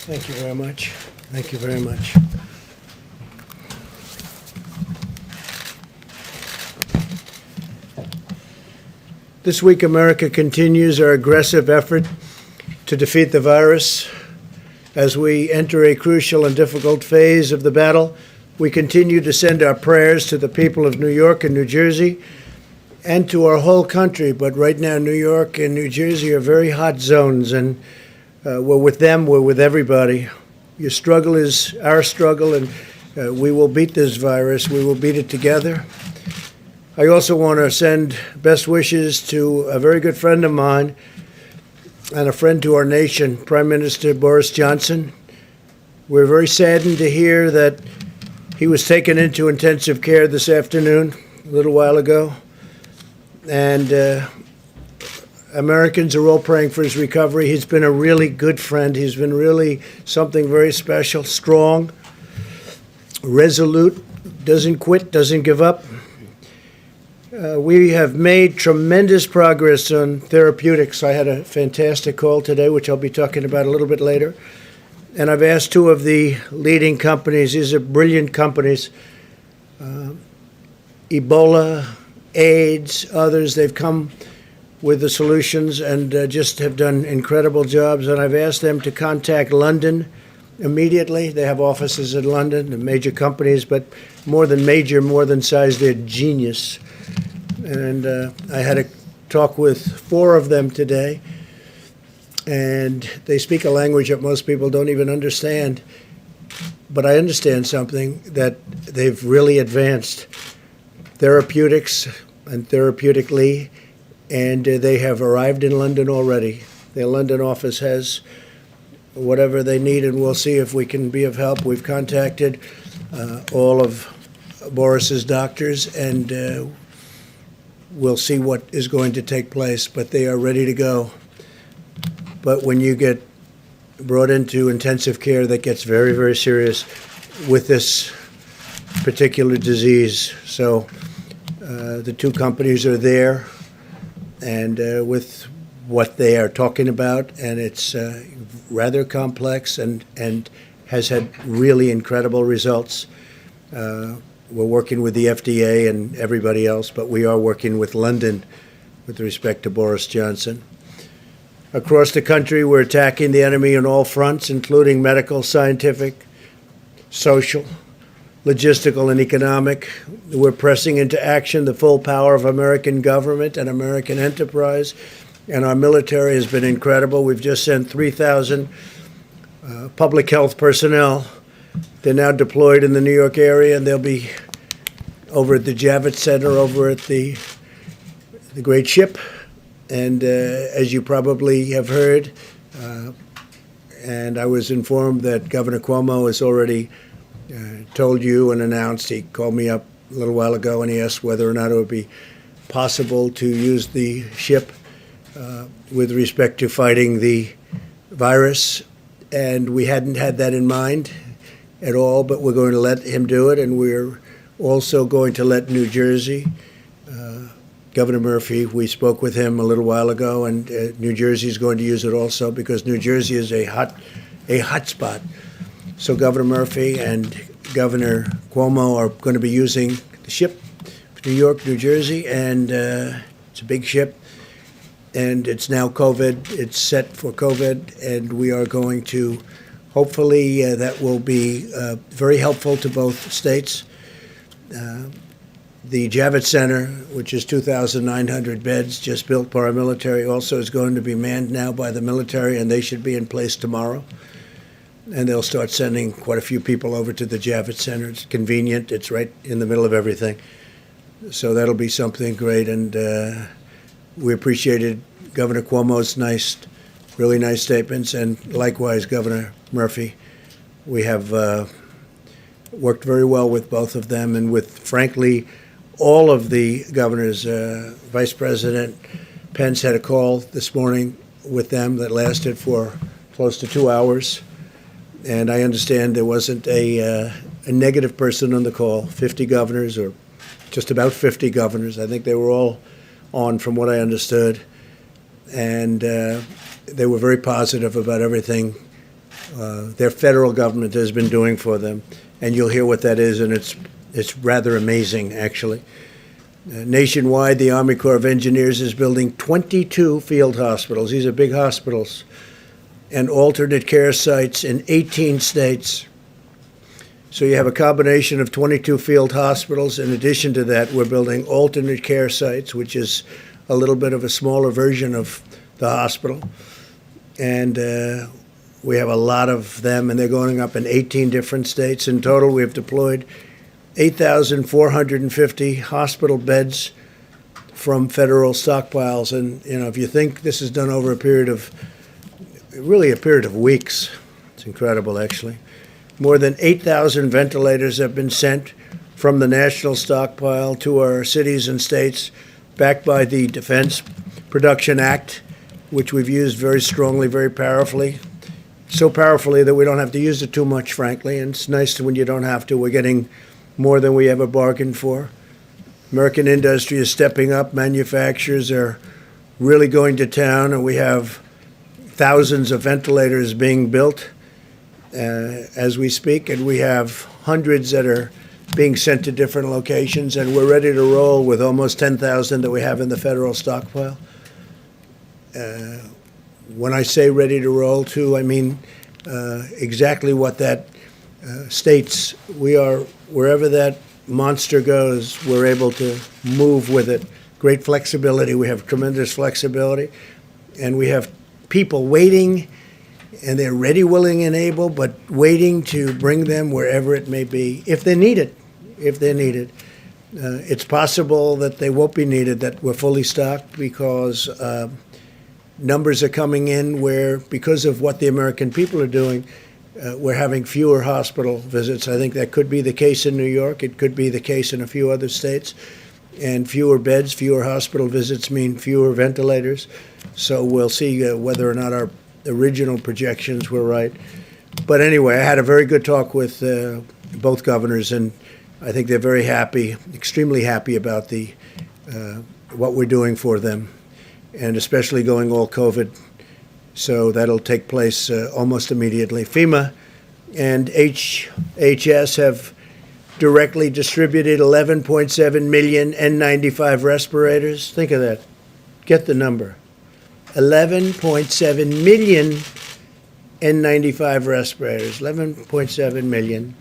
Thank you very much. Thank you very much. This week, America continues our aggressive effort to defeat the virus. As we enter a crucial and difficult phase of the battle, we continue to send our prayers to the people of New York and New Jersey and to our whole country. But right now, New York and New Jersey are very hot zones, and we're with them, we're with everybody. Your struggle is our struggle, and we will beat this virus. We will beat it together. I also want to send best wishes to a very good friend of mine and a friend to our nation, Prime Minister Boris Johnson. We're very saddened to hear that he was taken into intensive care this afternoon, a little while ago. And Americans are all praying for his recovery. He's been a really good friend. He's been really something very special, strong, resolute, doesn't quit, doesn't give up. We have made tremendous progress on therapeutics. I had a fantastic call today, which I'll be talking about a little bit later. And I've asked two of the leading companies, these are brilliant companies, Ebola, AIDS, others, they've come with the solutions and just have done incredible jobs. And I've asked them to contact London immediately. They have offices in London, the major companies, but more than major, more than size, they're genius. And I had a talk with four of them today, and they speak a language that most people don't even understand. But I understand something, that they've really advanced therapeutics and therapeutically, and they have arrived in London already. Their London office has whatever they need, and we'll see if we can be of help. We've contacted all of Boris's doctors, and we'll see what is going to take place, but they are ready to go. But when you get brought into intensive care, that gets very, very serious with this particular disease. So the two companies are there, and with what they are talking about, and it's rather complex and has had really incredible results. We're working with the FDA and everybody else, but we are working with London with respect to Boris Johnson. Across the country, we're attacking the enemy on all fronts, including medical, scientific, social, logistical, and economic. We're pressing into action the full power of American government and American enterprise, and our military has been incredible. We've just sent 3,000 public health personnel. They're now deployed in the New York area, and they'll be over at the Javits Center, over at the great ship. And as you probably have heard, and I was informed that Governor Cuomo has already told you and announced, he called me up a little while ago and he asked whether or not it would be possible to use the ship with respect to fighting the virus. And we hadn't had that in mind at all, but we're going to let him do it, and we're also going to let New Jersey, Governor Murphy, we spoke with him a little while ago, and New Jersey is going to use it also because New Jersey is a hot spot. So Governor Murphy and Governor Cuomo are going to be using the ship, New York, New Jersey, and it's a big ship, and it's now COVID. It's set for COVID, and we are going to hopefully that will be very helpful to both states. The Javits Center, which is 2,900 beds, just built by our military, also is going to be manned now by the military, and they should be in place tomorrow. And they'll start sending quite a few people over to the Javits Center. It's convenient. It's right in the middle of everything. So that'll be something great, and we appreciated Governor Cuomo's really nice statements, and likewise Governor Murphy. We have worked very well with both of them, and with, frankly, all of the governors. Vice President Pence had a call this morning with them that lasted for close to 2 hours, and I understand there wasn't a negative person on the call. 50 governors, or just about 50 governors. I think they were all on, from what I understood, and they were very positive about everything their federal government has been doing for them. And you'll hear what that is, and it's rather amazing, actually. Nationwide, the Army Corps of Engineers is building 22 field hospitals. These are big hospitals, and alternate care sites in 18 states. So you have a combination of 22 field hospitals. In addition to that, we're building alternate care sites, which is a little bit of a smaller version of the hospital. And we have a lot of them, and they're going up in 18 different states. In total, we have deployed 8,450 hospital beds from federal stockpiles. And, if you think this is done over a period of weeks, it's incredible, actually. More than 8,000 ventilators have been sent from the national stockpile to our cities and states, backed by the Defense Production Act, which we've used very strongly, very powerfully. So powerfully that we don't have to use it too much, frankly. And it's nice when you don't have to. We're getting more than we ever bargained for. American industry is stepping up. Manufacturers are really going to town, and we have thousands of ventilators being built as we speak, and we have hundreds that are being sent to different locations, and we're ready to roll with almost 10,000 that we have in the federal stockpile. When I say ready to roll, too, I mean exactly what that states. We are, wherever that monster goes, we're able to move with it. Great flexibility. We have tremendous flexibility, and we have people waiting, and they're ready, willing, and able, but waiting to bring them wherever it may be, if they need it. If they're needed. It's possible that they won't be needed, that we're fully stocked, because numbers are coming in where, because of what the American people are doing, we're having fewer hospital visits. I think that could be the case in New York. It could be the case in a few other states. And fewer beds, fewer hospital visits mean fewer ventilators. So we'll see whether or not our original projections were right. But anyway, I had a very good talk with both governors, and I think they're very happy, extremely happy about what we're doing for them, and especially going all COVID. So that'll take place almost immediately. FEMA and HHS have directly distributed 11.7 million N95 respirators. Think of that. Get the number. 11.7 million N95 respirators. 11.7 million.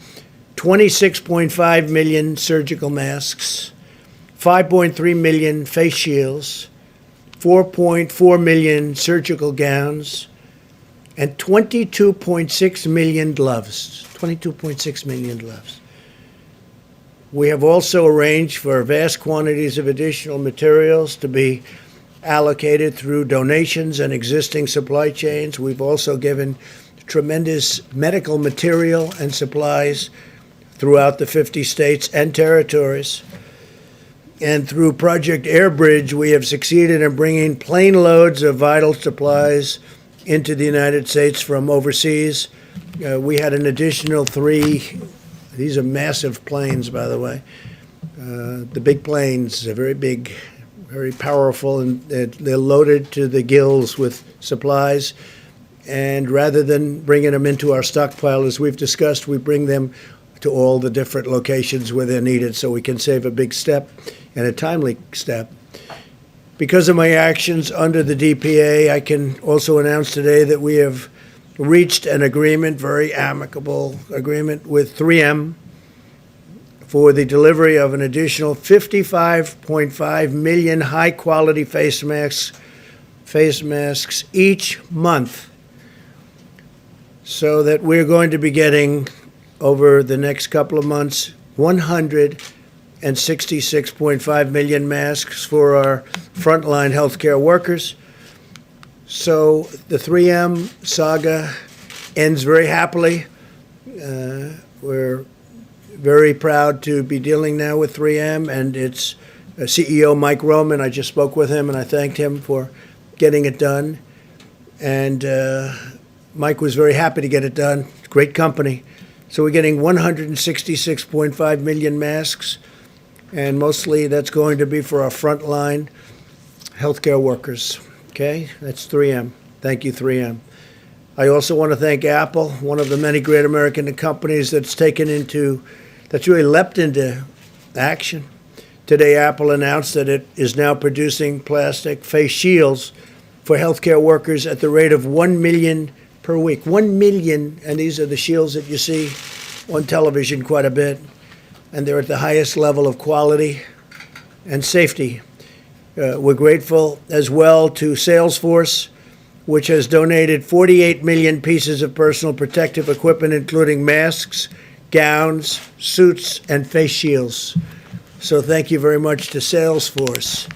26.5 million surgical masks. 5.3 million face shields. 4.4 million surgical gowns, and 22.6 million gloves. 22.6 million gloves. We have also arranged for vast quantities of additional materials to be allocated through donations and existing supply chains. We've also given tremendous medical material and supplies throughout the 50 states and territories. And through Project Airbridge, we have succeeded in bringing plane loads of vital supplies into the United States from overseas. We had an additional 3. These are massive planes, by the way. The big planes are very big, very powerful, and they're loaded to the gills with supplies. And rather than bringing them into our stockpile, as we've discussed, we bring them to all the different locations where they're needed, so we can save a big step and a timely step. Because of my actions under the DPA, I can also announce today that we have reached an agreement, very amicable agreement, with 3M for the delivery of an additional 55.5 million high-quality face masks each month, so that we're going to be getting, over the next couple of months, 166.5 million masks for our frontline healthcare workers. So the 3M saga ends very happily. We're very proud to be dealing now with 3M and its CEO, Mike Roman. I just spoke with him, and I thanked him for getting it done. And Mike was very happy to get it done. Great company. So we're getting 166.5 million masks, and mostly that's going to be for our frontline healthcare workers. Okay? That's 3M. Thank you, 3M. I also want to thank Apple, one of the many great American companies that's really leapt into action. Today, Apple announced that it is now producing plastic face shields for healthcare workers at the rate of 1 million per week. 1 million, and these are the shields that you see on television quite a bit, and they're at the highest level of quality and safety. We're grateful as well to Salesforce, which has donated 48 million pieces of personal protective equipment, including masks, gowns, suits, and face shields. So thank you very much to Salesforce.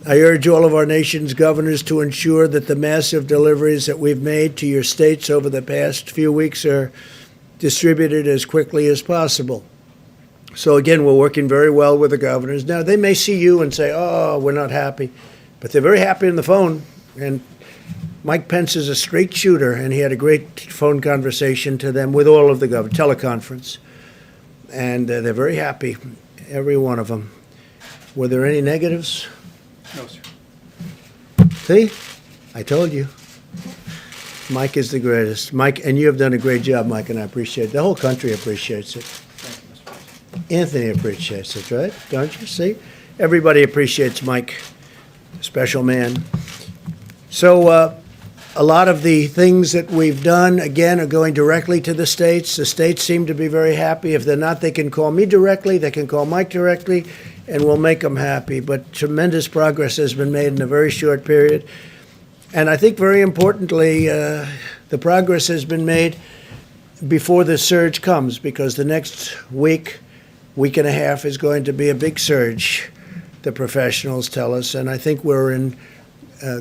I urge all of our nation's governors to ensure that the massive deliveries that we've made to your states over the past few weeks are distributed as quickly as possible. So again, we're working very well with the governors. Now, they may see you and say, oh, we're not happy, but they're very happy on the phone. And Mike Pence is a straight shooter, and he had a great phone conversation to them with all of the governors, teleconference. And they're very happy, every one of them. Were there any negatives? No, sir. See? I told you. Mike is the greatest. Mike, and you have done a great job, Mike, and I appreciate it. The whole country appreciates it. Thank you, Mr. President. Anthony appreciates it, right? Don't you? See? Everybody appreciates Mike. Special man. So a lot of the things that we've done, again, are going directly to the states. The states seem to be very happy. If they're not, they can call me directly. They can call Mike directly, and we'll make them happy. But tremendous progress has been made in a very short period. And I think very importantly, the progress has been made before the surge comes, because the next week and a half is going to be a big surge, the professionals tell us. And I think we're in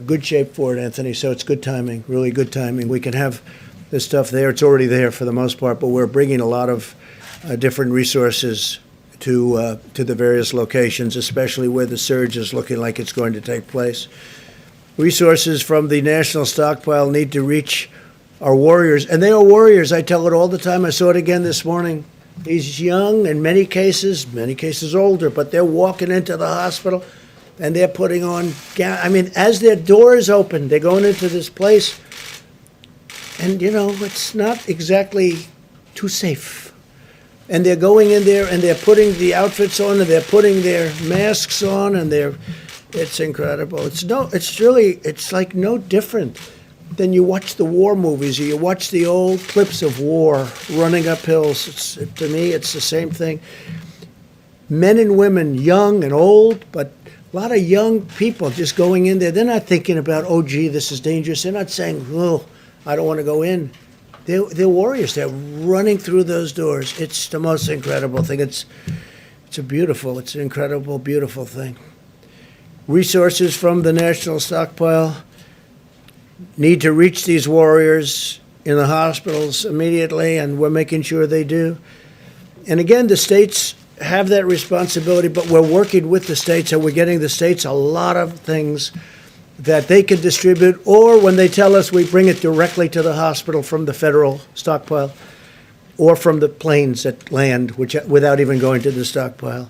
good shape for it, Anthony. So it's good timing, really good timing. We can have this stuff there. It's already there for the most part, but we're bringing a lot of different resources to the various locations, especially where the surge is looking like it's going to take place. Resources from the national stockpile need to reach our warriors, and they are warriors. I tell it all the time. I saw it again this morning. He's young, in many cases older, but they're walking into the hospital and they're putting on, I mean, as their doors open, they're going into this place, and, it's not exactly too safe. And they're going in there and they're putting the outfits on and they're putting their masks on, and it's incredible. It's like no different than you watch the war movies or you watch the old clips of war running up hills. To me, it's the same thing. Men and women, young and old, but a lot of young people just going in there. They're not thinking about, oh, gee, this is dangerous. They're not saying, oh, I don't want to go in. They're warriors. They're running through those doors. It's the most incredible thing. It's an incredible, beautiful thing. Resources from the national stockpile need to reach these warriors in the hospitals immediately, and we're making sure they do. And again, the states have that responsibility, but we're working with the states, and we're getting the states a lot of things that they can distribute, or when they tell us, we bring it directly to the hospital from the federal stockpile or from the planes that land, without even going to the stockpile.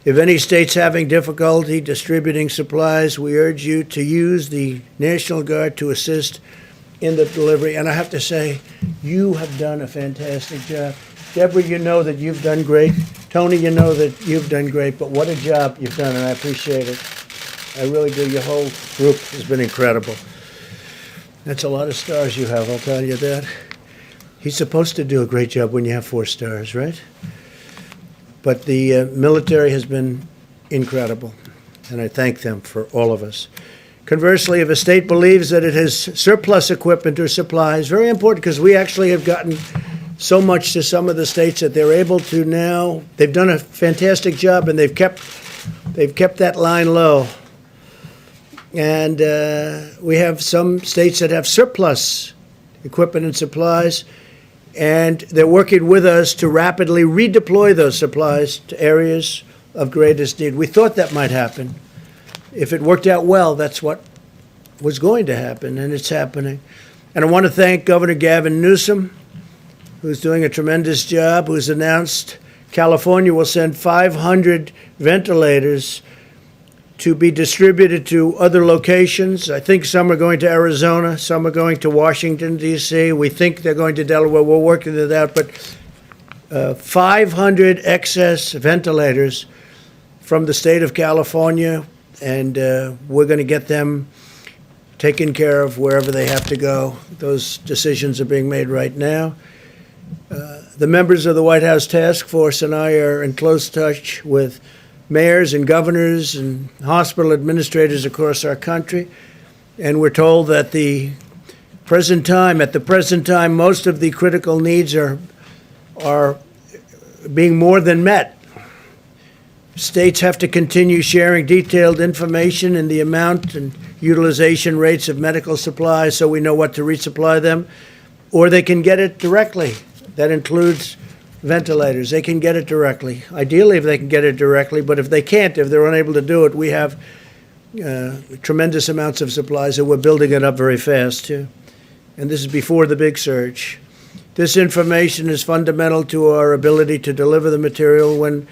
If any state's having difficulty distributing supplies, we urge you to use the National Guard to assist in the delivery. And I have to say, you have done a fantastic job. Deborah, you know that you've done great. Tony, you know that you've done great. But what a job you've done, and I appreciate it. I really do. Your whole group has been incredible. That's a lot of stars you have, I'll tell you that. He's supposed to do a great job when you have 4 stars, right? But the military has been incredible, and I thank them for all of us. Conversely, if a state believes that it has surplus equipment or supplies, very important, because we actually have gotten so much to some of the states that they're able to now, they've done a fantastic job, and they've kept that line low. And we have some states that have surplus equipment and supplies, and they're working with us to rapidly redeploy those supplies to areas of greatest need. We thought that might happen. If it worked out well, that's what was going to happen, and it's happening. And I want to thank Governor Gavin Newsom, who's doing a tremendous job, who's announced California will send 500 ventilators to be distributed to other locations. I think some are going to Arizona, some are going to Washington, D.C. We think they're going to Delaware. We're working it out. But 500 excess ventilators from the state of California, and we're going to get them taken care of wherever they have to go. Those decisions are being made right now. The members of the White House Task Force and I are in close touch with mayors and governors and hospital administrators across our country, and we're told that at the present time, most of the critical needs are being more than met. States have to continue sharing detailed information in the amount and utilization rates of medical supplies so we know what to resupply them, or they can get it directly. That includes ventilators. They can get it directly. Ideally, if they can get it directly, but if they can't, if they're unable to do it, we have tremendous amounts of supplies, and we're building it up very fast, too. And this is before the big surge. This information is fundamental to our ability to deliver the material when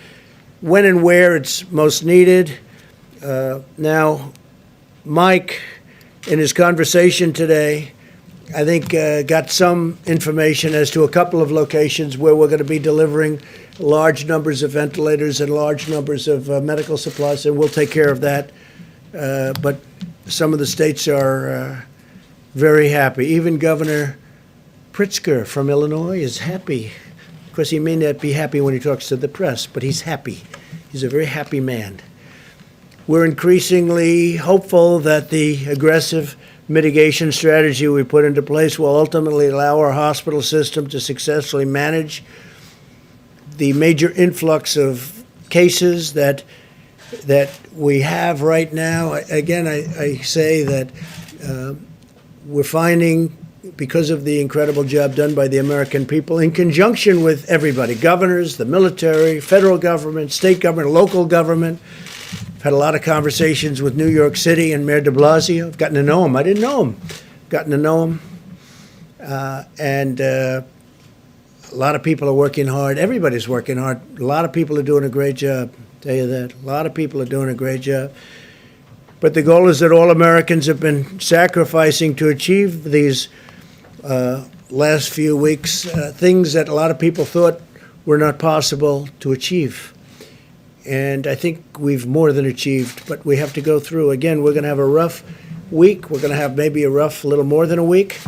and where it's most needed. Now, Mike, in his conversation today, I think got some information as to a couple of locations where we're going to be delivering large numbers of ventilators and large numbers of medical supplies, and we'll take care of that. But some of the states are very happy. Even Governor Pritzker from Illinois is happy. Of course, he may not be happy when he talks to the press, but he's happy. He's a very happy man. We're increasingly hopeful that the aggressive mitigation strategy we put into place will ultimately allow our hospital system to successfully manage the major influx of cases that we have right now. Again, I say that we're finding, because of the incredible job done by the American people, in conjunction with everybody, governors, the military, federal government, state government, local government. I've had a lot of conversations with New York City and Mayor de Blasio. I've gotten to know him. I didn't know him. Gotten to know him. And a lot of people are working hard. Everybody's working hard. A lot of people are doing a great job. I'll tell you that. A lot of people are doing a great job. But the goal is that all Americans have been sacrificing to achieve these last few weeks, things that a lot of people thought were not possible to achieve. And I think we've more than achieved, but we have to go through. Again, we're going to have a rough week. We're going to have maybe a little more than a week.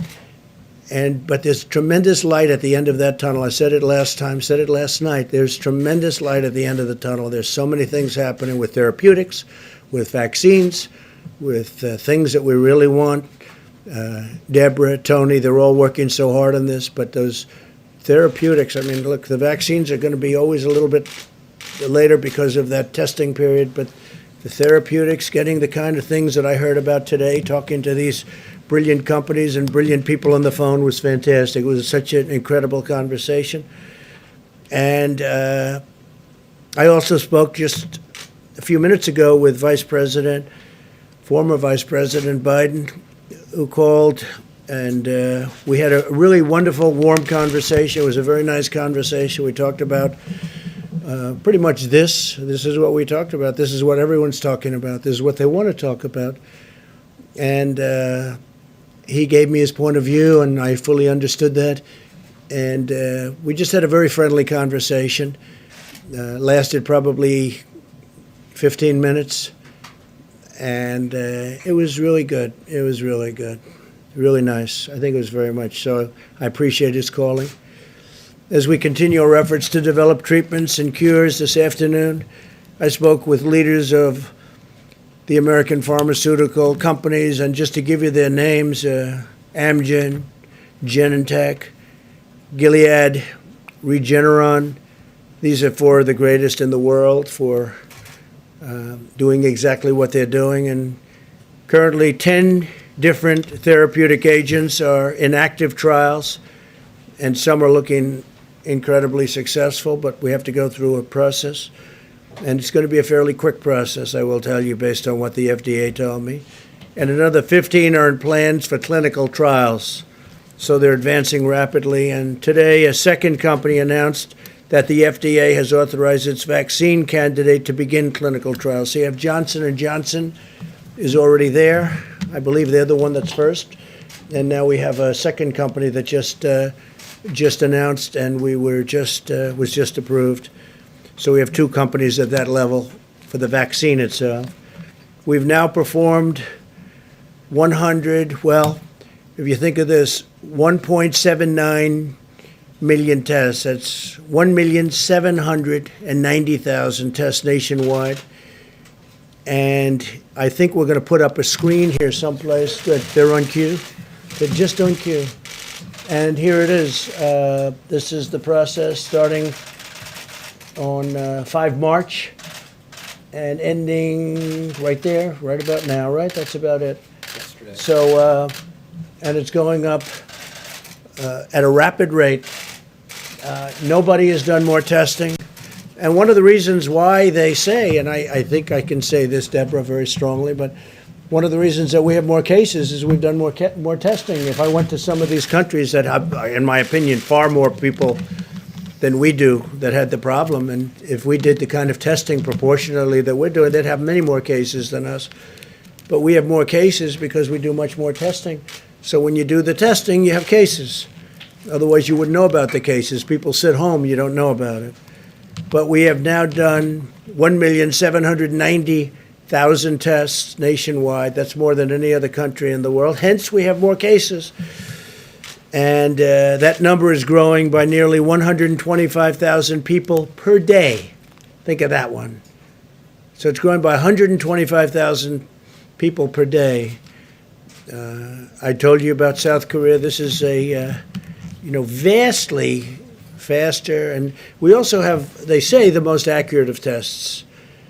But there's tremendous light at the end of that tunnel. I said it last time, said it last night. There's tremendous light at the end of the tunnel. There's so many things happening with therapeutics, with vaccines, with things that we really want. Deborah, Tony, they're all working so hard on this. But those therapeutics, I mean, look, the vaccines are going to be always a little bit later because of that testing period. But the therapeutics, getting the kind of things that I heard about today, talking to these brilliant companies and brilliant people on the phone, was fantastic. It was such an incredible conversation. And I also spoke just a few minutes ago with former Vice President Biden, who called, and we had a really wonderful, warm conversation. It was a very nice conversation. We talked about pretty much this. This is what we talked about. This is what everyone's talking about. This is what they want to talk about. And he gave me his point of view, and I fully understood that. And we just had a very friendly conversation. Lasted probably 15 minutes. And it was really good. It was really good. Really nice. I think it was very much so. I appreciate his calling. As we continue our efforts to develop treatments and cures this afternoon, I spoke with leaders of the American pharmaceutical companies, and just to give you their names, Amgen, Genentech, Gilead, Regeneron. These are four of the greatest in the world for doing exactly what they're doing. And currently 10 different therapeutic agents are in active trials, and some are looking incredibly successful, but we have to go through a process. And it's going to be a fairly quick process, I will tell you, based on what the FDA told me. And another 15 are in plans for clinical trials. So they're advancing rapidly. And today, a second company announced that the FDA has authorized its vaccine candidate to begin clinical trials. So you have Johnson & Johnson is already there. I believe they're the one that's first. And now we have a second company that just announced, and was just approved. So we have two companies at that level for the vaccine itself. We've now performed 100, well, if you think of this, 1.79 million tests. That's 1,790,000 tests nationwide. And I think we're going to put up a screen here someplace. Good, they're on cue. They're just on cue. And here it is. This is the process starting on 5 March and ending right there, right about now, right? That's about it. Yesterday. So, and it's going up at a rapid rate. Nobody has done more testing. And one of the reasons why they say, and I think I can say this, Deborah, very strongly, but one of the reasons that we have more cases is we've done more testing. If I went to some of these countries that have, in my opinion, far more people than we do that had the problem, and if we did the kind of testing proportionally that we're doing, they'd have many more cases than us. But we have more cases because we do much more testing. So when you do the testing, you have cases. Otherwise, you wouldn't know about the cases. People sit home, you don't know about it. But we have now done 1,790,000 tests nationwide. That's more than any other country in the world. Hence, we have more cases. And that number is growing by nearly 125,000 people per day. Think of that one. So it's growing by 125,000 people per day. I told you about South Korea. This is a, vastly faster. And we also have, they say, the most accurate of tests.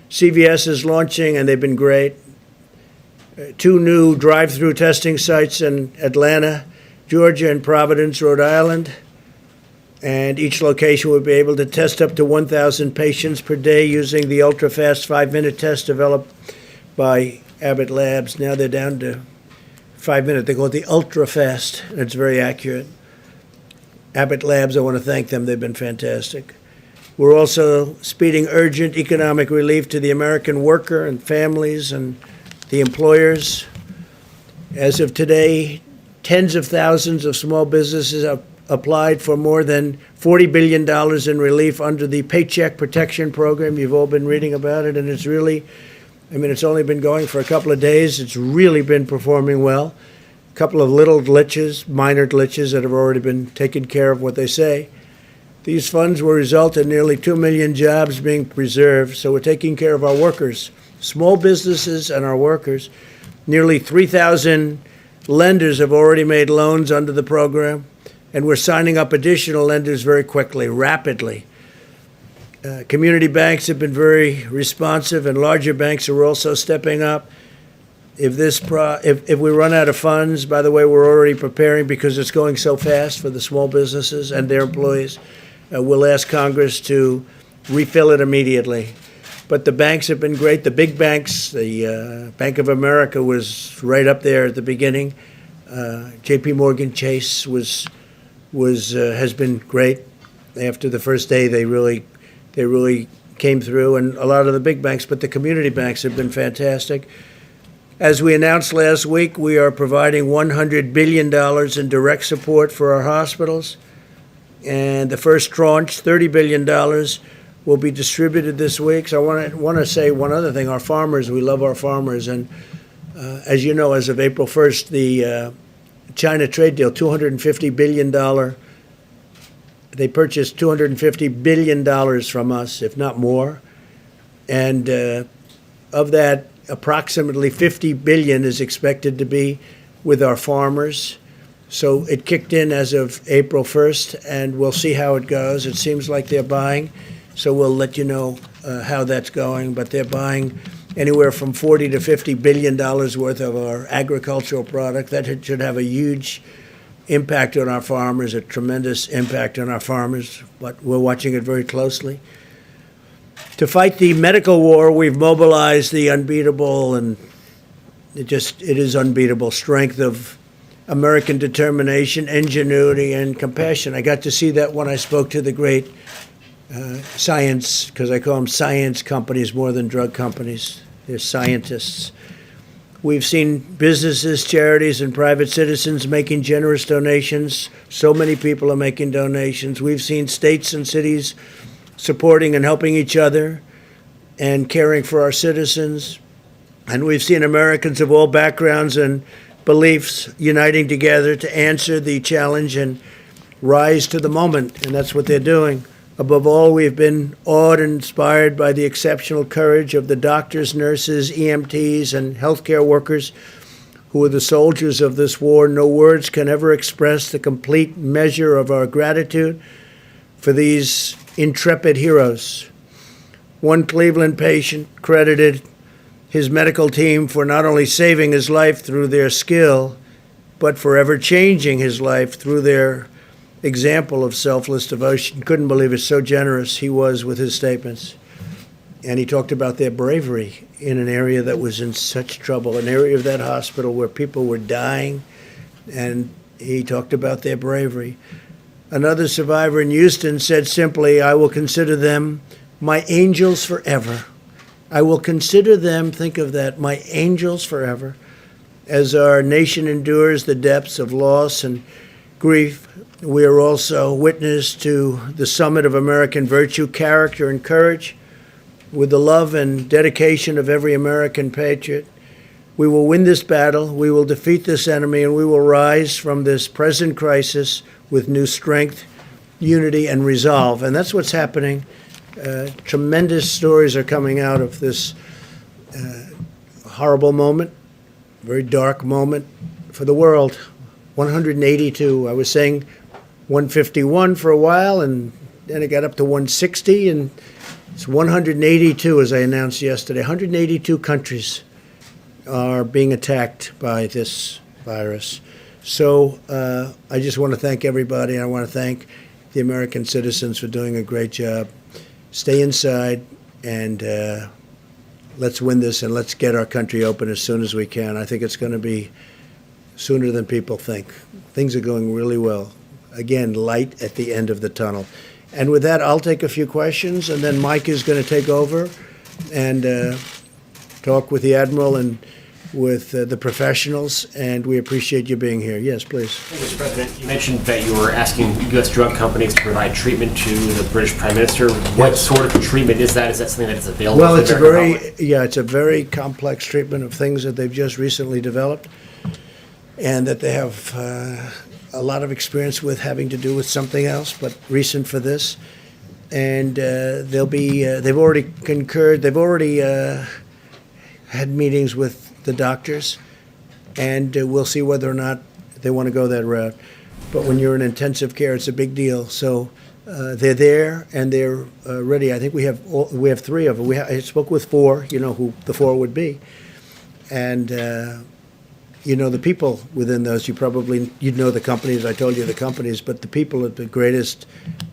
CVS is launching, and they've been great. 2 new drive-through testing sites in Atlanta, Georgia, and Providence, Rhode Island. And each location will be able to test up to 1,000 patients per day using the ultra-fast 5-minute test developed by Abbott Labs. Now they're down to 5 minutes. They call it the ultra-fast, and it's very accurate. Abbott Labs, I want to thank them. They've been fantastic. We're also speeding urgent economic relief to the American worker and families and the employers. As of today, tens of thousands of small businesses have applied for more than $40 billion in relief under the Paycheck Protection Program. You've all been reading about it, and it's really, it's only been going for a couple of days. It's really been performing well. A couple of little glitches, minor glitches that have already been taken care of, what they say. These funds will result in nearly 2 million jobs being preserved, so we're taking care of our workers, small businesses and our workers. Nearly 3,000 lenders have already made loans under the program, and we're signing up additional lenders very quickly, rapidly. Community banks have been very responsive, and larger banks are also stepping up. If we run out of funds, by the way, we're already preparing because it's going so fast for the small businesses and their employees. We'll ask Congress to refill it immediately. But the banks have been great. The big banks, the Bank of America was right up there at the beginning. J.P. Morgan Chase has been great. After the first day, they really came through, and a lot of the big banks, but the community banks have been fantastic. As we announced last week, we are providing $100 billion in direct support for our hospitals. And the first tranche, $30 billion, will be distributed this week. So I want to say one other thing. Our farmers, we love our farmers. And as you know, as of April 1st, the China trade deal, $250 billion, they purchased $250 billion from us, if not more. And of that, approximately $50 billion is expected to be with our farmers. So it kicked in as of April 1st, and we'll see how it goes. It seems like they're buying, so we'll let you know how that's going. But they're buying anywhere from $40 to $50 billion worth of our agricultural product. That should have a huge impact on our farmers, a tremendous impact on our farmers, but we're watching it very closely. To fight the medical war, we've mobilized the unbeatable, and it is unbeatable, strength of American determination, ingenuity, and compassion. I got to see that when I spoke to the great science, because I call them science companies more than drug companies. They're scientists. We've seen businesses, charities, and private citizens making generous donations. So many people are making donations. We've seen states and cities supporting and helping each other and caring for our citizens. And we've seen Americans of all backgrounds and beliefs uniting together to answer the challenge and rise to the moment, and that's what they're doing. Above all, we've been awed and inspired by the exceptional courage of the doctors, nurses, EMTs, and healthcare workers who are the soldiers of this war. No words can ever express the complete measure of our gratitude for these intrepid heroes. One Cleveland patient credited his medical team for not only saving his life through their skill, but forever changing his life through their example of selfless devotion. Couldn't believe it, so generous he was with his statements. And he talked about their bravery in an area that was in such trouble, an area of that hospital where people were dying, and he talked about their bravery. Another survivor in Houston said simply, "I will consider them my angels forever. I will consider them," think of that, "my angels forever." As our nation endures the depths of loss and grief, we are also witness to the summit of American virtue, character, and courage. With the love and dedication of every American patriot, we will win this battle, we will defeat this enemy, and we will rise from this present crisis with new strength, unity, and resolve. And that's what's happening. Tremendous stories are coming out of this horrible moment, very dark moment for the world. 182. I was saying 151 for a while, and then it got up to 160, and it's 182, as I announced yesterday. 182 countries are being attacked by this virus. So I just want to thank everybody. I want to thank the American citizens for doing a great job. Stay inside, and let's win this, and let's get our country open as soon as we can. I think it's going to be sooner than people think. Things are going really well. Again, light at the end of the tunnel. And with that, I'll take a few questions, and then Mike is going to take over and talk with the Admiral and with the professionals, and we appreciate you being here. Yes, please. Mr. President, you mentioned that you were asking U.S. drug companies to provide treatment to the British Prime Minister. What sort of treatment is that? Is that something that is available? Well, it's it's a very complex treatment of things that they've just recently developed, and that they have a lot of experience with, having to do with something else, but recent for this. And they've already concurred. They've already had meetings with the doctors, and we'll see whether or not they want to go that route. But when you're in intensive care, it's a big deal. So they're there, and they're ready. I think we have three of them. I spoke with four. You know who the four would be, and you know the people within those. You'd know the companies. I told you the companies, but the people are the greatest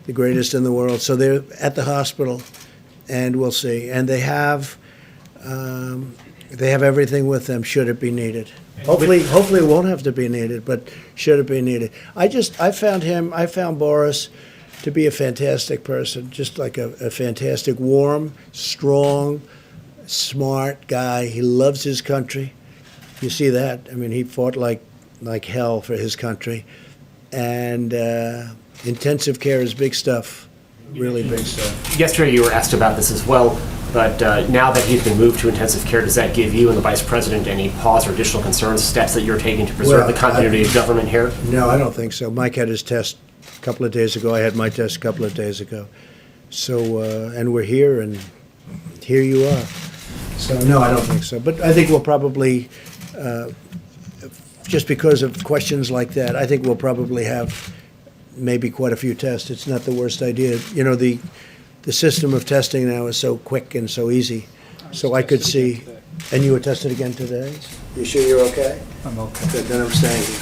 in the world. So they're at the hospital, and we'll see. And they have everything with them should it be needed. Hopefully it won't have to be needed, but should it be needed. I found Boris to be a fantastic person, just like a fantastic, warm, strong, smart guy. He loves his country. You see that? I mean, he fought like hell for his country. And intensive care is big stuff, really big stuff. Yesterday you were asked about this as well, but now that he's been moved to intensive care, does that give you and the Vice President any pause or additional concerns, steps that you're taking to preserve the continuity of government here? No, I don't think so. Mike had his test a couple of days ago. I had my test a couple of days ago. So, and we're here, and here you are. So, no, I don't think so. But I think we'll probably, just because of questions like that, I think we'll probably have maybe quite a few tests. It's not the worst idea. You know, the system of testing now is so quick and so easy. So I could see, and you were tested again today? You sure you're okay? I'm okay. Good, then I'm staying here.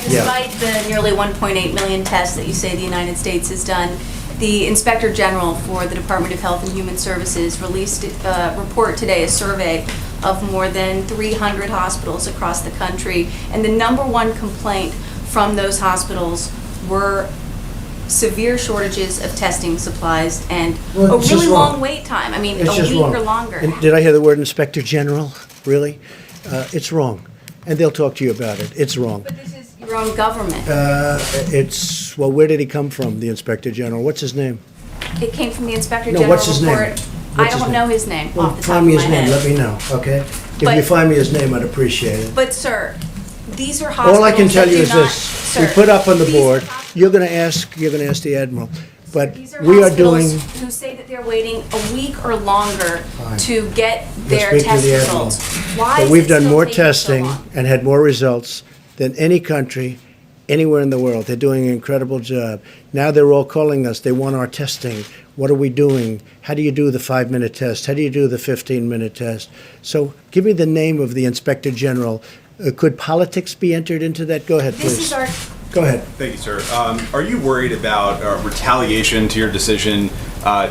Despite the nearly 1.8 million tests that you say the United States has done, the Inspector General for the Department of Health and Human Services released a report today, a survey of more than 300 hospitals across the country, and the number one complaint from those hospitals were severe shortages of testing supplies and Well, a it's really just long wrong. wait time. I mean, It's a just week wrong. or longer. And did I hear the word Inspector General? Really? It's wrong. And they'll talk to you about it. It's wrong. But this is your own government. Well, where did he come from, the Inspector General? What's his name? It came from the Inspector No, General what's his name? report. I What's his don't name? know his name Well, off the top find of me my his name, let head. me know, okay? If But- you find me his name, I'd appreciate it. But sir, these are hospitals All I can tell that you do is not- this, we sir, put up on the these are board, hospitals- you're gonna ask the Admiral, but These are we are hospitals doing, who say that they're waiting a week or longer Fine. to get You'll their speak to test the Admiral. results. Why but is we've it done still more taking so testing long? and had more results than any country anywhere in the world. They're doing an incredible job. Now they're all calling us, they want our testing. What are we doing? How do you do the 5-minute test? How do you do the 15-minute test? So give me the name of the Inspector General. Could politics be entered into that? Go ahead, This please. is our, Go ahead. Thank you, sir. Are you worried about retaliation to your decision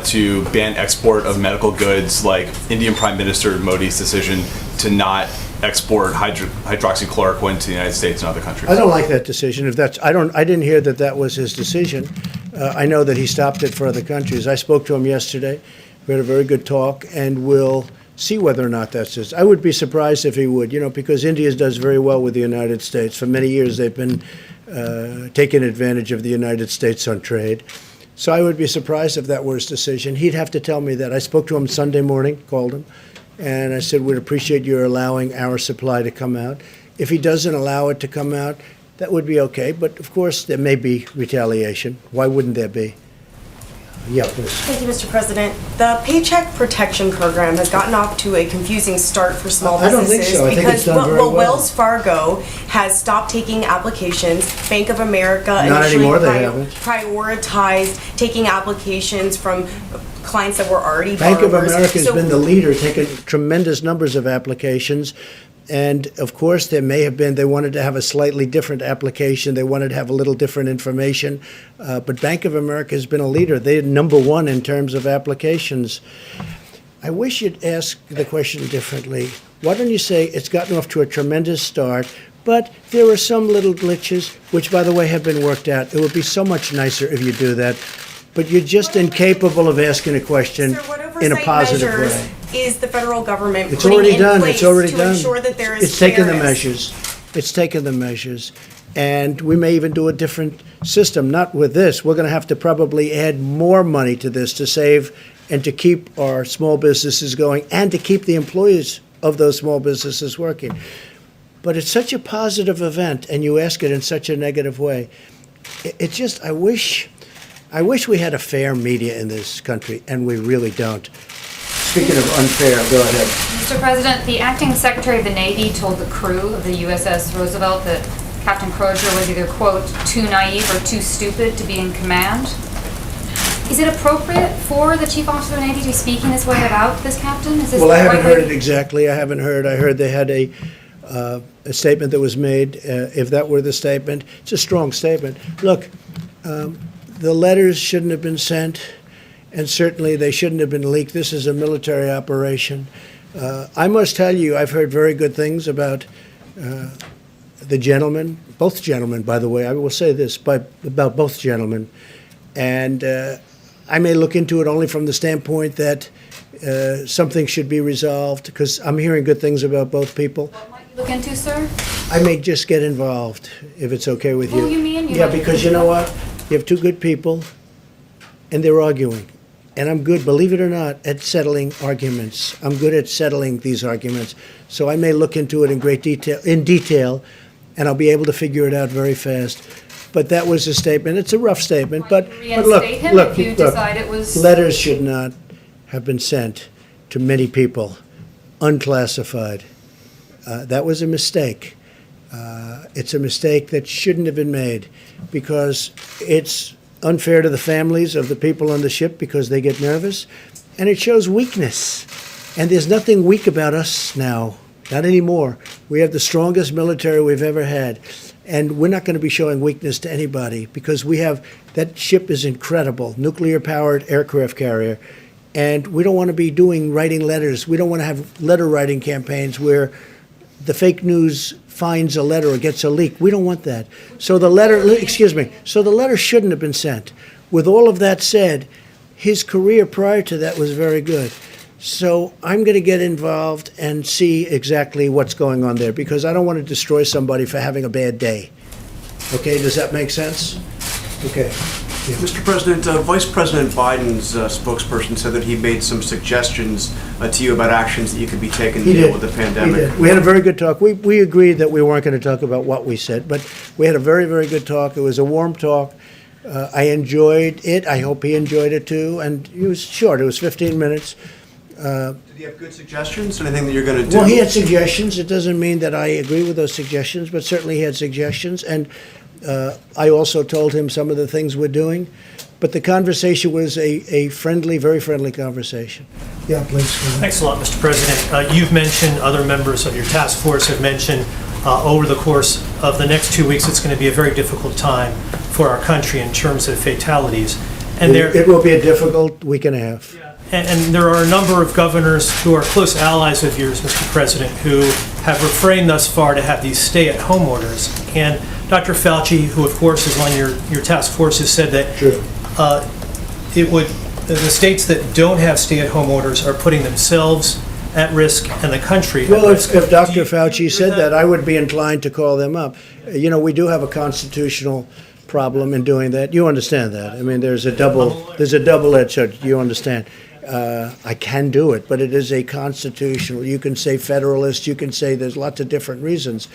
to ban export of medical goods, like Indian Prime Minister Modi's decision to not export hydroxychloroquine to the United States and other countries? I don't like that decision. If that's, I didn't hear that that was his decision. I know that he stopped it for other countries. I spoke to him yesterday. We had a very good talk, and we'll see whether or not that's his. I would be surprised if he would, because India does very well with the United States. For many years, they've been taking advantage of the United States on trade. So I would be surprised if that were his decision. He'd have to tell me that. I spoke to him Sunday morning, called him, and I said, we'd appreciate your allowing our supply to come out. If he doesn't allow it to come out, that would be okay. But of course, there may be retaliation. Why wouldn't there be? Yeah, please. Thank you, Mr. President. The Paycheck Protection Program has gotten off to a confusing start for small I don't businesses. think so. I think it's done very well. Wells Fargo has stopped taking applications. Bank of America Not initially anymore, they haven't. prioritized taking applications from clients that were already Bank of borrowers. America has So- been the leader, taking tremendous numbers of applications. And of course, there may have been, they wanted to have a slightly different application. They wanted to have a little different information. But Bank of America has been a leader. They're number one in terms of applications. I wish you'd ask the question differently. Why don't you say it's gotten off to a tremendous start, but there are some little glitches, which, by the way, have been worked out. It would be so much nicer if you do that. But you're just incapable of asking a question Sir, what in a oversight positive measures way. is the federal government It's putting already in done. place It's already to done. ensure that there is It's taken the fairness? measures. It's taken the measures. And we may even do a different system, not with this. We're going to have to probably add more money to this to save and to keep our small businesses going and to keep the employees of those small businesses working. But it's such a positive event, and you ask it in such a negative way. It just, I wish we had a fair media in this country, and we really don't. Speaking of unfair, go ahead. Mr. President, the acting Secretary of the Navy told the crew of the USS Roosevelt that Captain Crozier was either, quote, too naive or too stupid to be in command. Is it appropriate for the Chief Officer of the Navy to be speaking this way about this captain? Is this Well, I the haven't right heard way- it exactly. I haven't heard. I heard they had a statement that was made. If that were the statement, it's a strong statement. Look, the letters shouldn't have been sent, and certainly they shouldn't have been leaked. This is a military operation. I must tell you, I've heard very good things about the gentlemen, both gentlemen, by the way. I will say this about both gentlemen. And I may look into it only from the standpoint that something should be resolved, because I'm hearing good things about both people. What might you look into, sir? I may just get involved, if it's okay with you. Who you mean? Yeah, because you know what? You have two good people, and they're arguing. And I'm good, believe it or not, at settling arguments. I'm good at settling these arguments. So I may look into it in detail, and I'll be able to figure it out very fast. But that was a statement. It's a rough statement, but look, Reinstate him look, if you look. decide it was... Letters should not have been sent to many people, unclassified. That was a mistake. It's a mistake that shouldn't have been made, because it's unfair to the families of the people on the ship, because they get nervous, and it shows weakness. And there's nothing weak about us now, not anymore. We have the strongest military we've ever had. And we're not going to be showing weakness to anybody, because we have, that ship is incredible, nuclear-powered aircraft carrier. And we don't want to be writing letters. We don't want to have letter-writing campaigns where the fake news finds a letter or gets a leak. We don't want that. So the letter, so the letter shouldn't have been sent. With all of that said, his career prior to that was very good. So I'm going to get involved and see exactly what's going on there, because I don't want to destroy somebody for having a bad day. Okay, does that make sense? Okay. Mr. President, Vice President Biden's spokesperson said that he made some suggestions to you about actions that you could be taking to He deal did. with the He pandemic. did. We had a very good talk. We agreed that we weren't going to talk about what we said, but we had a very, very good talk. It was a warm talk. I enjoyed it. I hope he enjoyed it too. And it was short. It was 15 minutes. Did he have good suggestions? Anything that you're going to do? Well, he had suggestions. It doesn't mean that I agree with those suggestions, but certainly he had suggestions. And I also told him some of the things we're doing. But the conversation was a friendly, very friendly conversation. Yeah, please. Thanks a lot, Mr. President. You've mentioned, other members of your task force have mentioned, over the course of the next 2 weeks, it's going to be a very difficult time for our country in terms of fatalities. And It will be a difficult week and a half. And there are a number of governors who are close allies of yours, Mr. President, who have refrained thus far to have these stay-at-home orders. And Dr. Fauci, who of course is on your task force, has said that True. the states that don't have stay-at-home orders are putting themselves at risk and the country at Well, risk. if Do Dr. you Fauci agree said with that, I would be inclined to call them up. You know, we do have a constitutional problem in doing that. You understand that. I mean, there's a double-edged sword. You understand. I can do it, but it is a constitutional. You can say federalist. You can say there's lots of different reasons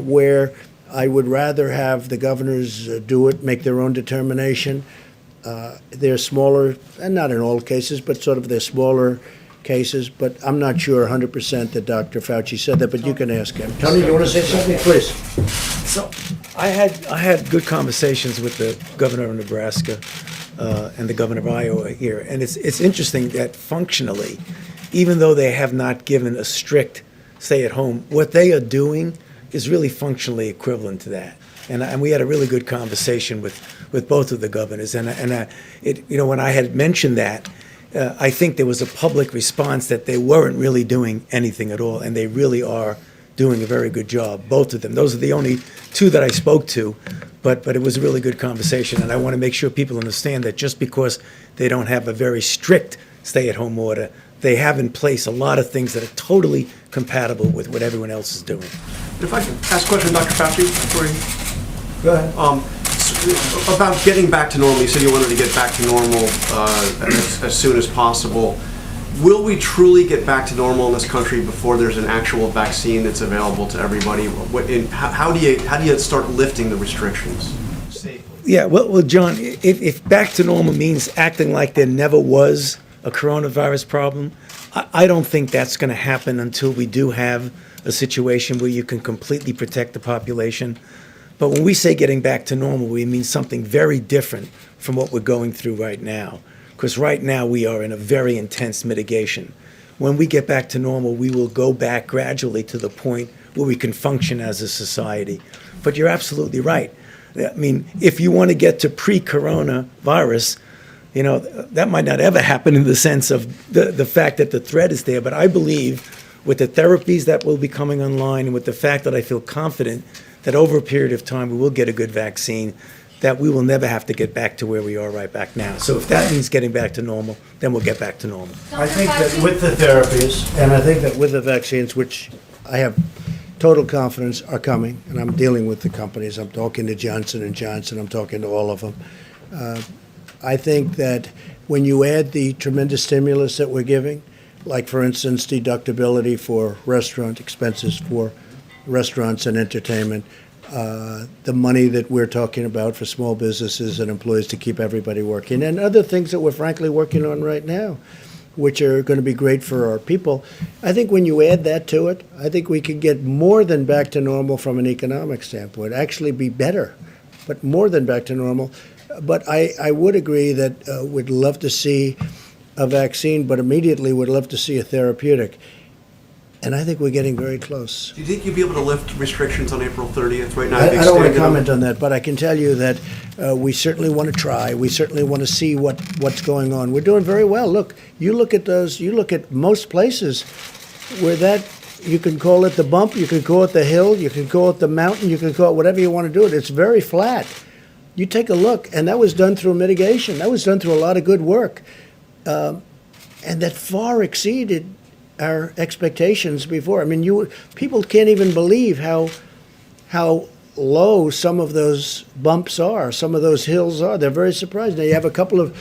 where I would rather have the governors do it, make their own determination. They're smaller, and not in all cases, but sort of they're smaller cases. But I'm not sure 100% that Dr. Fauci said that, but you can ask him. Tony, you want to say something? Please. So I had good conversations with the governor of Nebraska and the governor of Iowa here, and it's interesting that functionally, even though they have not given a strict stay-at-home, what they are doing is really functionally equivalent to that. And we had a really good conversation with both of the governors, and when I had mentioned that, I think there was a public response that they weren't really doing anything at all, and they really are doing a very good job, both of them. Those are the only two that I spoke to, but it was a really good conversation, and I want to make sure people understand that just because they don't have a very strict stay-at-home order, they have in place a lot of things that are totally compatible with what everyone else is doing. If I could ask a question, Dr. Fauci, before you... Go ahead. About getting back to normal, you said you wanted to get back to normal as soon as possible. Will we truly get back to normal in this country before there's an actual vaccine that's available to everybody? How do you start lifting the restrictions safely? Yeah, well, John, if back to normal means acting like there never was a coronavirus problem, I don't think that's going to happen until we do have a situation where you can completely protect the population. But when we say getting back to normal, we mean something very different from what we're going through right now. Because right now we are in a very intense mitigation. When we get back to normal, we will go back gradually to the point where we can function as a society. But you're absolutely right. I mean, if you want to get to pre-coronavirus, that might not ever happen in the sense of the fact that the threat is there. But I believe with the therapies that will be coming online and with the fact that I feel confident that over a period of time we will get a good vaccine, that we will never have to get back to where we are right back now. So if that means getting back to normal, then we'll get back to normal. I think that with the therapies, and I think that with the vaccines, which I have total confidence are coming, and I'm dealing with the companies. I'm talking to Johnson & Johnson. I'm talking to all of them. I think that when you add the tremendous stimulus that we're giving, like, for instance, deductibility for restaurant expenses for restaurants and entertainment, the money that we're talking about for small businesses and employees to keep everybody working, and other things that we're frankly working on right now, which are going to be great for our people. I think when you add that to it, I think we could get more than back to normal from an economic standpoint, actually be better, but more than back to normal. But I would agree that we'd love to see a vaccine, but immediately would love to see a therapeutic. And I think we're getting very close. Do you think you'll be able to lift restrictions on April 30th right now? I don't want to comment on that, but I can tell you that we certainly want to try. We certainly want to see what's going on. We're doing very well. Look, you look at most places where that you can call it the bump, you can call it the hill, you can call it the mountain, you can call it whatever you want to do it. It's very flat. You take a look, and that was done through mitigation. That was done through a lot of good work. And that far exceeded our expectations before. I mean, people can't even believe how low some of those bumps are, some of those hills are. They're very surprised. Now, you have a couple of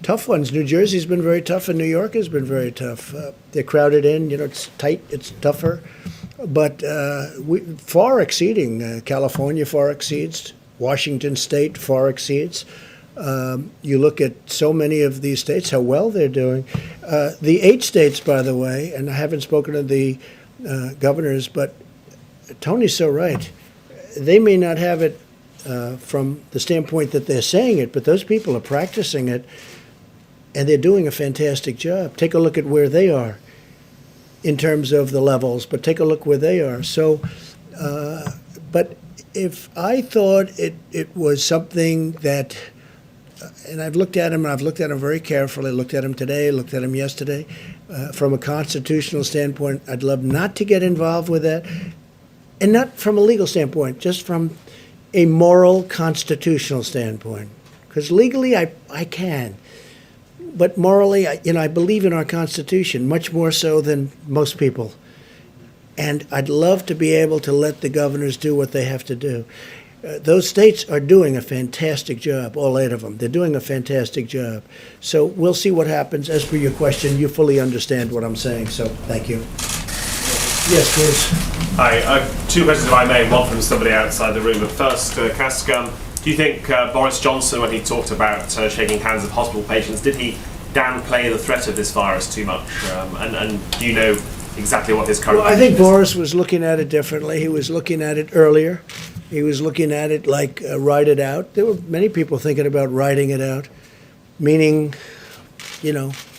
tough ones. New Jersey's been very tough, and New York has been very tough. They're crowded in, it's tight, it's tougher. But far exceeding, California far exceeds, Washington State far exceeds. You look at so many of these states, how well they're doing. The 8 states, by the way, and I haven't spoken to the governors, but Tony's so right. They may not have it from the standpoint that they're saying it, but those people are practicing it, and they're doing a fantastic job. Take a look at where they are in terms of the levels, but take a look where they are. So, but if I thought it was something that, and I've looked at him, and I've looked at him very carefully, looked at him today, looked at him yesterday, from a constitutional standpoint, I'd love not to get involved with that. And not from a legal standpoint, just from a moral, constitutional standpoint. Because legally, I can. But morally, I believe in our Constitution, much more so than most people. And I'd love to be able to let the governors do what they have to do. Those states are doing a fantastic job, all 8 of them. They're doing a fantastic job. So we'll see what happens. As for your question, you fully understand what I'm saying, so thank you. Yes, please. Hi, 2 questions, if I may, one from somebody outside the room. But first, can I ask, do you think Boris Johnson, when he talked about shaking hands with hospital patients, did he downplay the threat of this virus too much? And do you know exactly what his current Well, I think position is? Boris was looking at it differently. He was looking at it earlier. He was looking at it like ride it out. There were many people thinking about riding it out, meaning,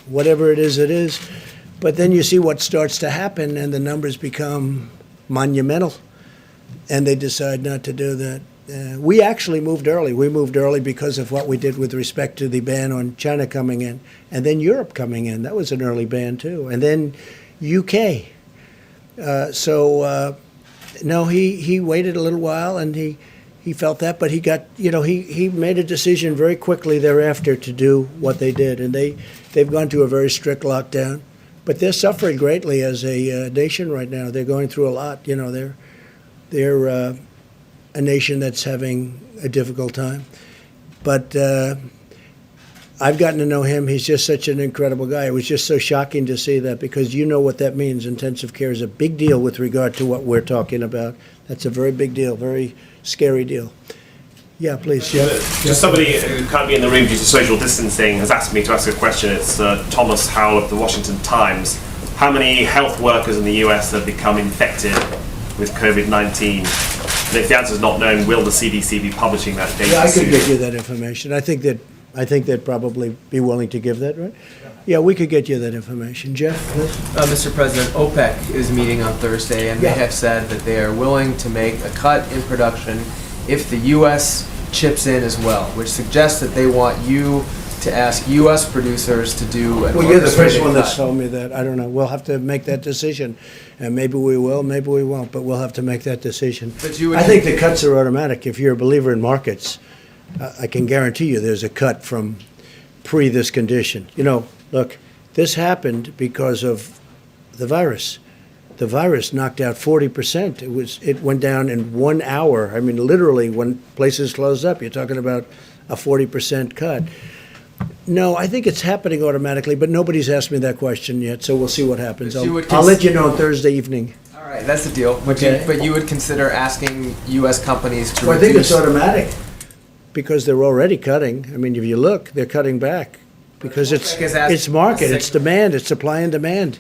whatever it is, it is. But then you see what starts to happen, and the numbers become monumental, and they decide not to do that. We actually moved early. We moved early because of what we did with respect to the ban on China coming in, and then Europe coming in. That was an early ban, too. And then UK. No, he waited a little while, and he felt that, but he got, he made a decision very quickly thereafter to do what they did, and they've gone to a very strict lockdown. But they're suffering greatly as a nation right now. They're going through a lot. They're a nation that's having a difficult time. But I've gotten to know him. He's just such an incredible guy. It was just so shocking to see that, because you know what that means. Intensive care is a big deal with regard to what we're talking about. That's a very big deal, very scary deal. Yeah, please, Jeff. Just somebody who can't be in the room due to social distancing has asked me to ask a question. It's Thomas Howell of the Washington Times. How many health workers in the US have become infected with COVID-19? And if the answer is not known, will the CDC be publishing that data Yeah, I soon? could get you that information. I think they'd probably be willing to give that, right? Yeah, we could get you that information. Jeff, please. Mr. President, OPEC is meeting on Thursday, and Yeah. they have said that they are willing to make a cut in production if the U.S. chips in as well, which suggests that they want you to ask U.S. producers to do an Well, you're the first orchestrated one that's cut. told me that. I don't know. We'll have to make that decision, and maybe we will, maybe we won't, but we'll have to make that decision. But you would- I think the cuts are automatic. If you're a believer in markets, I can guarantee you there's a cut from pre this condition. Look, this happened because of the virus. The virus knocked out 40%. It went down in 1 hour. I mean, literally, when places closed up, you're talking about a 40% cut. No, I think it's happening automatically, but nobody's asked me that question yet, so we'll see what happens. But you would I'll let you know on Thursday evening. All right, that's the deal. Okay. But you would consider asking U.S. companies to Well, I think it's reduce... automatic, because they're already cutting. I mean, if you look, they're cutting back, because OPEC is asking it's market, for it's demand, it's supply and demand.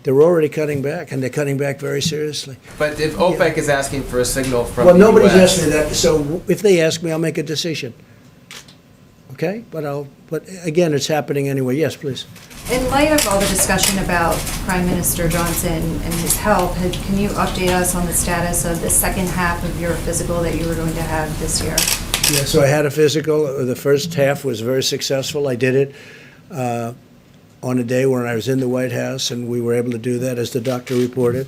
They're already cutting back, and they're cutting back very seriously. But if OPEC is asking for a signal from Well, the nobody's U.S. asked me that, so if they ask me, I'll make a decision. Okay? But again, it's happening anyway. Yes, please. In light of all the discussion about Prime Minister Johnson and his health, can you update us on the status of the second half of your physical that you were going to have this year? Yeah, so I had a physical. The first half was very successful. I did it on a day when I was in the White House, and we were able to do that, as the doctor reported.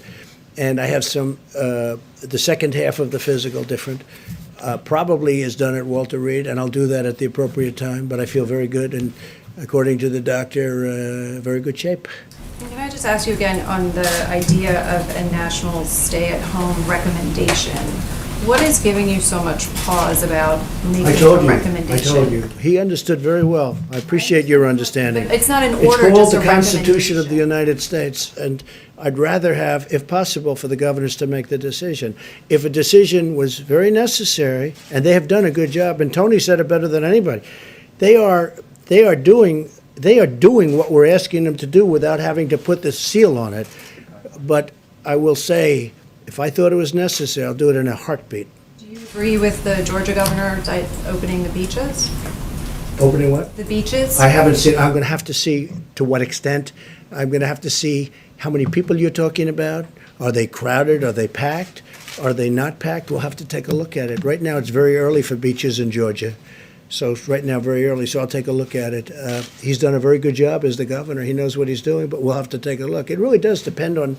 and I have some, the second half of the physical different. Probably is done at Walter Reed, and I'll do that at the appropriate time, but I feel very good, and according to the doctor, very good shape. Can I just ask you again on the idea of a national stay-at-home recommendation? What is giving you so much pause about making a recommendation? I told you. He understood very well. I appreciate your understanding. It's not an It's order, called just a the Constitution of the recommendation. United States, and I'd rather have, if possible, for the governors to make the decision. If a decision was very necessary, and they have done a good job, and Tony said it better than anybody, they are doing what we're asking them to do without having to put the seal on it. But I will say, if I thought it was necessary, I'll do it in a heartbeat. Do you agree with the Georgia governor opening the beaches? Opening what? The beaches? I haven't seen, I'm going to have to see to what extent. I'm going to have to see how many people you're talking about. Are they crowded? Are they packed? Are they not packed? We'll have to take a look at it. Right now, it's very early for beaches in Georgia. So it's right now, very early, so I'll take a look at it. He's done a very good job as the governor. He knows what he's doing, but we'll have to take a look. It really does depend on,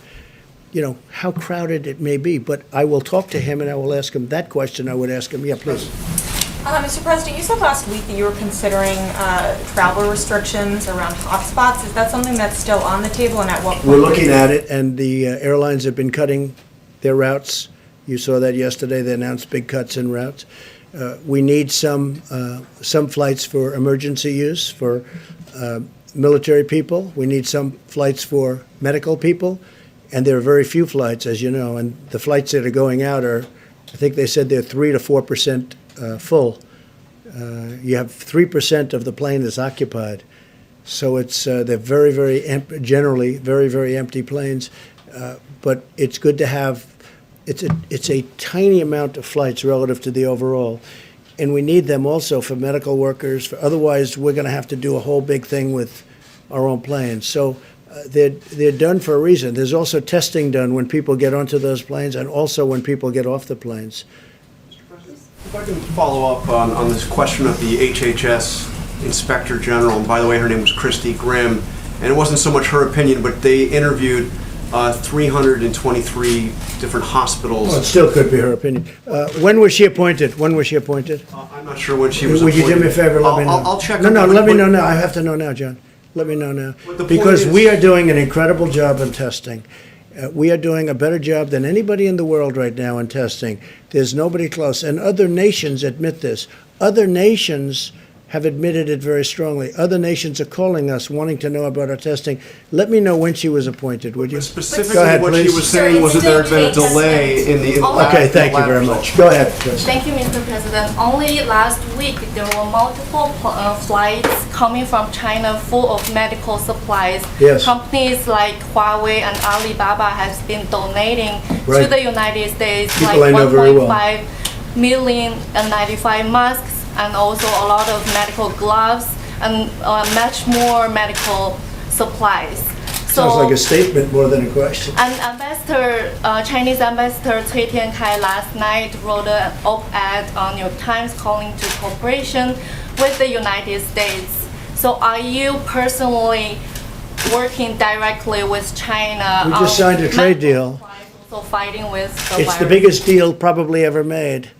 how crowded it may be. But I will talk to him, and I will ask him that question. I would ask him, yeah, please. Mr. President, you said last week that you were considering travel restrictions around hotspots. Is that something that's still on the table, and at what point? We're looking at it, and the airlines have been cutting their routes. You saw that yesterday. They announced big cuts in routes. We need some flights for emergency use for military people. We need some flights for medical people, and there are very few flights, as you know. And the flights that are going out are, I think they said they're 3 to 4% full. You have 3% of the plane is occupied, so it's they're very, very generally very, very empty planes. But it's good to have. It's a tiny amount of flights relative to the overall, and we need them also for medical workers. Otherwise, we're going to have to do a whole big thing with our own planes. So they're done for a reason. There's also testing done when people get onto those planes, and also when people get off the planes. If I can follow up on this question of the HHS Inspector General, and by the way, her name was Christy Grimm, and it wasn't so much her opinion, but they interviewed 323 different hospitals. Well, it still could be her opinion. When was she appointed? When was she appointed? I'm not sure when she was Would you do me a favor? Let me know. I'll check. No, let me know now. I have to know now, John. Let me know now. But the point Because is- we are doing an incredible job in testing. We are doing a better job than anybody in the world right now in testing. There's nobody close. And other nations admit this. Other nations have admitted it very strongly. Other nations are calling us, wanting to know about our testing. Let me know when she was appointed, would you? Specifically, Go ahead, what please. she was saying was that there had been a delay in the Okay, thank you very much. Go ahead, Chris. Thank you, Mr. President. Only last week, there were multiple flights coming from China full of medical supplies. Yes. Companies like Huawei and Alibaba has been donating to Right. the United States People I know very well. 1.5 million N95 masks, and also a lot of medical gloves and much more medical supplies. Sounds like a statement more than a question. And Chinese Ambassador Cui Tiankai last night wrote an op-ed on New York Times calling to cooperation with the United States. So are you personally working directly with China? We just signed a trade deal. Also fighting with the It's the virus? biggest deal probably ever made,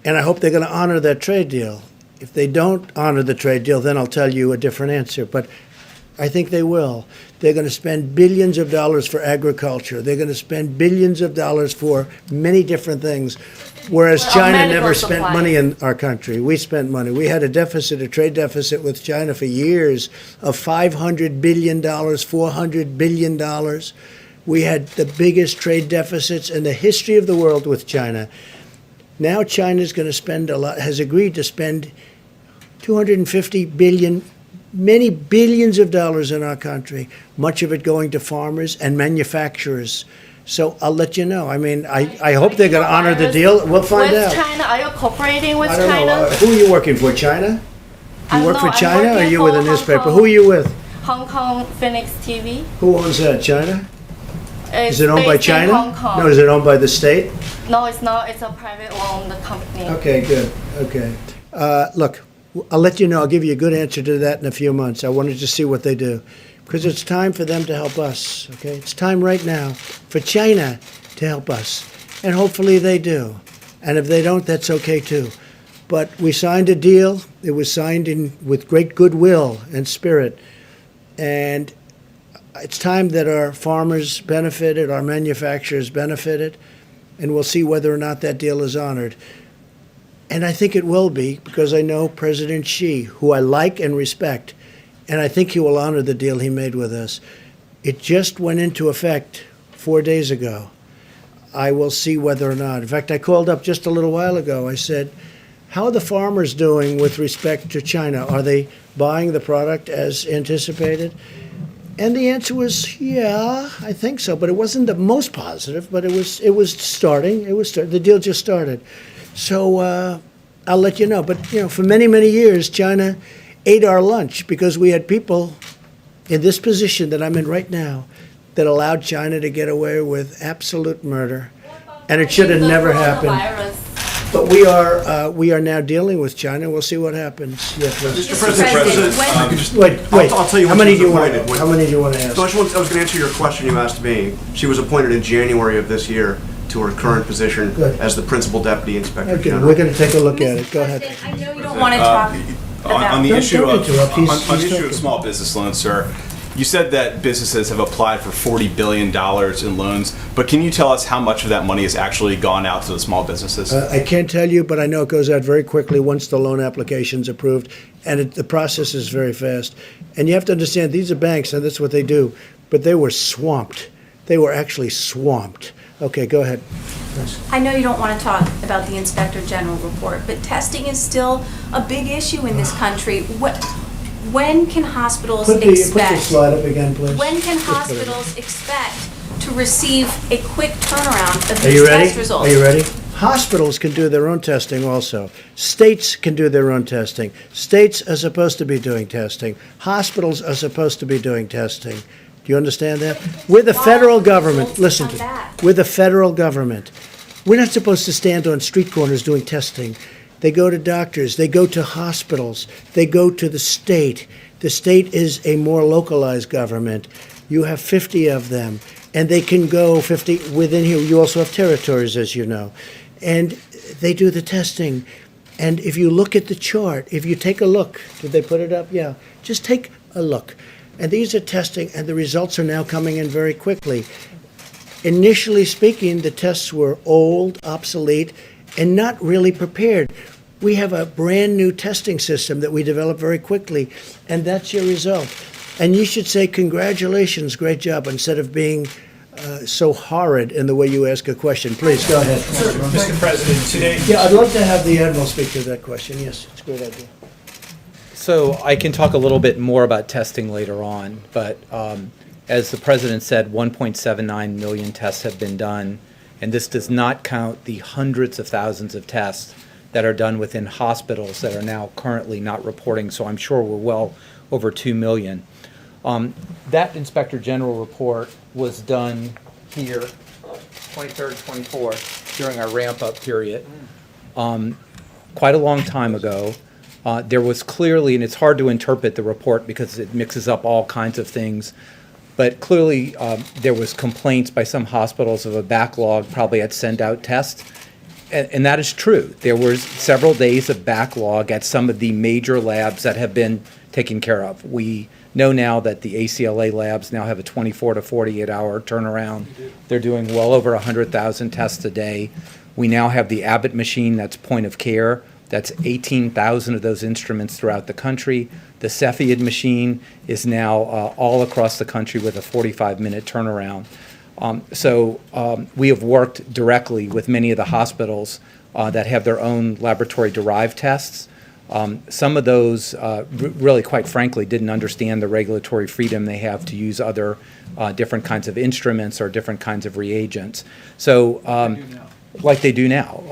and I hope they're going to honor that trade deal. If they don't honor the trade deal, then I'll tell you a different answer, but I think they will. They're going to spend billions of dollars for agriculture. They're going to spend billions of dollars for many different things, whereas Well, China medical never spent supplies. money in our country. We spent money. We had a deficit, a trade deficit with China for years of $500 billion, $400 billion. We had the biggest trade deficits in the history of the world with China. Now China's going to spend a lot, has agreed to spend $250 billion, many billions of dollars in our country, much of it going to farmers and manufacturers. So I'll let you know. I mean, I hope they're going to honor the deal. We'll find with out. China, are you cooperating with I don't China? know. Who are you working for? China? You work No, for I'm China or are working you with a for Hong newspaper? Kong. Who are you with? Hong Kong Phoenix TV. Who owns that? China? It's Is it owned by based in China? Hong Kong. No, is it owned by the state? No, it's not. It's a private owned company. Okay, good. Okay. Look, I'll let you know. I'll give you a good answer to that in a few months. I wanted to see what they do. because it's time for them to help us, okay? It's time right now for China to help us, and hopefully they do. And if they don't, that's okay too. But we signed a deal. It was signed with great goodwill and spirit, and it's time that our farmers benefited, our manufacturers benefited, and we'll see whether or not that deal is honored. And I think it will be, because I know President Xi, who I like and respect, and I think he will honor the deal he made with us. It just went into effect 4 days ago. I will see whether or not. In fact, I called up just a little while ago. I said, how are the farmers doing with respect to China? Are they buying the product as anticipated? And the answer was, yeah, I think so. But it wasn't the most positive, but it was starting. The deal just started. So I'll let you know. But, for many, many years, China ate our lunch because we had people in this position that I'm in right now that allowed China to get away with absolute murder. And it should have never happened. But we are now dealing with China. We'll see what happens. Yeah, please. Mr. President, Wait. I'll tell you How when many she do you was want? appointed. How many do you want to ask? So I was going to answer your question you asked me. She was appointed in January of this year to her current position Good. as the Principal Deputy Inspector Okay, General. we're going to take a look at it. Go ahead. I know you don't want to talk On the Don't issue interrupt. of He's on the issue talking. of small business loans, sir, you said that businesses have applied for $40 billion in loans, but can you tell us how much of that money has actually gone out to the small businesses? I can't tell you, but I know it goes out very quickly once the loan application's approved, and the process is very fast. And you have to understand, these are banks, and that's what they do, but they were swamped. They were actually swamped. Okay, go ahead. I know you don't want to talk about the Inspector General report, but testing is still a big issue in this country. When can hospitals Put the expect? slide up again, please. When can Just put it in. hospitals expect to receive a quick turnaround of Are you these ready? test results? Are you ready? Hospitals can do their own testing also. States can do their own testing. States are supposed to be doing testing. Hospitals are supposed to be doing testing. Do you understand that? We're the federal government. Listen to me. We're the federal government. We're not supposed to stand on street corners doing testing. They go to doctors. They go to hospitals. They go to the state. The state is a more localized government. You have 50 of them, and they can go 50 within here. You also have territories, as you know. And they do the testing. And if you look at the chart, if you take a look, did they put it up? Yeah. Just take a look. And these are testing, and the results are now coming in very quickly. Initially speaking, the tests were old, obsolete, and not really prepared. We have a brand new testing system that we developed very quickly, and that's your result. And you should say, congratulations, great job, instead of being so horrid in the way you ask a question. Please, go ahead. Mr. President, today. Yeah, I'd love to have the Admiral speak to that question. Yes, it's a great idea. So I can talk a little bit more about testing later on, but as the President said, 1.79 million tests have been done, and this does not count the hundreds of thousands of tests that are done within hospitals that are now currently not reporting, so I'm sure we're well over 2 million. That Inspector General report was done here, 23rd, 24th, during our ramp-up period, quite a long time ago. There was clearly, and it's hard to interpret the report because it mixes up all kinds of things, but clearly there was complaints by some hospitals of a backlog, probably at send-out tests, and that is true. There were several days of backlog at some of the major labs that have been taken care of. We know now that the ACLA labs now have a 24 to 48 hour turnaround. They're doing well over 100,000 tests a day. We now have the Abbott machine that's point of care. That's 18,000 of those instruments throughout the country. The Cepheid machine is now all across the country with a 45-minute turnaround. So we have worked directly with many of the hospitals that have their own laboratory-derived tests. Some of those really, quite frankly, didn't understand the regulatory freedom they have to use other different kinds of instruments or different kinds of reagents. So. Like they do now,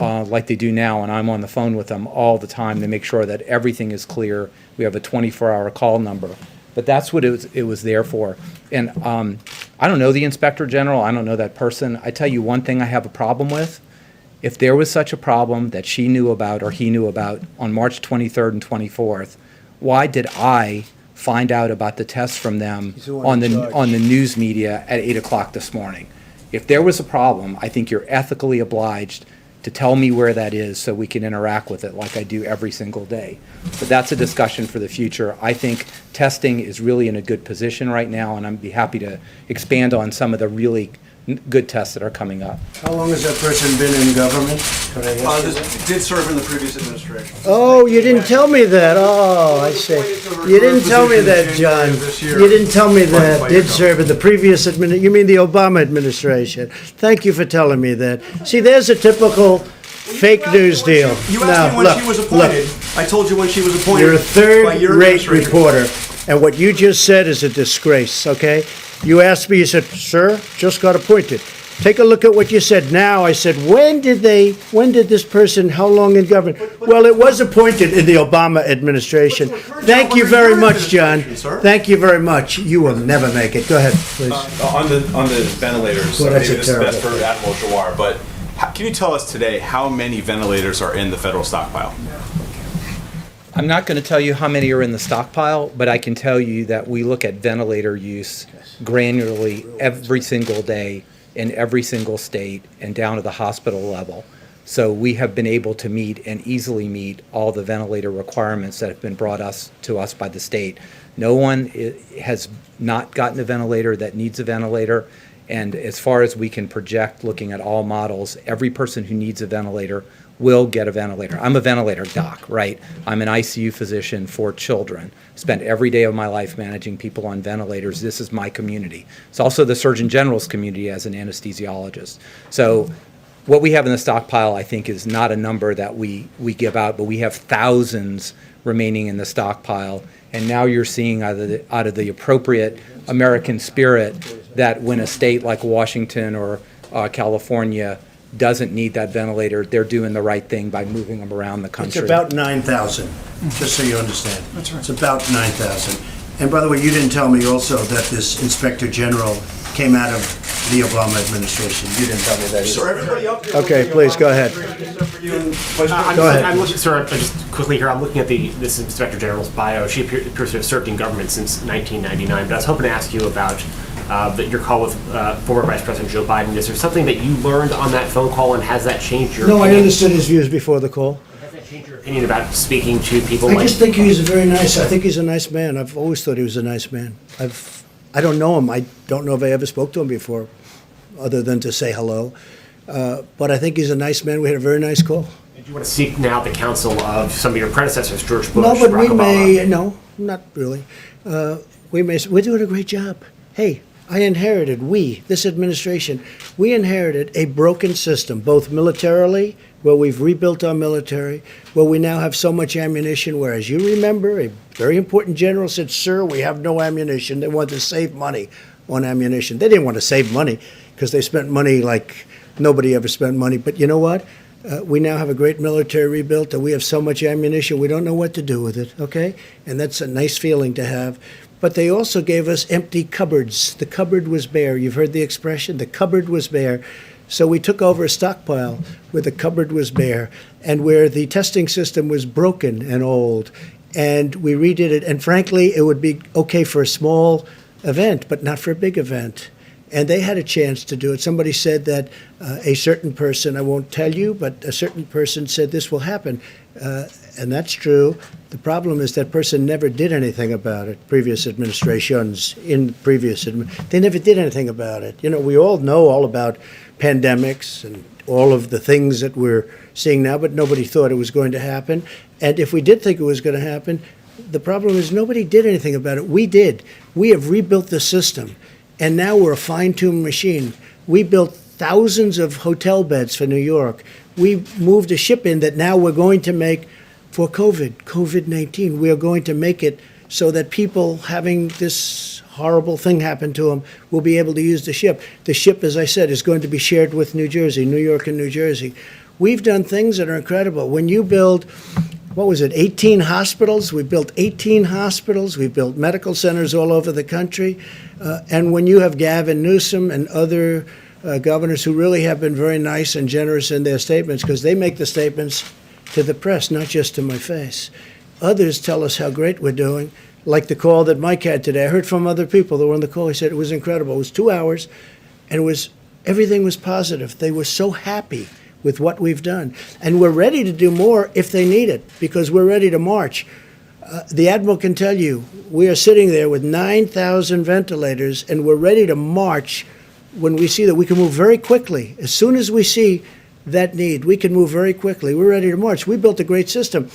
and I'm on the phone with them all the time to make sure that everything is clear. We have a 24-hour call number, but that's what it was there for. And I don't know the Inspector General. I don't know that person. I tell you one thing I have a problem with. If there was such a problem that she knew about or he knew about on March 23rd and 24th, why did I find out about the tests from them He's the one in charge. on the news media at 8 o'clock this morning. If there was a problem, I think you're ethically obliged to tell me where that is so we can interact with it like I do every single day. But that's a discussion for the future. I think testing is really in a good position right now, and I'd be happy to expand on some of the really good tests that are coming up. How long has that person been in government? Could I ask you that? Did serve in the previous administration. Oh, you didn't tell me that. Oh, I see. You didn't tell me that, John. You didn't tell me that. Did serve in the previous you mean the Obama administration. Thank you for telling me that. See, there's a typical fake news deal. You Now, asked me when look, she was look. appointed. I told you when she was appointed. You're a by your third-rate administration. reporter, and what you just said is a disgrace, okay? You asked me, you said, sir, just got appointed. Take a look at what you said now. I said, when did this person, how long in government? Well, it was appointed in the Obama administration. Thank you very much, John. Thank you very much. You will never make it. Go ahead, please. On the ventilators, Well, that's maybe a this is best terrible for Admiral Jawar, but can you tell us today how many ventilators are in the federal stockpile? I'm not going to tell you how many are in the stockpile, but I can tell you that we look at ventilator use granularly every single day in every single state and down to the hospital level. So we have been able to meet and easily meet all the ventilator requirements that have been brought to us by the state. No one has not gotten a ventilator that needs a ventilator. And as far as we can project, looking at all models, every person who needs a ventilator will get a ventilator. I'm a ventilator doc, right? I'm an ICU physician for children. Spent every day of my life managing people on ventilators. This is my community. It's also the Surgeon General's community as an anesthesiologist. So what we have in the stockpile, I think, is not a number that we give out, but we have thousands remaining in the stockpile. And now you're seeing out of the appropriate American spirit that when a state like Washington or California doesn't need that ventilator, they're doing the right thing by moving them around the country. It's about 9,000, just so you understand. That's right. It's about 9,000. And by the way, you didn't tell me also that this Inspector General came out of the Obama administration. You didn't tell me that Sir, either. everybody up here. Okay, please, go ahead. Go ahead. I'm looking, sir, just quickly here, I'm looking at this Inspector General's bio. She appears to have served in government since 1999, but I was hoping to ask you about your call with former Vice President Joe Biden. Is there something that you learned on that phone call, and has that changed your No, opinion? I understood his views before the call. Has that changed your opinion about speaking to people I like... just think he's I think he's a nice man. I've always thought he was a nice man. I don't know him. I don't know if I ever spoke to him before, other than to say hello. But I think he's a nice man. We had a very nice call. Do you want to seek now the counsel of some of your predecessors, George Bush, No, but Barack we Obama? may, no, not really. We're doing a great job. Hey, this administration, we inherited a broken system, both militarily, where we've rebuilt our military, where we now have so much ammunition, whereas you remember, a very important general said, sir, we have no ammunition. They wanted to save money on ammunition. They didn't want to save money because they spent money like nobody ever spent money. But you know what? We now have a great military rebuilt, and we have so much ammunition, we don't know what to do with it, okay? And that's a nice feeling to have. But they also gave us empty cupboards. The cupboard was bare. You've heard the expression? The cupboard was bare. So we took over a stockpile where the cupboard was bare and where the testing system was broken and old. And we redid it. And frankly, it would be okay for a small event, but not for a big event. And they had a chance to do it. Somebody said that a certain person, I won't tell you, but a certain person said this will happen. And that's true. The problem is that person never did anything about it. Previous administrations, they never did anything about it. You know, we all know all about pandemics and all of the things that we're seeing now, but nobody thought it was going to happen. And if we did think it was going to happen, the problem is nobody did anything about it. We did. We have rebuilt the system. And now we're a fine-tuned machine. We built thousands of hotel beds for New York. We moved a ship in that now we're going to make for COVID-19. We are going to make it so that people having this horrible thing happen to them will be able to use the ship. The ship, as I said, is going to be shared with New York and New Jersey. We've done things that are incredible. When you build 18 hospitals? We built 18 hospitals. We built medical centers all over the country. And when you have Gavin Newsom and other governors who really have been very nice and generous in their statements, because they make the statements to the press, not just to my face. Others tell us how great we're doing. like the call that Mike had today. I heard from other people that were on the call. He said it was incredible. It was 2 hours, and everything was positive. They were so happy with what we've done. And we're ready to do more if they need it, because we're ready to march. The Admiral can tell you, we are sitting there with 9,000 ventilators, and we're ready to march when we see that we can move very quickly. As soon as we see that need, we can move very quickly. We're ready to march. We built a great system.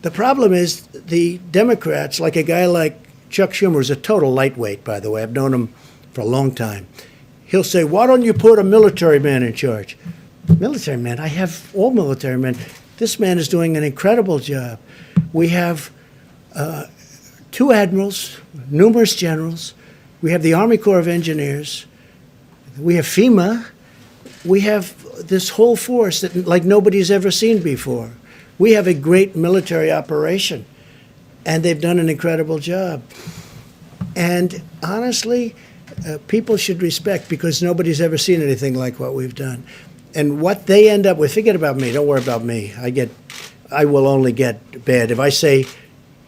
The problem is the Democrats, like a guy like Chuck Schumer, who's a total lightweight, by the way. I've known him for a long time. He'll say, why don't you put a military man in charge? Military man? I have all military men. This man is doing an incredible job. We have 2 admirals, numerous generals. We have the Army Corps of Engineers. We have FEMA. We have this whole force that like nobody's ever seen before. We have a great military operation, and they've done an incredible job. And honestly, people should respect, because nobody's ever seen anything like what we've done. And what they end up with, forget about me, don't worry about me. I will only get bad. If I say,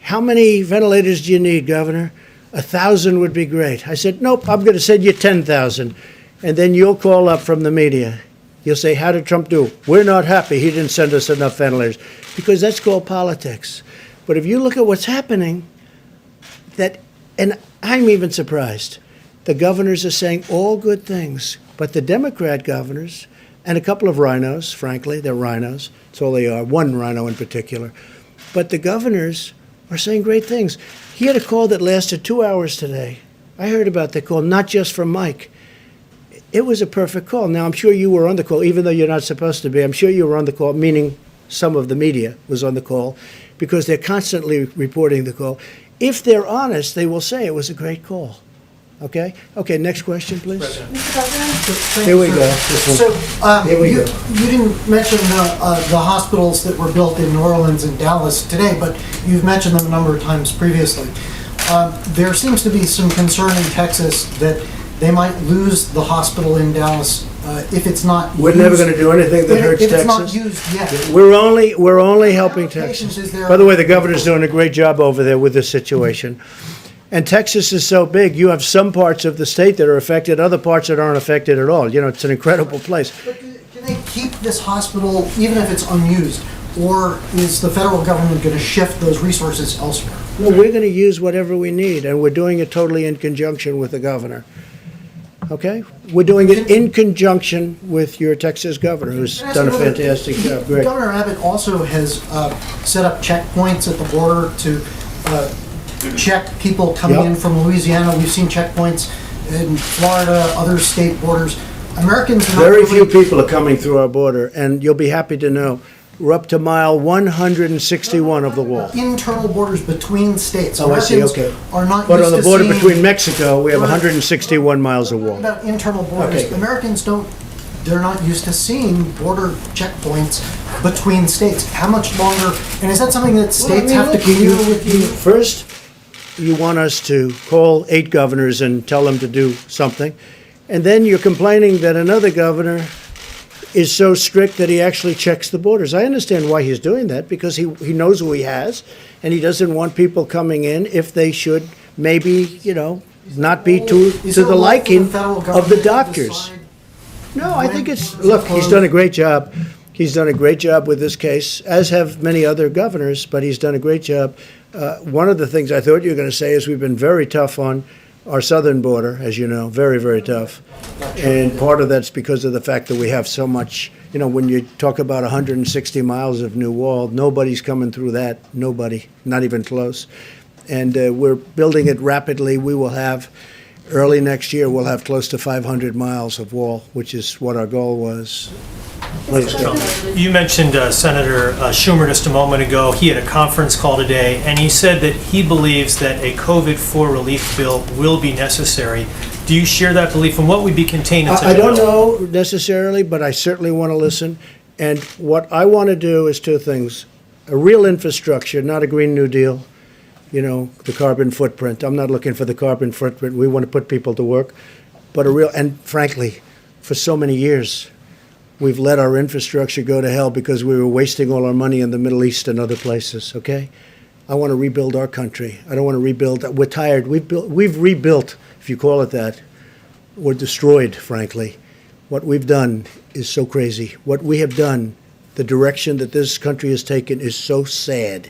how many ventilators do you need, Governor? 1,000 would be great. I said, nope, I'm going to send you 10,000. And then you'll call up from the media. You'll say, how did Trump do? We're not happy he didn't send us enough ventilators. Because that's called politics. But if you look at what's happening, and I'm even surprised, the governors are saying all good things, but the Democrat governors, and a couple of rhinos, frankly, they're rhinos, that's all they are, one rhino in particular, but the governors are saying great things. He had a call that lasted 2 hours today. I heard about the call, not just from Mike. It was a perfect call. Now, I'm sure you were on the call, even though you're not supposed to be. I'm sure you were on the call, meaning some of the media was on the call, because they're constantly reporting the call. If they're honest, they will say it was a great call. Okay? Okay, next question, please. Here we go. So, you didn't mention the hospitals that were built in New Orleans and Dallas today, but you've mentioned them a number of times previously. There seems to be some concern in Texas that they might lose the hospital in Dallas if it's not used. We're never going to do anything that hurts if Texas. It's not used yet. We're only helping Texas. By the way, the governor's doing a great job over there with this situation. And Texas is so big, you have some parts of the state that are affected, other parts that aren't affected at all. You know, it's an incredible place. But can they keep this hospital even if it's unused? Or is the federal government going to shift those resources elsewhere? Well, we're going to use whatever we need, and we're doing it totally in conjunction with the governor. Okay? We're doing it in conjunction with your Texas governor, who's done a fantastic job. Great. Governor Abbott also has set up checkpoints at the border to check people coming in from Louisiana. We've seen checkpoints in Florida, other state borders. Americans not Very really- few people are coming through our border, and you'll be happy to know we're up to mile 161 of the wall. Internal borders between states. Oh, I see, Americans okay. are not But used on the to border seeing- between Mexico, we have 161 miles of wall. About internal borders. Okay. Americans they're not used to seeing border checkpoints between states. How much longer, and is that something that states have to deal with you? First, you want us to call 8 governors and tell them to do something. And then you're complaining that another governor is so strict that he actually checks the borders. I understand why he's doing that, because he knows who he has, and he doesn't want people coming in if they should maybe, not be to the liking of the doctors. No, I think look, he's done a great job. He's done a great job with this case, as have many other governors, but he's done a great job. One of the things I thought you were going to say is we've been very tough on our southern border, as you know, very, very tough. And part of that's because of the fact that we have so much, when you talk about 160 miles of new wall, nobody's coming through that, nobody, not even close. And we're building it rapidly. We will have, early next year, we'll have close to 500 miles of wall, which is what our goal was. You mentioned Senator Schumer just a moment ago. He had a conference call today, and he said that he believes that a COVID-4 relief bill will be necessary. Do you share that belief, and what would be contained in such a bill? I don't know necessarily, but I certainly want to listen. And what I want to do is 2 things. A real infrastructure, not a Green New Deal, the carbon footprint. I'm not looking for the carbon footprint. We want to put people to work. But and frankly, for so many years, we've let our infrastructure go to hell because we were wasting all our money in the Middle East and other places, okay? I want to rebuild our country. I don't want to rebuild. We're tired. We've rebuilt, if you call it that. We're destroyed, frankly. What we've done is so crazy. What we have done, the direction that this country has taken is so sad.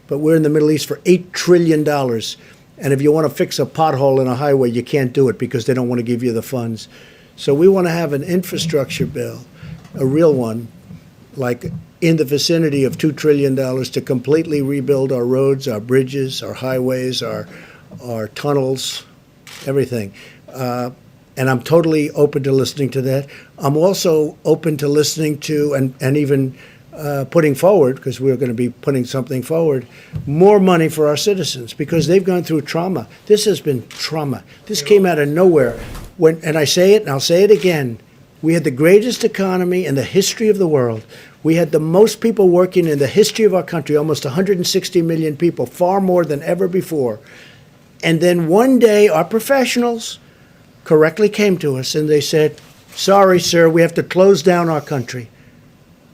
But we're in the Middle East for $8 trillion. And if you want to fix a pothole in a highway, you can't do it because they don't want to give you the funds. So we want to have an infrastructure bill, a real one, like in the vicinity of $2 trillion to completely rebuild our roads, our bridges, our highways, our tunnels, everything. And I'm totally open to listening to that. I'm also open to listening to and even putting forward, because we're going to be putting something forward, more money for our citizens because they've gone through trauma. This has been trauma. This came out of nowhere. And I say it and I'll say it again, we had the greatest economy in the history of the world. We had the most people working in the history of our country, almost 160 million people, far more than ever before. And then one day our professionals correctly came to us and they said, sorry, sir, we have to close down our country.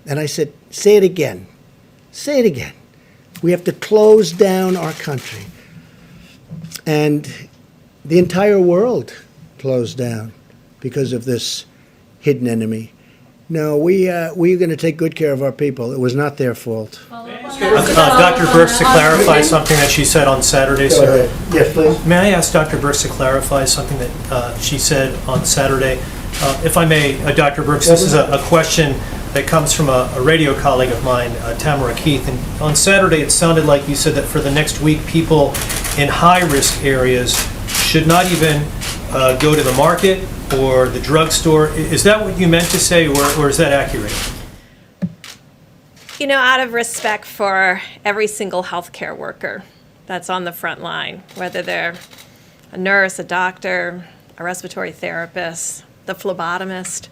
And I said, say it again. Say it again. We have to close down our country. And the entire world closed down because of this hidden enemy. No, we're going to take good care of our people. It was not their fault. Dr. Birx to clarify something that she said on Saturday. Go ahead. Yes, please. May I ask Dr. Birx to clarify something that she said on Saturday? If I may, Dr. Birx, this is a question that comes from a radio colleague of mine, Tamara Keith. And on Saturday, it sounded like you said that for the next week, people in high-risk areas should not even go to the market or the drugstore. Is that what you meant to say, or is that accurate? You know, out of respect for every single healthcare worker that's on the front line, whether they're a nurse, a doctor, a respiratory therapist, the phlebotomist,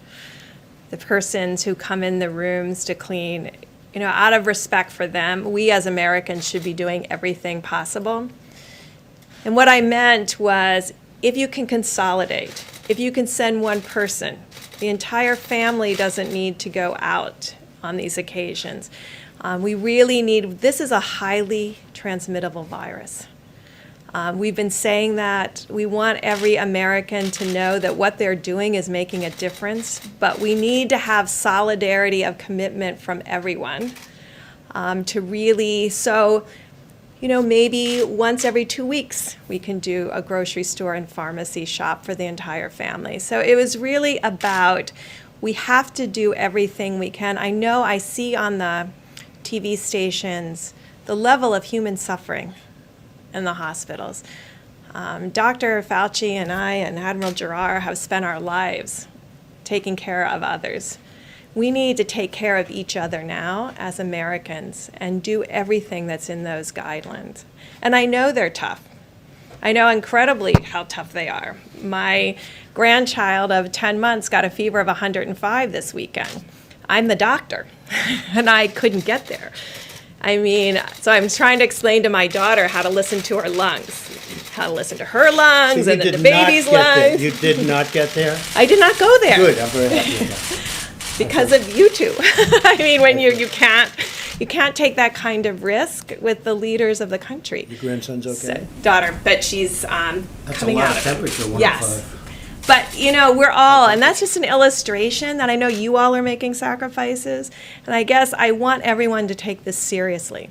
the persons who come in the rooms to clean, you know, out of respect for them, we as Americans should be doing everything possible. And what I meant was, if you can consolidate, if you can send one person, the entire family doesn't need to go out on these occasions. We really need, this is a highly transmittable virus. We've been saying that we want every American to know that what they're doing is making a difference, but we need to have solidarity of commitment from everyone to really, so, you know, maybe once every 2 weeks we can do a grocery store and pharmacy shop for the entire family. So it was really about, we have to do everything we can. I know I see on the TV stations the level of human suffering in the hospitals. Dr. Fauci and I and Admiral Giroir have spent our lives taking care of others. We need to take care of each other now as Americans and do everything that's in those guidelines. And I know they're tough. I know incredibly how tough they are. My grandchild of 10 months got a fever of 105 this weekend. I'm the doctor, and I couldn't get there. I mean, so I'm trying to explain to my daughter how to listen to her lungs, how to listen to her lungs, So and then the baby's lungs. You did not get there? I did not go there. Good, I'm very happy with that. Because of you two. I mean, when you can't take that kind of risk with the leaders of the country. Your grandson's okay? So, daughter, but she's That's a coming lot out of of it. temperature, 105. Yes. But, you know, we're all, and that's just an illustration that I know you all are making sacrifices, and I guess I want everyone to take this seriously.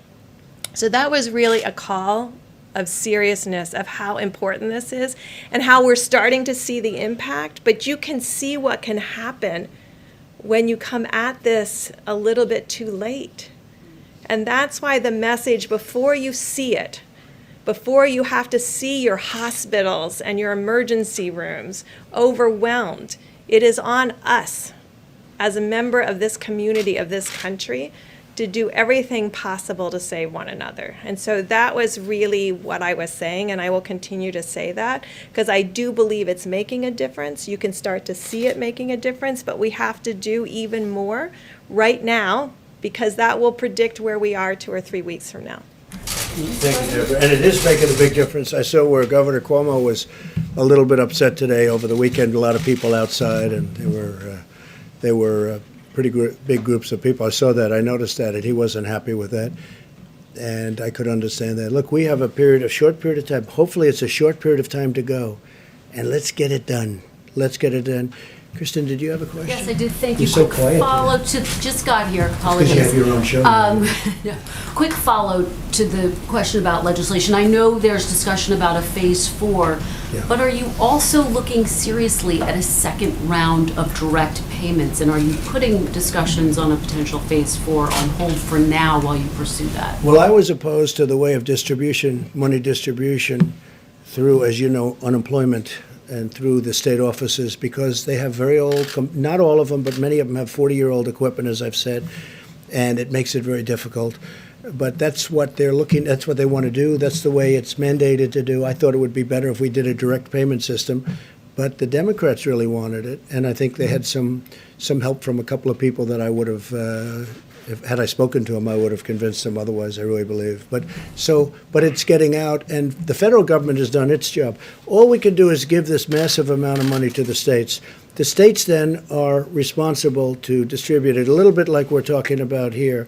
So that was really a call of seriousness of how important this is and how we're starting to see the impact, but you can see what can happen when you come at this a little bit too late. And that's why the message, before you see it, before you have to see your hospitals and your emergency rooms overwhelmed, it is on us as a member of this community, of this country, to do everything possible to save one another. And so that was really what I was saying, and I will continue to say that, because I do believe it's making a difference. You can start to see it making a difference, but we have to do even more right now, because that will predict where we are 2 or 3 weeks from now. Thank you, Deborah. And it is making a big difference. I saw where Governor Cuomo was a little bit upset today over the weekend. A lot of people outside, and they were pretty big groups of people. I saw that. I noticed that, and he wasn't happy with that. And I could understand that. Look, we have a short period of time. Hopefully, it's a short period of time to go. And let's get it done. Let's get it done. Kristen, did you have a question? Yes, I did. Thank You're you. so Quick quiet. follow to, just got here, apologies. Because you have your own show. No. Quick follow to the question about legislation. I know there's discussion about a phase 4, Yeah. but are you also looking seriously at a second round of direct payments? And are you putting discussions on a potential phase 4 on hold for now while you pursue that? Well, I was opposed to the way of distribution, money distribution through, as you know, unemployment and through the state offices, because they have very old, not all of them, but many of them have 40-year-old equipment, as I've said, and it makes it very difficult. But that's what they're looking, that's what they want to do. That's the way it's mandated to do. I thought it would be better if we did a direct payment system, but the Democrats really wanted it, and I think they had some help from a couple of people that I would have, had I spoken to them, I would have convinced them otherwise, I really believe. But it's getting out, and the federal government has done its job. All we can do is give this massive amount of money to the states. The states then are responsible to distribute it, a little bit like we're talking about here.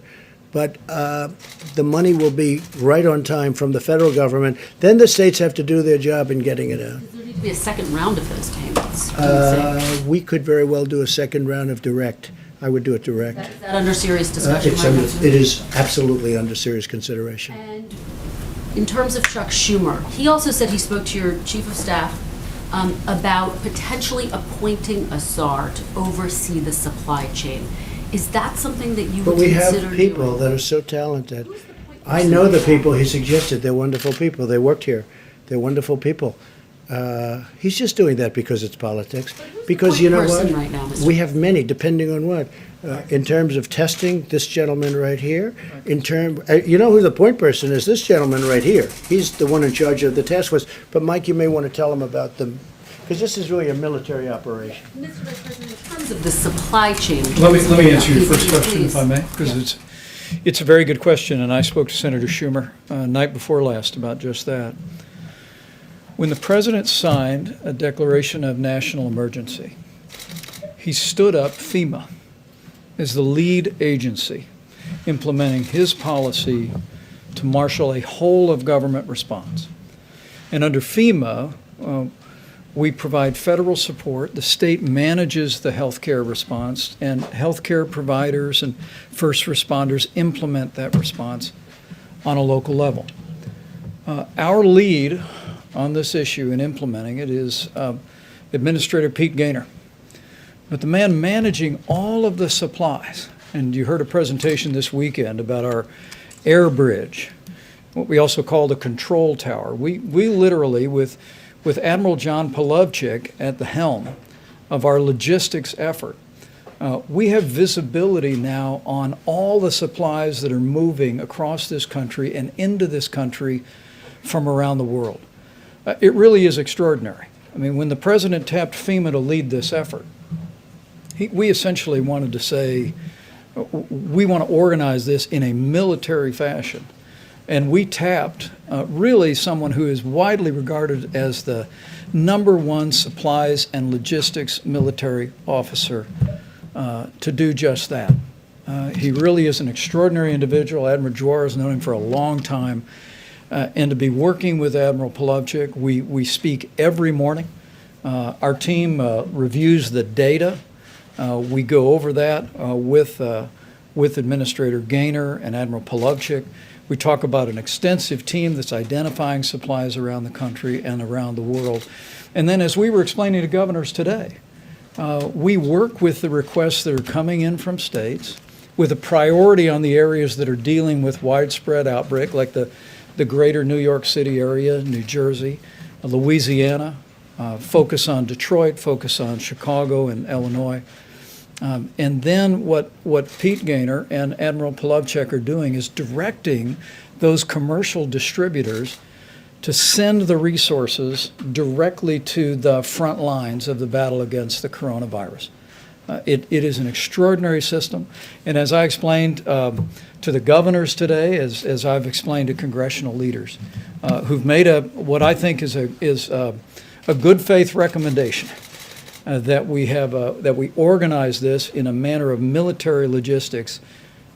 But the money will be right on time from the federal government. Then the states have to do their job in getting it out. Does there need to be a second round of those payments? We could very well do a second round of direct. I would do it direct. Is that under serious discussion right now? It is absolutely under serious consideration. And in terms of Chuck Schumer, he also said he spoke to your chief of staff about potentially appointing a czar to oversee the supply chain. Is that something that you would But we consider have people doing? that are so talented. I know the people he suggested. They're wonderful people. They worked here. They're wonderful people. He's just doing that because it's politics. Because you know what? Person right now, Mr. We have many, depending on what. In terms of testing, this gentleman right here. You know who the point person is? This gentleman right here. He's the one in charge of the task force. But Mike, you may want to tell him about them, because this is really a military operation. Mr. Vice President, in terms of the supply chain. Let me answer your first question, Please. if I may, because it's a very good question, and I spoke to Senator Schumer night before last about just that. When the president signed a declaration of national emergency, he stood up FEMA as the lead agency implementing his policy to marshal a whole of government response. And under FEMA, we provide federal support. The state manages the healthcare response, and healthcare providers and first responders implement that response on a local level. Our lead on this issue in implementing it is Administrator Pete Gaynor. But the man managing all of the supplies, and you heard a presentation this weekend about our air bridge, what we also call the control tower. We literally, with Admiral John Polovchik at the helm of our logistics effort, we have visibility now on all the supplies that are moving across this country and into this country from around the world. It really is extraordinary. I mean, when the president tapped FEMA to lead this effort, we essentially wanted to say, we want to organize this in a military fashion. And we tapped really someone who is widely regarded as the #1 supplies and logistics military officer to do just that. He really is an extraordinary individual. Admiral Juar has known him for a long time. And to be working with Admiral Polovchik, we speak every morning. Our team reviews the data. We go over that with Administrator Gaynor and Admiral Polovchik. We talk about an extensive team that's identifying supplies around the country and around the world. And then, as we were explaining to governors today, we work with the requests that are coming in from states with a priority on the areas that are dealing with widespread outbreak, like the greater New York City area, New Jersey, Louisiana, focus on Detroit, focus on Chicago and Illinois. And then what Pete Gaynor and Admiral Polovchik are doing is directing those commercial distributors to send the resources directly to the front lines of the battle against the coronavirus. It is an extraordinary system. And as I explained to the governors today, as I've explained to congressional leaders, who've made what I think is a good faith recommendation, that we organize this in a manner of military logistics.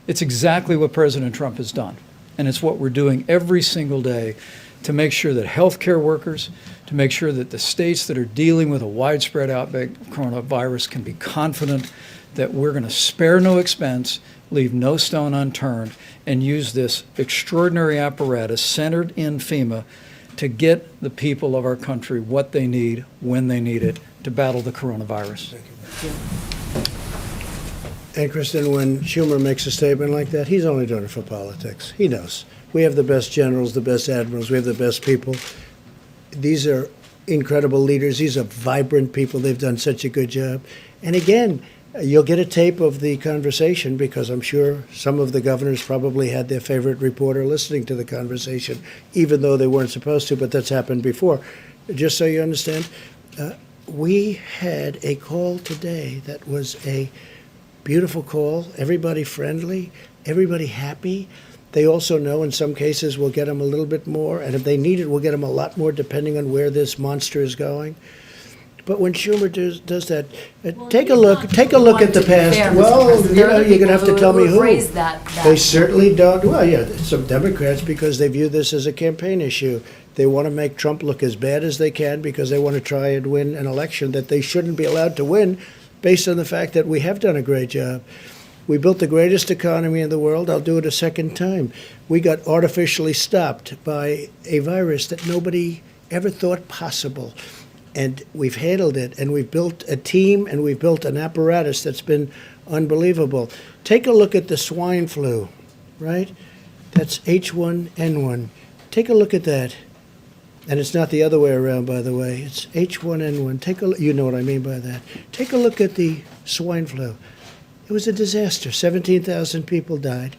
It's exactly what President Trump has done. And it's what we're doing every single day to make sure that healthcare workers, to make sure that the states that are dealing with a widespread outbreak of coronavirus can be confident that we're going to spare no expense, leave no stone unturned, and use this extraordinary apparatus centered in FEMA to get the people of our country what they need, when they need it, to battle the coronavirus. And Kristen, when Schumer makes a statement like that, he's only doing it for politics. He knows. We have the best generals, the best admirals, we have the best people. These are incredible leaders. These are vibrant people. They've done such a good job. And again, you'll get a tape of the conversation because I'm sure some of the governors probably had their favorite reporter listening to the conversation, even though they weren't supposed to, but that's happened before. Just so you understand, we had a call today that was a beautiful call, everybody friendly, everybody happy. They also know in some cases we'll get them a little bit more, and if they need it, we'll get them a lot more depending on where this monster is going. But when Schumer does that, take a look at the past. Well, you know, you're going to have to tell me who. They certainly don't. Well, yeah, some Democrats, because they view this as a campaign issue. They want to make Trump look as bad as they can because they want to try and win an election that they shouldn't be allowed to win based on the fact that we have done a great job. We built the greatest economy in the world. I'll do it a second time. We got artificially stopped by a virus that nobody ever thought possible. And we've handled it, and we've built a team, and we've built an apparatus that's been unbelievable. Take a look at the swine flu, right? That's H1N1. Take a look at that. And it's not the other way around, by the way. It's H1N1. You know what I mean by that. Take a look at the swine flu. It was a disaster. 17,000 people died.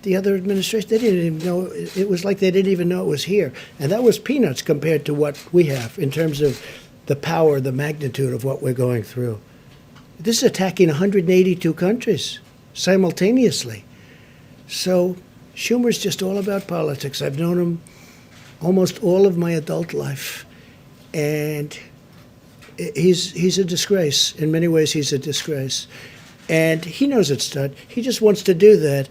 The other administration, they didn't even know. It was like they didn't even know it was here. And that was peanuts compared to what we have in terms of the power, the magnitude of what we're going through. This is attacking 182 countries simultaneously. So Schumer's just all about politics. I've known him almost all of my adult life. And he's a disgrace. In many ways, he's a disgrace. And he knows it's done. He just wants to do that.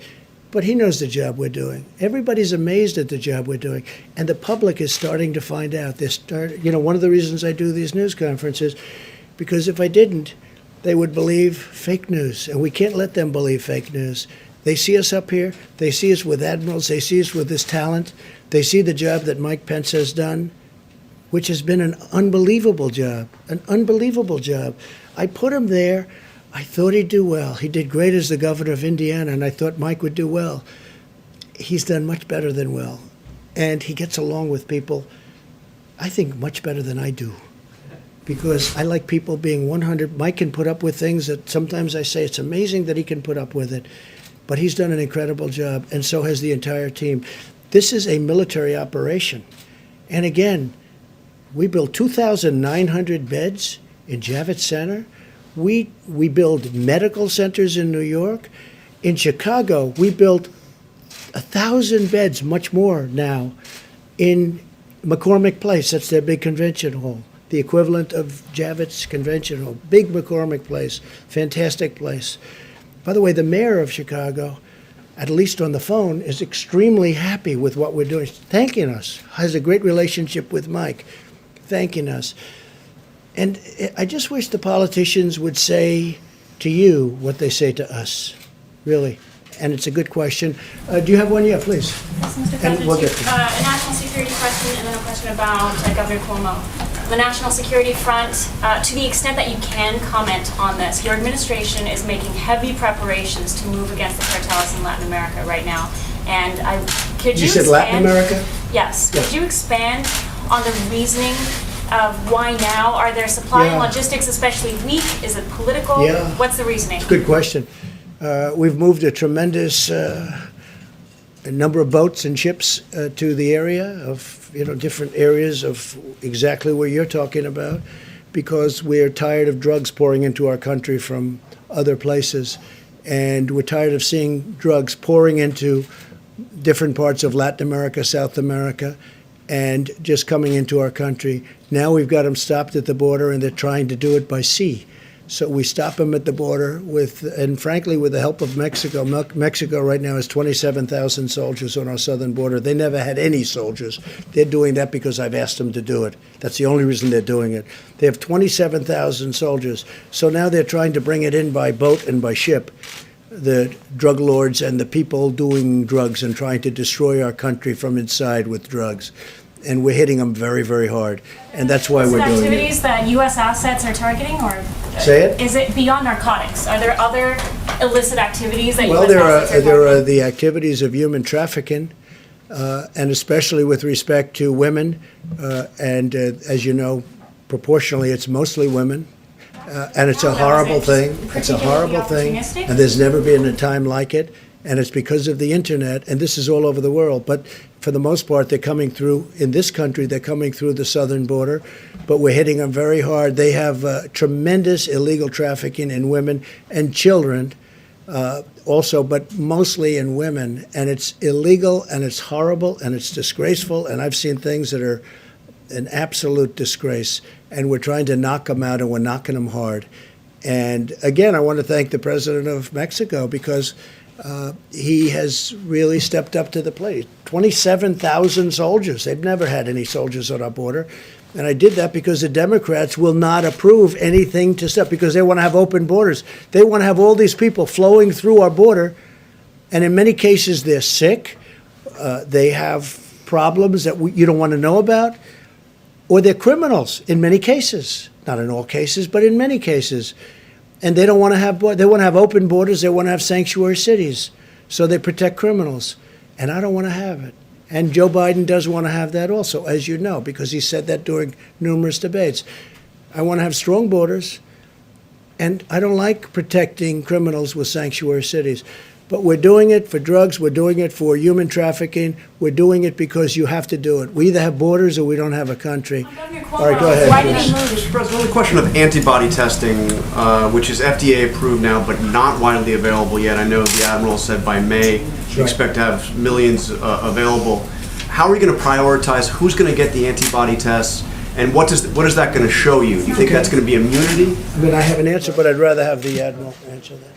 But he knows the job we're doing. Everybody's amazed at the job we're doing. And the public is starting to find out. One of the reasons I do these news conferences, because if I didn't, they would believe fake news. And we can't let them believe fake news. They see us up here. They see us with admirals. They see us with this talent. They see the job that Mike Pence has done, which has been an unbelievable job, an unbelievable job. I put him there. I thought he'd do well. He did great as the governor of Indiana, and I thought Mike would do well. He's done much better than well. And he gets along with people, I think, much better than I do. Because I like people being 100. Mike can put up with things that sometimes I say it's amazing that he can put up with it. But he's done an incredible job, and so has the entire team. This is a military operation. And again, we built 2,900 beds in Javits Center. We build medical centers in New York. In Chicago, we built 1,000 beds, much more now, in McCormick Place. That's their big convention hall, the equivalent of Javits Convention Hall. Big McCormick Place, fantastic place. By the way, the mayor of Chicago, at least on the phone, is extremely happy with what we're doing, thanking us, has a great relationship with Mike, thanking us. And I just wish the politicians would say to you what they say to us, really. And it's a good question. Do you have one? Yeah, please. Yes, Mr. And President, we'll get to a national security question and then a question about Governor Cuomo. The national security front, to the extent that you can comment on this, your administration is making heavy preparations to move against the cartels in Latin America right now. And could you said expand, Latin America? Yes. Yes. Could you expand on the reasoning of why now? Are there supply and Yeah. logistics especially weak? Is it political? Yeah. What's the reasoning? Good question. We've moved a tremendous number of boats and ships to the area of, different areas of exactly where you're talking about, because we're tired of drugs pouring into our country from other places. And we're tired of seeing drugs pouring into different parts of Latin America, South America, and just coming into our country. Now we've got them stopped at the border, and they're trying to do it by sea. So we stop them at the border and frankly, with the help of Mexico. Mexico right now has 27,000 soldiers on our southern border. They never had any soldiers. They're doing that because I've asked them to do it. That's the only reason they're doing it. They have 27,000 soldiers. So now they're trying to bring it in by boat and by ship, the drug lords and the people doing drugs and trying to destroy our country from inside with drugs. And we're hitting them very, very hard. And that's why we're doing it. Activities that U.S. assets are targeting, or Say it? is it beyond narcotics? Are there other illicit activities that Well, U.S. assets are there targeting? are the activities of human trafficking, and especially with respect to women. As you know, proportionally, it's mostly women. And it's a horrible thing. It's a horrible thing. And there's never been a time like it. And it's because of the internet. And this is all over the world. But for the most part, they're coming through, in this country, they're coming through the southern border. But we're hitting them very hard. They have tremendous illegal trafficking in women and children also, but mostly in women. And it's illegal, and it's horrible, and it's disgraceful. And I've seen things that are an absolute disgrace. And we're trying to knock them out, and we're knocking them hard. And again, I want to thank the president of Mexico because he has really stepped up to the plate. 27,000 soldiers. They've never had any soldiers on our border. And I did that because the Democrats will not approve anything to stop, because they want to have open borders. They want to have all these people flowing through our border. And in many cases, they're sick. They have problems that you don't want to know about. Or they're criminals in many cases. Not in all cases, but in many cases. And they don't want to have, they want to have open borders. They want to have sanctuary cities. So they protect criminals. And I don't want to have it. And Joe Biden does want to have that also, as you know, because he said that during numerous debates. I want to have strong borders. And I don't like protecting criminals with sanctuary cities. But we're doing it for drugs. We're doing it for human trafficking. We're doing it because you have to do it. We either have borders or we don't have a country. All right, go ahead. Why did he move? Mr. President, on the question of antibody testing, which is FDA approved now but not widely available yet. I know the Admiral said by May you expect to have millions available. How are you going to prioritize who's going to get the antibody tests, and what is that going to show you? Do you think that's going to be immunity? I mean, I have an answer, but I'd rather have the Admiral answer that.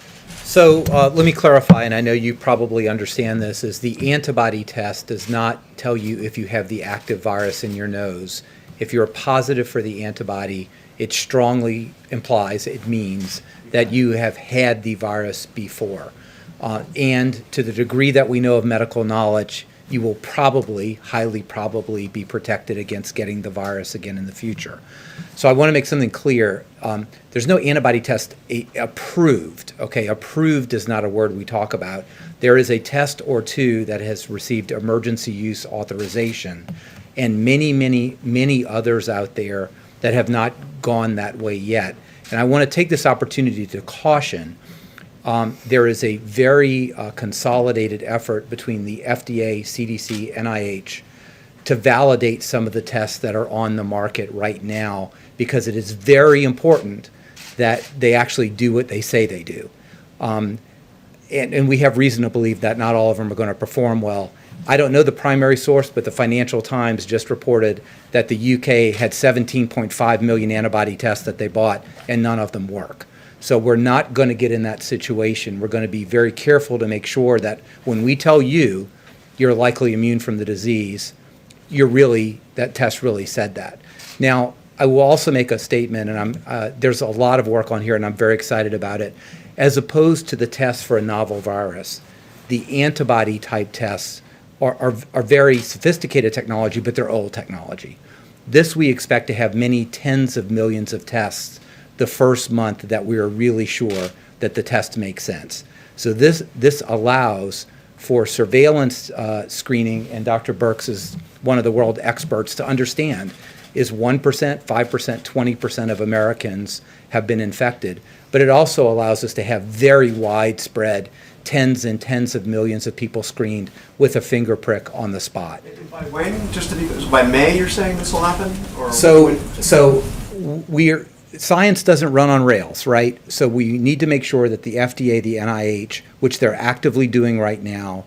So let me clarify, and I know you probably understand this, is the antibody test does not tell you if you have the active virus in your nose. If you're positive for the antibody, it strongly implies, it means that you have had the virus before. And to the degree that we know of medical knowledge, you will probably, highly probably, be protected against getting the virus again in the future. So I want to make something clear. There's no antibody test approved. Okay, approved is not a word we talk about. There is a test or two that has received emergency use authorization, and many, many, many others out there that have not gone that way yet. And I want to take this opportunity to caution. There is a very consolidated effort between the FDA, CDC, NIH to validate some of the tests that are on the market right now, because it is very important that they actually do what they say they do. And we have reason to believe that not all of them are going to perform well. I don't know the primary source, but the Financial Times just reported that the UK had 17.5 million antibody tests that they bought, and none of them work. So we're not going to get in that situation. We're going to be very careful to make sure that when we tell you you're likely immune from the disease, that test really said that. Now, I will also make a statement, and there's a lot of work on here, and I'm very excited about it. As opposed to the tests for a novel virus, the antibody type tests are very sophisticated technology, but they're old technology. This we expect to have many tens of millions of tests the first month that we are really sure that the test makes sense. So this allows for surveillance screening, and Dr. Birx is one of the world experts to understand, is 1%, 5%, 20% of Americans have been infected. But it also allows us to have very widespread tens and tens of millions of people screened with a finger prick on the spot. By when? Just to be, by May you're saying this will happen? Or Science doesn't run on rails, right? So we need to make sure that the FDA, the NIH, which they're actively doing right now,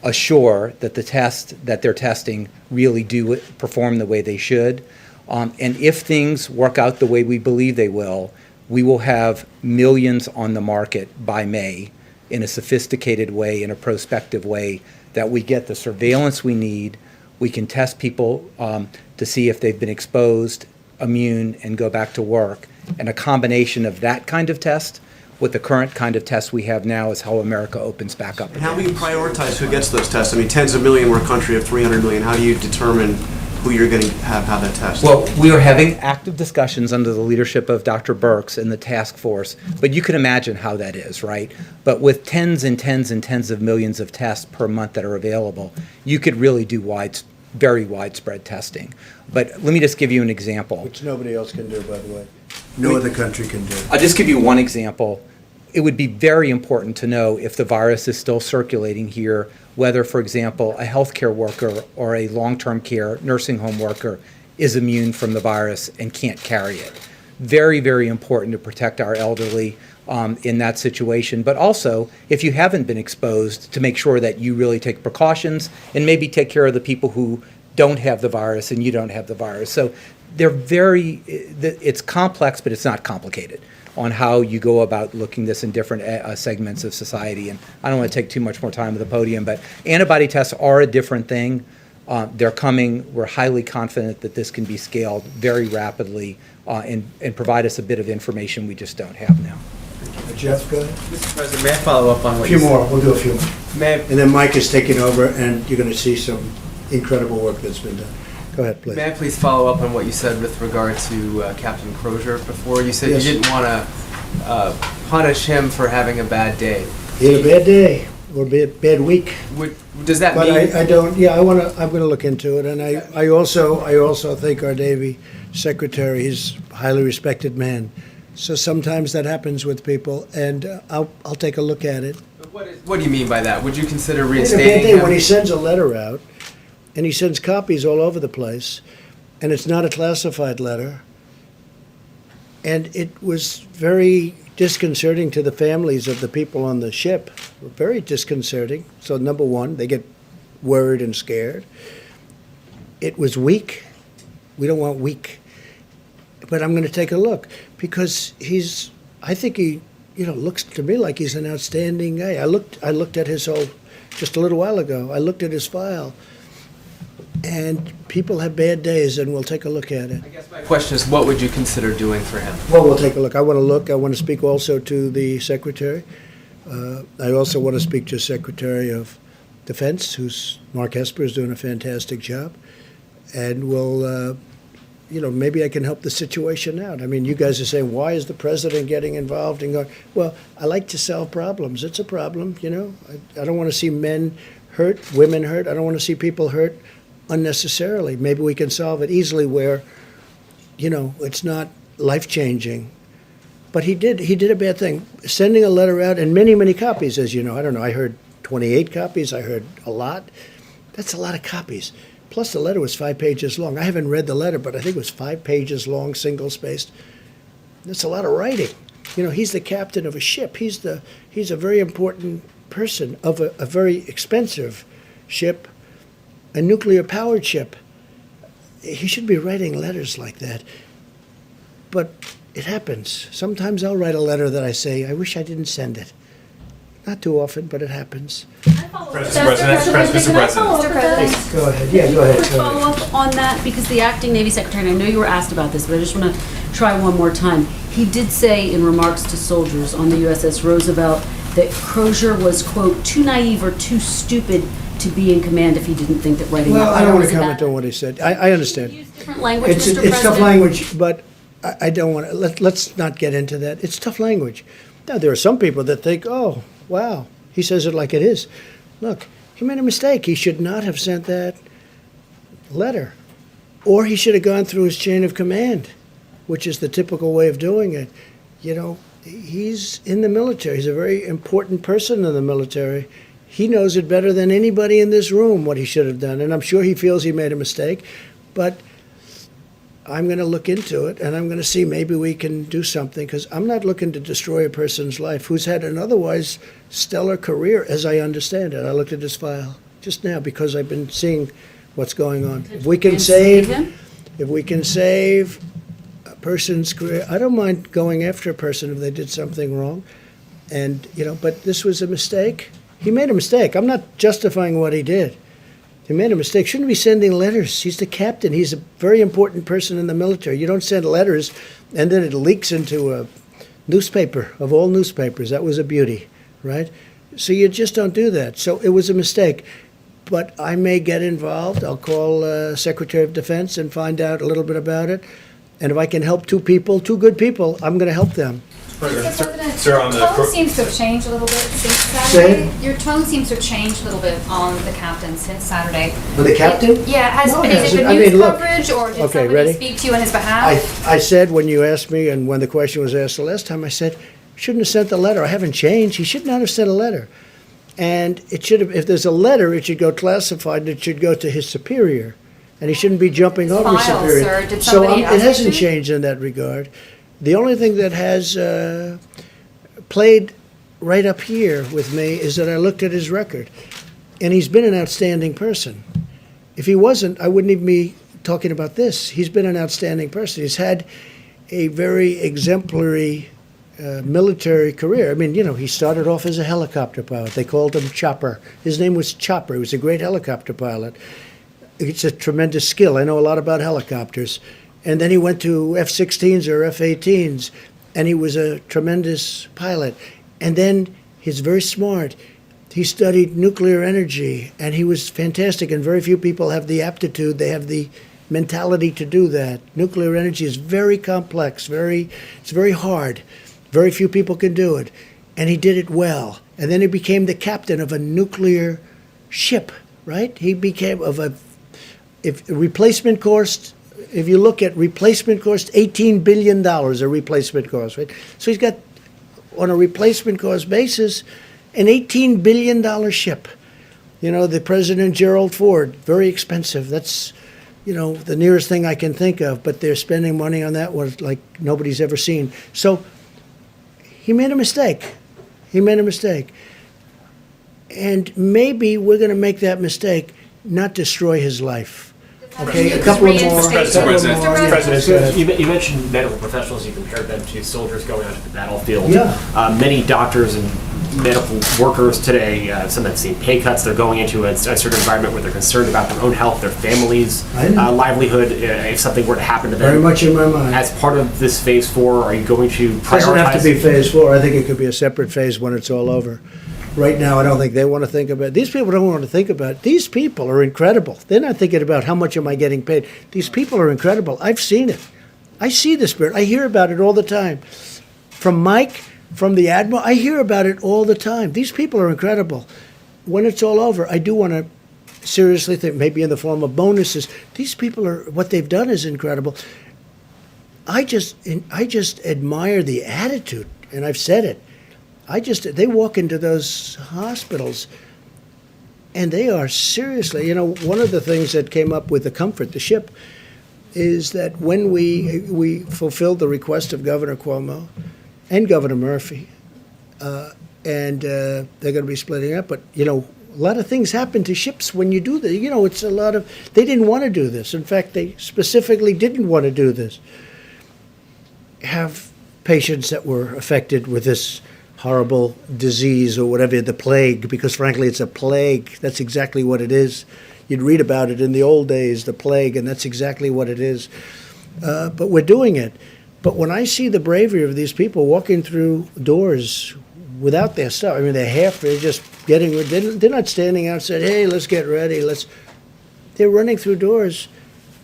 assure that the tests that they're testing really do perform the way they should. And if things work out the way we believe they will, we will have millions on the market by May in a sophisticated way, in a prospective way, that we get the surveillance we need. We can test people to see if they've been exposed, immune, and go back to work. And a combination of that kind of test with the current kind of test we have now is how America opens back up. And how do you prioritize who gets those tests? I mean, tens of million, we're a country of 300 million. How do you determine who you're going to have that test? Well, we are having active discussions under the leadership of Dr. Birx and the Taskforce, but you can imagine how that is, right? But with tens and tens and tens of millions of tests per month that are available, you could really do very widespread testing. But let me just give you an example. Which nobody else can do, by the way. No other country can do. I'll just give you one example. It would be very important to know if the virus is still circulating here, whether, for example, a healthcare worker or a long-term care nursing home worker is immune from the virus and can't carry it. Very, very important to protect our elderly in that situation. But also, if you haven't been exposed, to make sure that you really take precautions and maybe take care of the people who don't have the virus and you don't have the virus. So it's complex, but it's not complicated on how you go about looking this in different segments of society. And I don't want to take too much more time at the podium, but antibody tests are a different thing. They're coming. We're highly confident that this can be scaled very rapidly and provide us a bit of information we just don't have now. Jeff, go ahead. Mr. President, may I follow up on what A few more, we'll do a few more. May I, And then Mike is taking over, and you're going to see some incredible work that's been done. Go ahead, please. May I please follow up on what you said with regard to Captain Crozier before? You said Yes. you didn't want to punish him for having a bad day. He had a bad day, or bad week. Does that But mean? I don't, yeah, I'm going to look into it, and I also think our Navy Secretary is a highly respected man. So sometimes that happens with people, and I'll take a look at it. What do you mean by that? Would you consider He had a bad reinstating day him? when he sends a letter out, and he sends copies all over the place, and it's not a classified letter. And it was very disconcerting to the families of the people on the ship. Very disconcerting. So number one, they get worried and scared. It was weak. We don't want weak. But I'm going to take a look because I think he, looks to me like he's an outstanding guy. I looked at his just a little while ago. I looked at his file. And people have bad days, and we'll take a look at it. I guess my question is, what would you consider doing for him? Well, we'll take a look. I want to look. I want to speak also to the Secretary. I also want to speak to Secretary of Defense, Mark Esper is doing a fantastic job. And we'll, maybe I can help the situation out. I mean, you guys are saying, why is the president getting involved? And going, well, I like to solve problems. It's a problem, I don't want to see men hurt, women hurt. I don't want to see people hurt unnecessarily. Maybe we can solve it easily where, it's not life-changing. But he did a bad thing. Sending a letter out, and many, many copies, as you know. I don't know, I heard 28 copies. I heard a lot. That's a lot of copies. Plus, the letter was 5 pages long. I haven't read the letter, but I think it was 5 pages long, single-spaced. That's a lot of writing. He's the captain of a ship. He's a very important person of a very expensive ship, a nuclear-powered ship. He should be writing letters like that. But it happens. Sometimes I'll write a letter that I say, I wish I didn't send it. Not too often, but it happens. Mr. President. Go ahead. Yeah, go ahead. Quick follow-up on that, because the acting Navy Secretary, and I know you were asked about this, but I just want to try one more time. He did say in remarks to soldiers on the USS Roosevelt that Crozier was, quote, too naive or too stupid to be in command if he didn't think that writing Well, that I letter don't want was to a comment bad- on what he said. I understand. Different language, It's Mr. tough President? language, but I don't want to, let's not get into that. It's tough language. Now, there are some people that think, oh, wow, he says it like it is. Look, he made a mistake. He should not have sent that letter. Or he should have gone through his chain of command, which is the typical way of doing it. He's in the military. He's a very important person in the military. He knows it better than anybody in this room what he should have done. And I'm sure he feels he made a mistake. But I'm going to look into it, and I'm going to see maybe we can do something, because I'm not looking to destroy a person's life who's had an otherwise stellar career, as I understand it. I looked at his file just now because I've been seeing what's going on. If we can save person's career. I don't mind going after a person if they did something wrong. And, but this was a mistake. He made a mistake. I'm not justifying what he did. He made a mistake. Shouldn't be sending letters. He's the captain. He's a very important person in the military. You don't send letters and then it leaks into a newspaper of all newspapers. That was a beauty, right? So you just don't do that. So it was a mistake. But I may get involved. I'll call Secretary of Defense and find out a little bit about it. And if I can help two good people, I'm going to help them. Mr. President, Sir, on the your tone pro- seems to have changed a little bit since Say Saturday. Your tone seems to have changed a little bit on the captain since Saturday. For the captain? Yeah, No, it is it hasn't. the news look. coverage or did Okay, somebody ready? speak to you on his behalf? I said when you asked me and when the question was asked the last time, I said, shouldn't have sent the letter. I haven't changed. He should not have sent a letter. And it should have, if there's a letter, it should go classified, and it should go to his superior. And he shouldn't be jumping over his File, superior. sir. Did So somebody ask it you hasn't to? changed in that regard. The only thing that has played right up here with me is that I looked at his record. And he's been an outstanding person. If he wasn't, I wouldn't even be talking about this. He's been an outstanding person. He's had a very exemplary military career. I mean, he started off as a helicopter pilot. They called him Chopper. His name was Chopper. He was a great helicopter pilot. It's a tremendous skill. I know a lot about helicopters. And then he went to F-16s or F-18s, and he was a tremendous pilot. And then he's very smart. He studied nuclear energy, and he was fantastic, and very few people have the aptitude, they have the mentality to do that. Nuclear energy is very complex, it's very hard. Very few people can do it. And he did it well. And then he became the captain of a nuclear ship, right? He became replacement cost, if you look at replacement cost, $18 billion a replacement cost, right? So he's got, on a replacement cost basis, an $18 billion ship. The President Gerald Ford, very expensive. That's, the nearest thing I can think of, but they're spending money on that one like nobody's ever seen. So he made a mistake. He made a mistake. And maybe we're going to make that mistake, not destroy his life. Okay, a couple of more. Mr. President, you mentioned medical professionals. You compared them to soldiers going onto the battlefield. Yeah. Many doctors and medical workers today, some have seen pay cuts. They're going into a certain environment where they're concerned about their own health, their families' livelihood, if something were to happen to them. Very much in my mind. As part of this phase 4, are you going to prioritize? It doesn't have to be phase 4. I think it could be a separate phase when it's all over. Right now, I don't think they want to think about it. These people don't want to think about it. These people are incredible. They're not thinking about how much am I getting paid. These people are incredible. I've seen it. I see the spirit. I hear about it all the time. From Mike, from the Admiral, I hear about it all the time. These people are incredible. When it's all over, I do want to seriously think, maybe in the form of bonuses. These people are, what they've done is incredible. I just admire the attitude, and I've said it. They walk into those hospitals and they are seriously, one of the things that came up with the Comfort, the ship, is that when we fulfilled the request of Governor Cuomo and Governor Murphy, and they're going to be splitting up, but, a lot of things happen to ships when you do that. It's a lot of, they didn't want to do this. In fact, they specifically didn't want to do this. Have patients that were affected with this horrible disease or whatever, the plague, because frankly it's a plague. That's exactly what it is. You'd read about it in the old days, the plague, and that's exactly what it is. But we're doing it. But when I see the bravery of these people walking through doors without their stuff, they're just getting, they're not standing outside, hey, let's get ready, they're running through doors,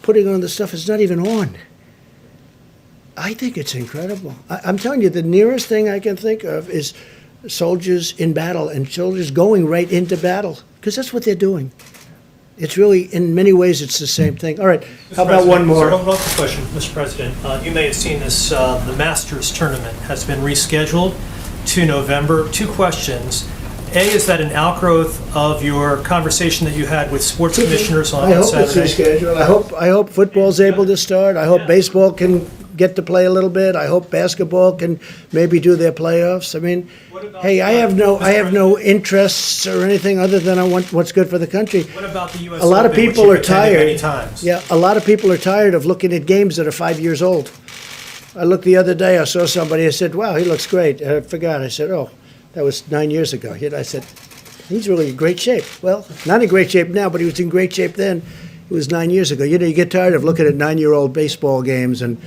putting on the stuff that's not even on. I think it's incredible. I'm telling you, the nearest thing I can think of is soldiers in battle and soldiers going right into battle, because that's what they're doing. It's really, in many ways, it's the same thing. All right, how about one more? One more question, Mr. President. You may have seen this, the Masters tournament has been rescheduled to November. 2 questions. A, is that an outgrowth of your conversation that you had with sports commissioners on Saturday? I hope it's rescheduled. I hope football's able to start. I hope baseball can get to play a little bit. I hope basketball can maybe do their playoffs. Hey, I have no interests or anything other than I want what's good for the country. What about the U.S. A lot of Open, which people you've are attended tired. many times? Yeah, a lot of people are tired of looking at games that are 5 years old. I looked the other day, I saw somebody, I said, wow, he looks great. I forgot. I said, oh, that was 9 years ago. I said, he's really in great shape. Well, not in great shape now, but he was in great shape then. It was 9 years ago. You get tired of looking at 9-year-old baseball games and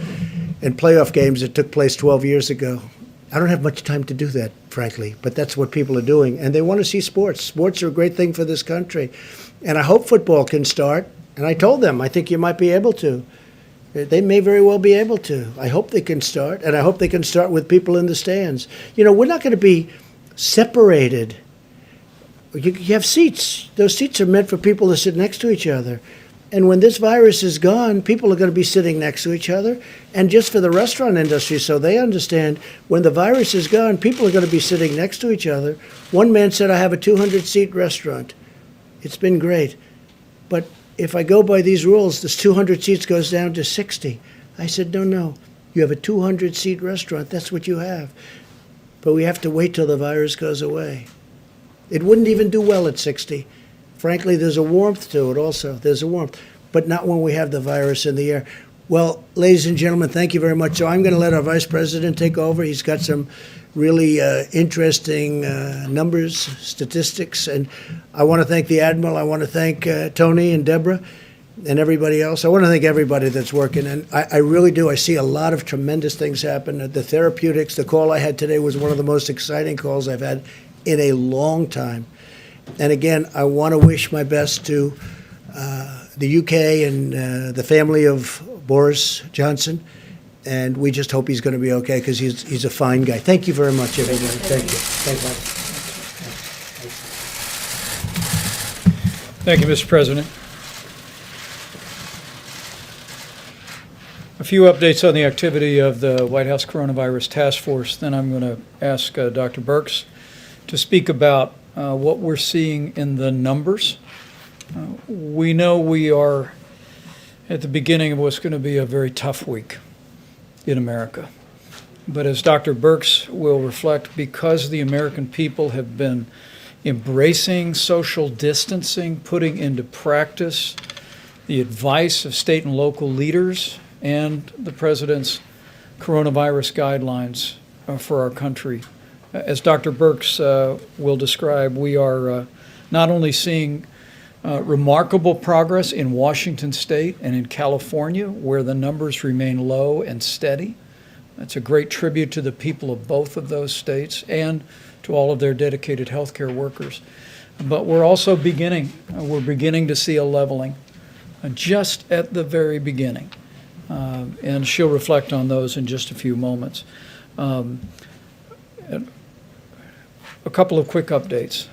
playoff games that took place 12 years ago. I don't have much time to do that, frankly, but that's what people are doing. And they want to see sports. Sports are a great thing for this country. And I hope football can start. And I told them, I think you might be able to. They may very well be able to. I hope they can start, and I hope they can start with people in the stands. We're not going to be separated. You have seats. Those seats are meant for people to sit next to each other. And when this virus is gone, people are going to be sitting next to each other. And just for the restaurant industry, so they understand, when the virus is gone, people are going to be sitting next to each other. One man said, I have a 200-seat restaurant. It's been great. But if I go by these rules, this 200 seats goes down to 60. I said, no. You have a 200-seat restaurant. That's what you have. But we have to wait till the virus goes away. It wouldn't even do well at 60. Frankly, there's a warmth to it also. There's a warmth. But not when we have the virus in the air. Well, ladies and gentlemen, thank you very much. So I'm going to let our Vice President take over. He's got some really interesting numbers, statistics. And I want to thank the Admiral. I want to thank Tony and Deborah and everybody else. I want to thank everybody that's working. And I really do. I see a lot of tremendous things happen. The therapeutics, the call I had today was one of the most exciting calls I've had in a long time. And again, I want to wish my best to the UK and the family of Boris Johnson. And we just hope he's going to be okay, because he's a fine guy. Thank you very much, everybody. Thank you. Thank you, Mr. President. A few updates on the activity of the White House Coronavirus Task Force. Then I'm going to ask Dr. Birx to speak about what we're seeing in the numbers. We know we are at the beginning of what's going to be a very tough week in America. But as Dr. Birx will reflect, because the American people have been embracing social distancing, putting into practice the advice of state and local leaders and the President's coronavirus guidelines for our country. As Dr. Birx will describe, we are not only seeing remarkable progress in Washington State and in California, where the numbers remain low and steady. That's a great tribute to the people of both of those states and to all of their dedicated healthcare workers. But we're also beginning to see a leveling just at the very beginning. And she'll reflect on those in just a few moments. A couple of quick updates.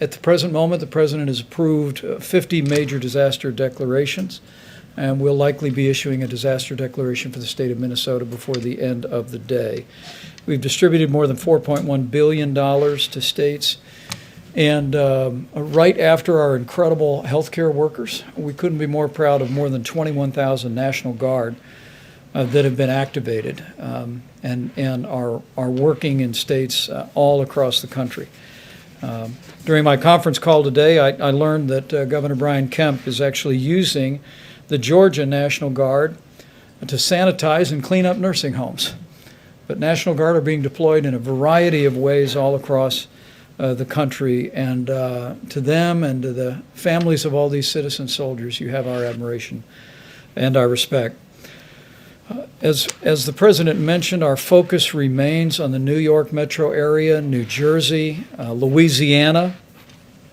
At the present moment, the President has approved 50 major disaster declarations, and we'll likely be issuing a disaster declaration for the state of Minnesota before the end of the day. We've distributed more than $4.1 billion to states, and right after our incredible healthcare workers, we couldn't be more proud of more than 21,000 National Guard that have been activated and are working in states all across the country. During my conference call today, I learned that Governor Brian Kemp is actually using the Georgia National Guard to sanitize and clean up nursing homes. But National Guard are being deployed in a variety of ways all across the country, and to them and to the families of all these citizen soldiers, you have our admiration and our respect. As the President mentioned, our focus remains on the New York metro area, New Jersey, Louisiana,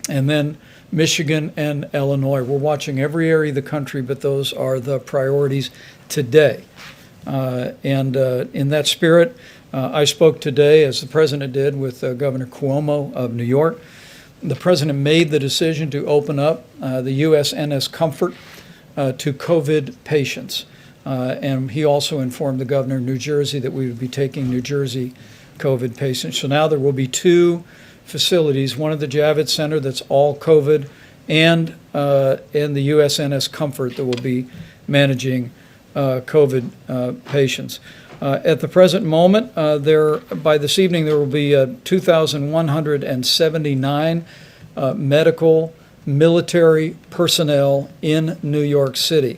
and then Michigan and Illinois. We're watching every area of the country, but those are the priorities today. And in that spirit, I spoke today, as the President did, with Governor Cuomo of New York. The President made the decision to open up the USNS Comfort to COVID patients. And he also informed the governor of New Jersey that we would be taking New Jersey COVID patients. So now there will be two facilities, one at the Javits Center that's all COVID, and in the USNS Comfort that will be managing COVID patients. At the present moment, by this evening, there will be 2,179 medical, military personnel in New York City.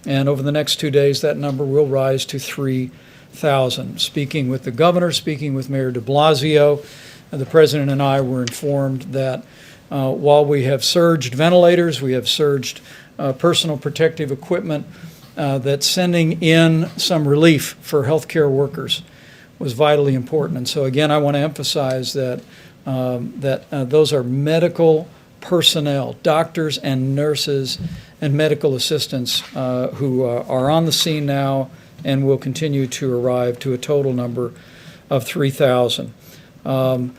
And over the next 2 days, that number will rise to 3,000. 3,000. Speaking with the governor, speaking with Mayor de Blasio, the president and I were informed that while we have surged ventilators, we have surged personal protective equipment, that sending in some relief for healthcare workers was vitally important. And so again, I want to emphasize that those are medical personnel, doctors and nurses and medical assistants who are on the scene now and will continue to arrive to a total number of 3,000. I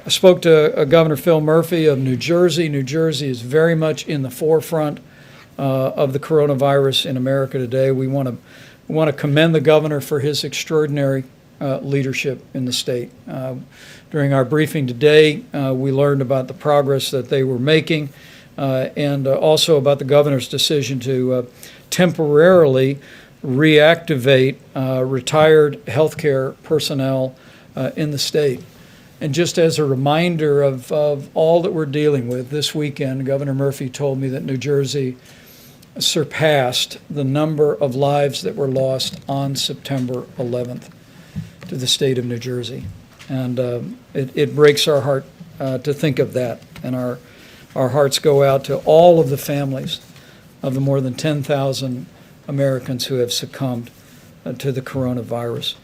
spoke to Governor Phil Murphy of New Jersey. New Jersey is very much in the forefront of the coronavirus in America today. We want to commend the governor for his extraordinary leadership in the state. During our briefing today, we learned about the progress that they were making and also about the governor's decision to temporarily reactivate retired healthcare personnel in the state. And just as a reminder of all that we're dealing with, this weekend, Governor Murphy told me that New Jersey surpassed the number of lives that were lost on September 11th to the state of New Jersey. And it breaks our heart to think of that. And our hearts go out to all of the families of the more than 10,000 Americans who have succumbed to the coronavirus.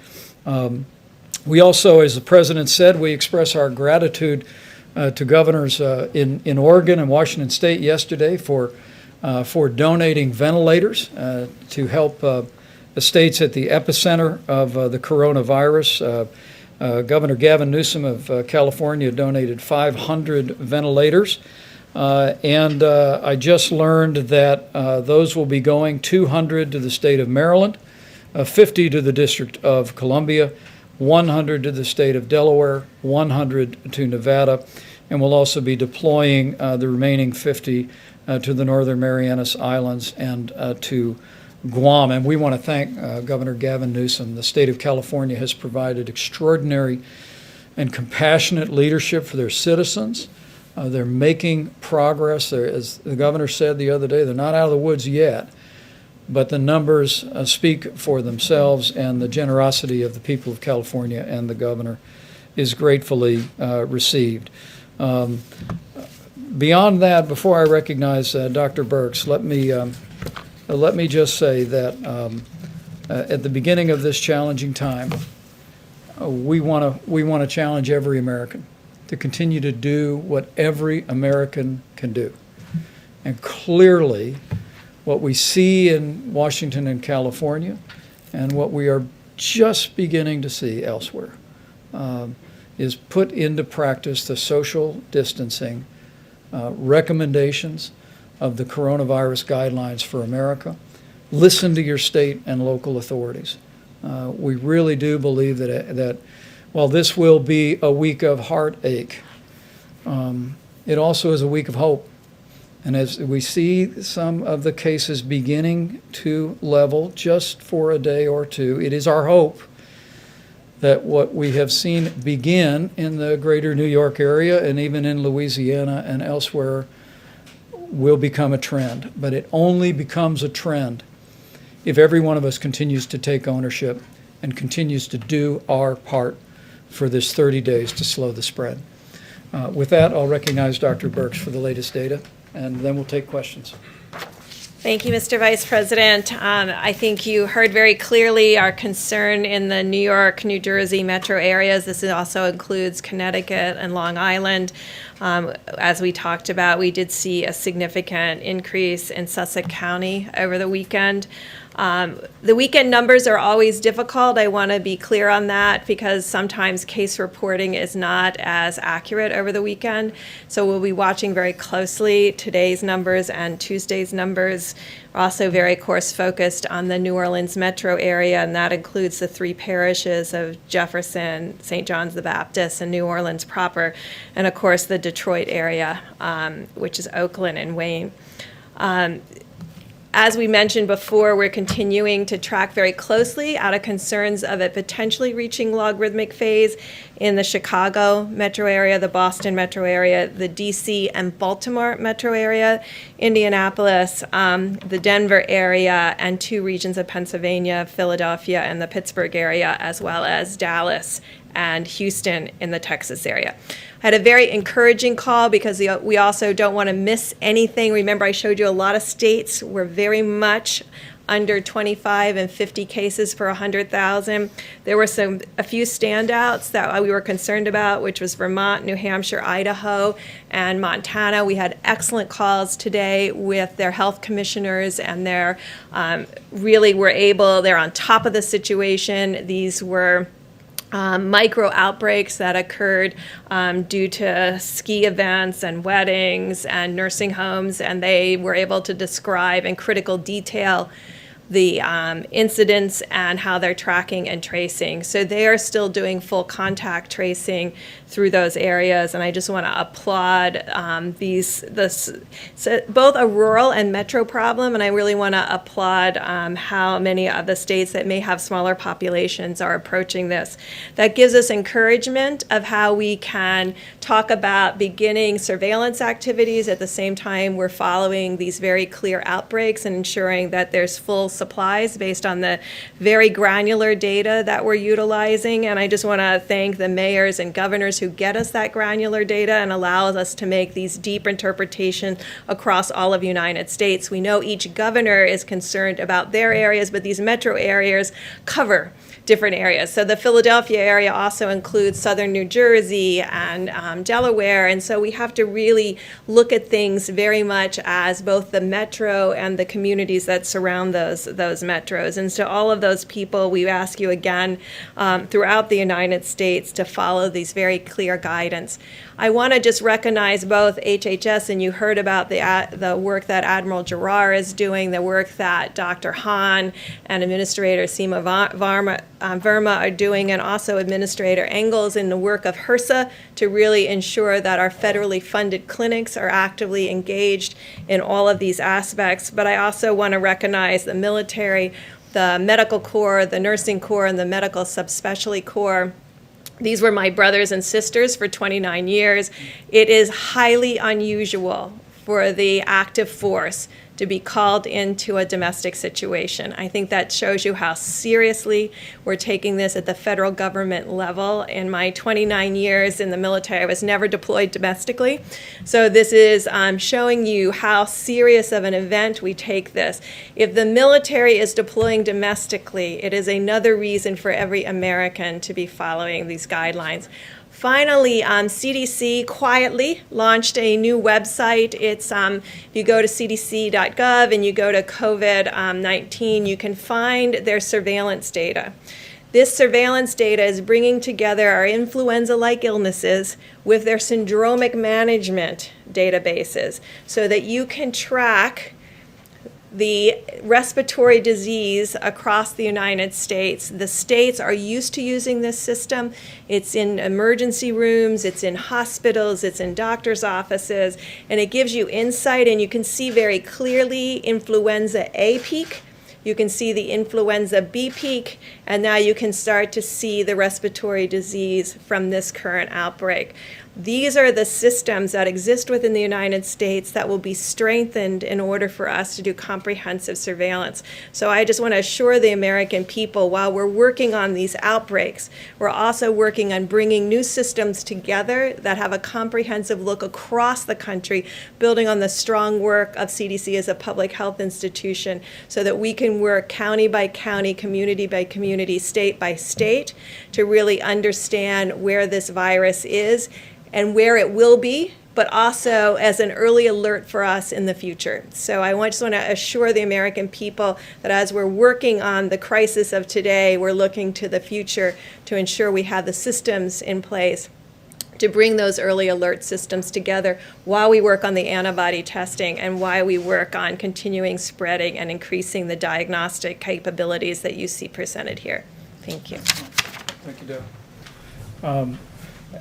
We also, as the president said, we express our gratitude to governors in Oregon and Washington State yesterday for donating ventilators to help the states at the epicenter of the coronavirus. Governor Gavin Newsom of California donated 500 ventilators. And I just learned that those will be going 200 to the state of Maryland, 50 to the District of Columbia, 100 to the state of Delaware, 100 to Nevada, and we'll also be deploying the remaining 50 to the Northern Marianas Islands and to Guam. And we want to thank Governor Gavin Newsom. The state of California has provided extraordinary and compassionate leadership for their citizens. They're making progress. As the governor said the other day, they're not out of the woods yet, but the numbers speak for themselves, and the generosity of the people of California and the governor is gratefully received. Beyond that, before I recognize Dr. Birx, let me just say that at the beginning of this challenging time, we want to challenge every American to continue to do what every American can do. And clearly, what we see in Washington and California, and what we are just beginning to see elsewhere, is put into practice the social distancing recommendations of the coronavirus guidelines for America. Listen to your state and local authorities. We really do believe that while this will be a week of heartache, it also is a week of hope. And as we see some of the cases beginning to level just for a day or two, it is our hope that what we have seen begin in the greater New York area and even in Louisiana and elsewhere will become a trend. But it only becomes a trend if every one of us continues to take ownership and continues to do our part for this 30 days to slow the spread. With that, I'll recognize Dr. Birx for the latest data, and then we'll take questions. Thank you, Mr. Vice President. I think you heard very clearly our concern in the New York, New Jersey metro areas. This also includes Connecticut and Long Island. As we talked about, we did see a significant increase in Sussex County over the weekend. The weekend numbers are always difficult. I want to be clear on that because sometimes case reporting is not as accurate over the weekend. So we'll be watching very closely today's numbers and Tuesday's numbers. We're also very course focused on the New Orleans metro area, and that includes the 3 parishes of Jefferson, St. John's the Baptist, and New Orleans proper, and of course the Detroit area, which is Oakland and Wayne. As we mentioned before, we're continuing to track very closely out of concerns of it potentially reaching logarithmic phase in the Chicago metro area, the Boston metro area, the DC and Baltimore metro area, Indianapolis, the Denver area, and 2 regions of Pennsylvania, Philadelphia, and the Pittsburgh area, as well as Dallas and Houston in the Texas area. I had a very encouraging call because we also don't want to miss anything. Remember, I showed you a lot of states were very much under 25 and 50 cases per 100,000. There were a few standouts that we were concerned about, which was Vermont, New Hampshire, Idaho, and Montana. We had excellent calls today with their health commissioners, and they're they're on top of the situation. These were micro outbreaks that occurred due to ski events and weddings and nursing homes, and they were able to describe in critical detail the incidents and how they're tracking and tracing. So they are still doing full contact tracing through those areas, and I just want to applaud both a rural and metro problem, and I really want to applaud how many of the states that may have smaller populations are approaching this. That gives us encouragement of how we can talk about beginning surveillance activities at the same time we're following these very clear outbreaks and ensuring that there's full supplies based on the very granular data that we're utilizing. And I just want to thank the mayors and governors who get us that granular data and allows us to make these deep interpretations across all of the United States. We know each governor is concerned about their areas, but these metro areas cover different areas. So the Philadelphia area also includes southern New Jersey and Delaware, and so we have to really look at things very much as both the metro and the communities that surround those metros. And so all of those people, we ask you again throughout the United States to follow these very clear guidance. I want to just recognize both HHS, and you heard about the work that Admiral Giroir is doing, the work that Dr. Hahn and Administrator Seema Verma are doing, and also Administrator Engels in the work of HRSA to really ensure that our federally funded clinics are actively engaged in all of these aspects. But I also want to recognize the military, the medical corps, the nursing corps, and the medical subspecialty corps. These were my brothers and sisters for 29 years. It is highly unusual for the active force to be called into a domestic situation. I think that shows you how seriously we're taking this at the federal government level. In my 29 years in the military, I was never deployed domestically. So this is showing you how serious of an event we take this. If the military is deploying domestically, it is another reason for every American to be following these guidelines. Finally, CDC quietly launched a new website. It's if you go to cdc.gov and you go to COVID-19, you can find their surveillance data. This surveillance data is bringing together our influenza-like illnesses with their syndromic management databases so that you can track the respiratory disease across the United States. The states are used to using this system. It's in emergency rooms, it's in hospitals, it's in doctors' offices, and it gives you insight, and you can see very clearly influenza A peak. You can see the influenza B peak, and now you can start to see the respiratory disease from this current outbreak. These are the systems that exist within the United States that will be strengthened in order for us to do comprehensive surveillance. So I just want to assure the American people, while we're working on these outbreaks, we're also working on bringing new systems together that have a comprehensive look across the country, building on the strong work of CDC as a public health institution, so that we can work county by county, community by community, state by state, to really understand where this virus is and where it will be, but also as an early alert for us in the future. So I just want to assure the American people that as we're working on the crisis of today, we're looking to the future to ensure we have the systems in place to bring those early alert systems together while we work on the antibody testing and while we work on continuing spreading and increasing the diagnostic capabilities that you see presented here. Thank you. Thank you, Deb.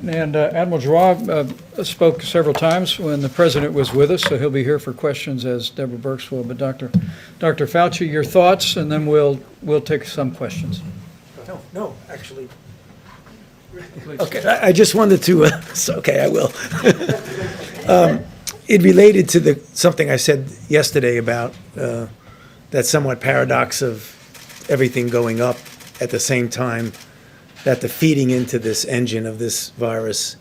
And Admiral Joie spoke several times when the president was with us, so he'll be here for questions, as Deborah Birx will. But Dr. Fauci, your thoughts, and then we'll take some questions. No, actually. Okay, I just wanted to, okay, I will. It related to something I said yesterday about that somewhat paradox of everything going up at the same time that the feeding into this engine of this virus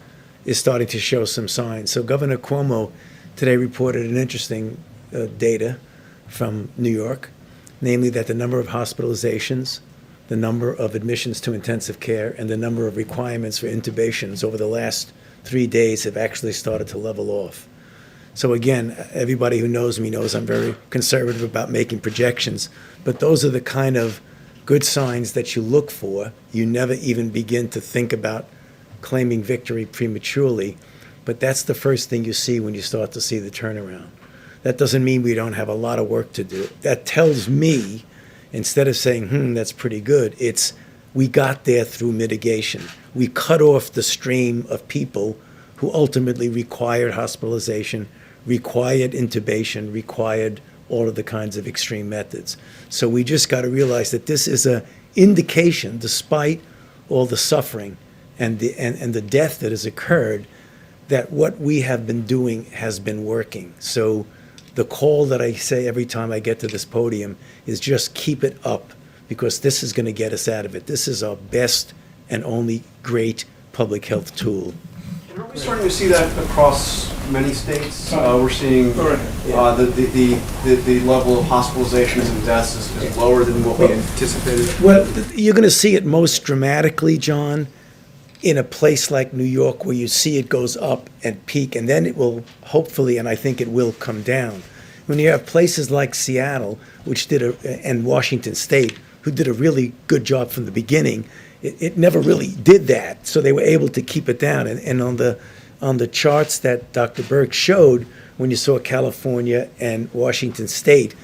is starting to show some signs. So Governor Cuomo today reported an interesting data from New York, namely that the number of hospitalizations, the number of admissions to intensive care, and the number of requirements for intubations over the last 3 days have actually started to level off. So again, everybody who knows me knows I'm very conservative about making projections, but those are the kind of good signs that you look for. You never even begin to think about claiming victory prematurely, but that's the first thing you see when you start to see the turnaround. That doesn't mean we don't have a lot of work to do. That tells me, instead of saying, that's pretty good, it's we got there through mitigation. We cut off the stream of people who ultimately required hospitalization, required intubation, required all of the kinds of extreme methods. So we just got to realize that this is an indication, despite all the suffering and the death that has occurred, that what we have been doing has been working. So the call that I say every time I get to this podium is just keep it up, because this is going to get us out of it. This is our best and only great public health tool. Are we starting to see that across many states? We're seeing the level of hospitalizations and deaths is lower than what we anticipated. Well, you're going to see it most dramatically, John, in a place like New York, where you see it goes up and peak, and then it will hopefully, and I think it will, come down. When you have places like Seattle, and Washington State, who did a really good job from the beginning, it never really did that, so they were able to keep it down. And on the charts that Dr. Birx showed, when you saw California and Washington State,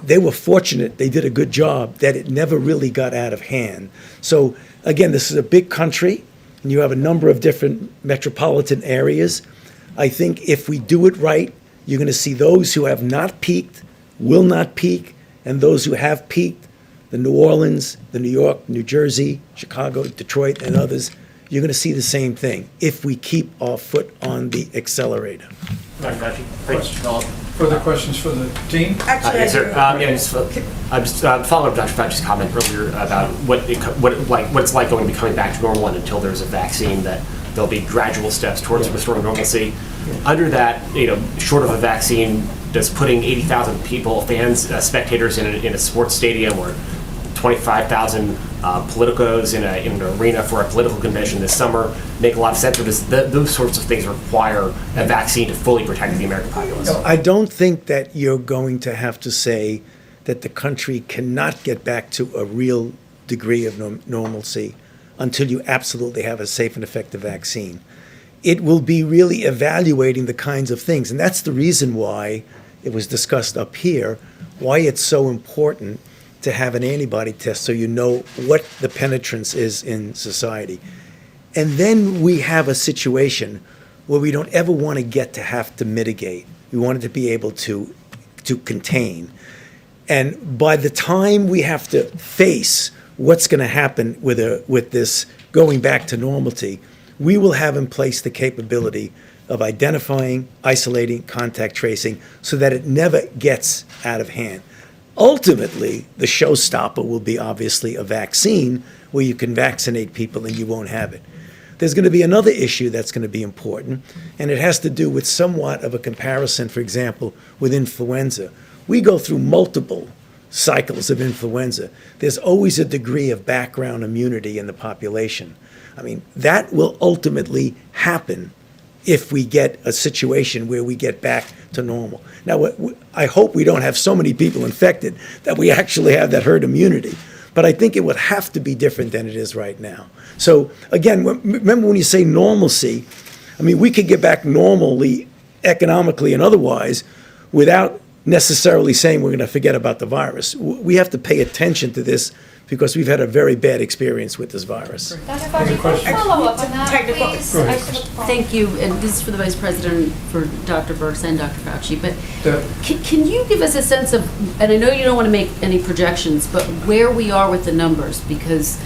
they were fortunate, they did a good job, that it never really got out of hand. So again, this is a big country, and you have a number of different metropolitan areas. I think if we do it right, you're going to see those who have not peaked will not peak, and those who have peaked, the New Orleans, the New York, New Jersey, Chicago, Detroit, and others, you're going to see the same thing if we keep our foot on the accelerator. Further questions for the team? Yes, sir. I'm just following up Dr. Fauci's comment earlier about what it's like going to be coming back to normal, and until there's a vaccine, that there'll be gradual steps towards restoring normalcy. Under that, short of a vaccine, does putting 80,000 people, fans, spectators in a sports stadium, or 25,000 politicos in an arena for a political convention this summer make a lot of sense? Or does those sorts of things require a vaccine to fully protect the American populace? I don't think that you're going to have to say that the country cannot get back to a real degree of normalcy until you absolutely have a safe and effective vaccine. It will be really evaluating the kinds of things, and that's the reason why it was discussed up here, why it's so important to have an antibody test so you know what the penetrance is in society. And then we have a situation where we don't ever want to get to have to mitigate. We want it to be able to contain. And by the time we have to face what's going to happen with this going back to normality, we will have in place the capability of identifying, isolating, contact tracing, so that it never gets out of hand. Ultimately, the showstopper will be obviously a vaccine where you can vaccinate people and you won't have it. There's going to be another issue that's going to be important, and it has to do with somewhat of a comparison, for example, with influenza. We go through multiple cycles of influenza. There's always a degree of background immunity in the population. I mean, that will ultimately happen if we get a situation where we get back to normal. Now, I hope we don't have so many people infected that we actually have that herd immunity, but I think it would have to be different than it is right now. So again, remember when you say normalcy, I mean, we could get back normally, economically and otherwise, without necessarily saying we're going to forget about the virus. We have to pay attention to this because we've had a very bad experience with this virus. Dr. Fauci, can I follow up on that, Technical- please? Go ahead, I should- Thank you, and this is for the Vice President, for Dr. Birx and Dr. Fauci, but can you give us a sense of, and I know you don't want to make any projections, but where we are with the numbers? Because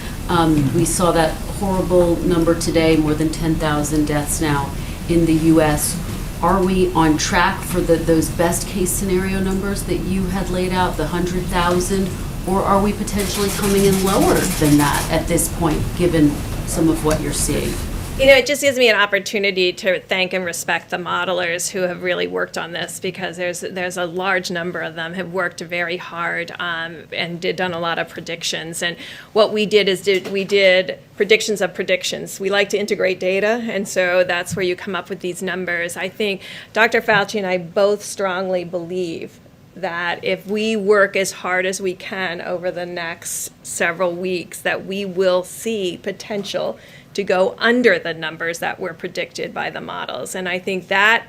we saw that horrible number today, more than 10,000 deaths now in the U.S. Are we on track for those best-case scenario numbers that you had laid out, the 100,000? Or are we potentially coming in lower than that at this point, given some of what you're seeing? You know, it just gives me an opportunity to thank and respect the modelers who have really worked on this, because there's a large number of them have worked very hard and done a lot of predictions. And what we did is we did predictions of predictions. We like to integrate data, and so that's where you come up with these numbers. I think Dr. Fauci and I both strongly believe that if we work as hard as we can over the next several weeks, that we will see potential to go under the numbers that were predicted by the models. And I think that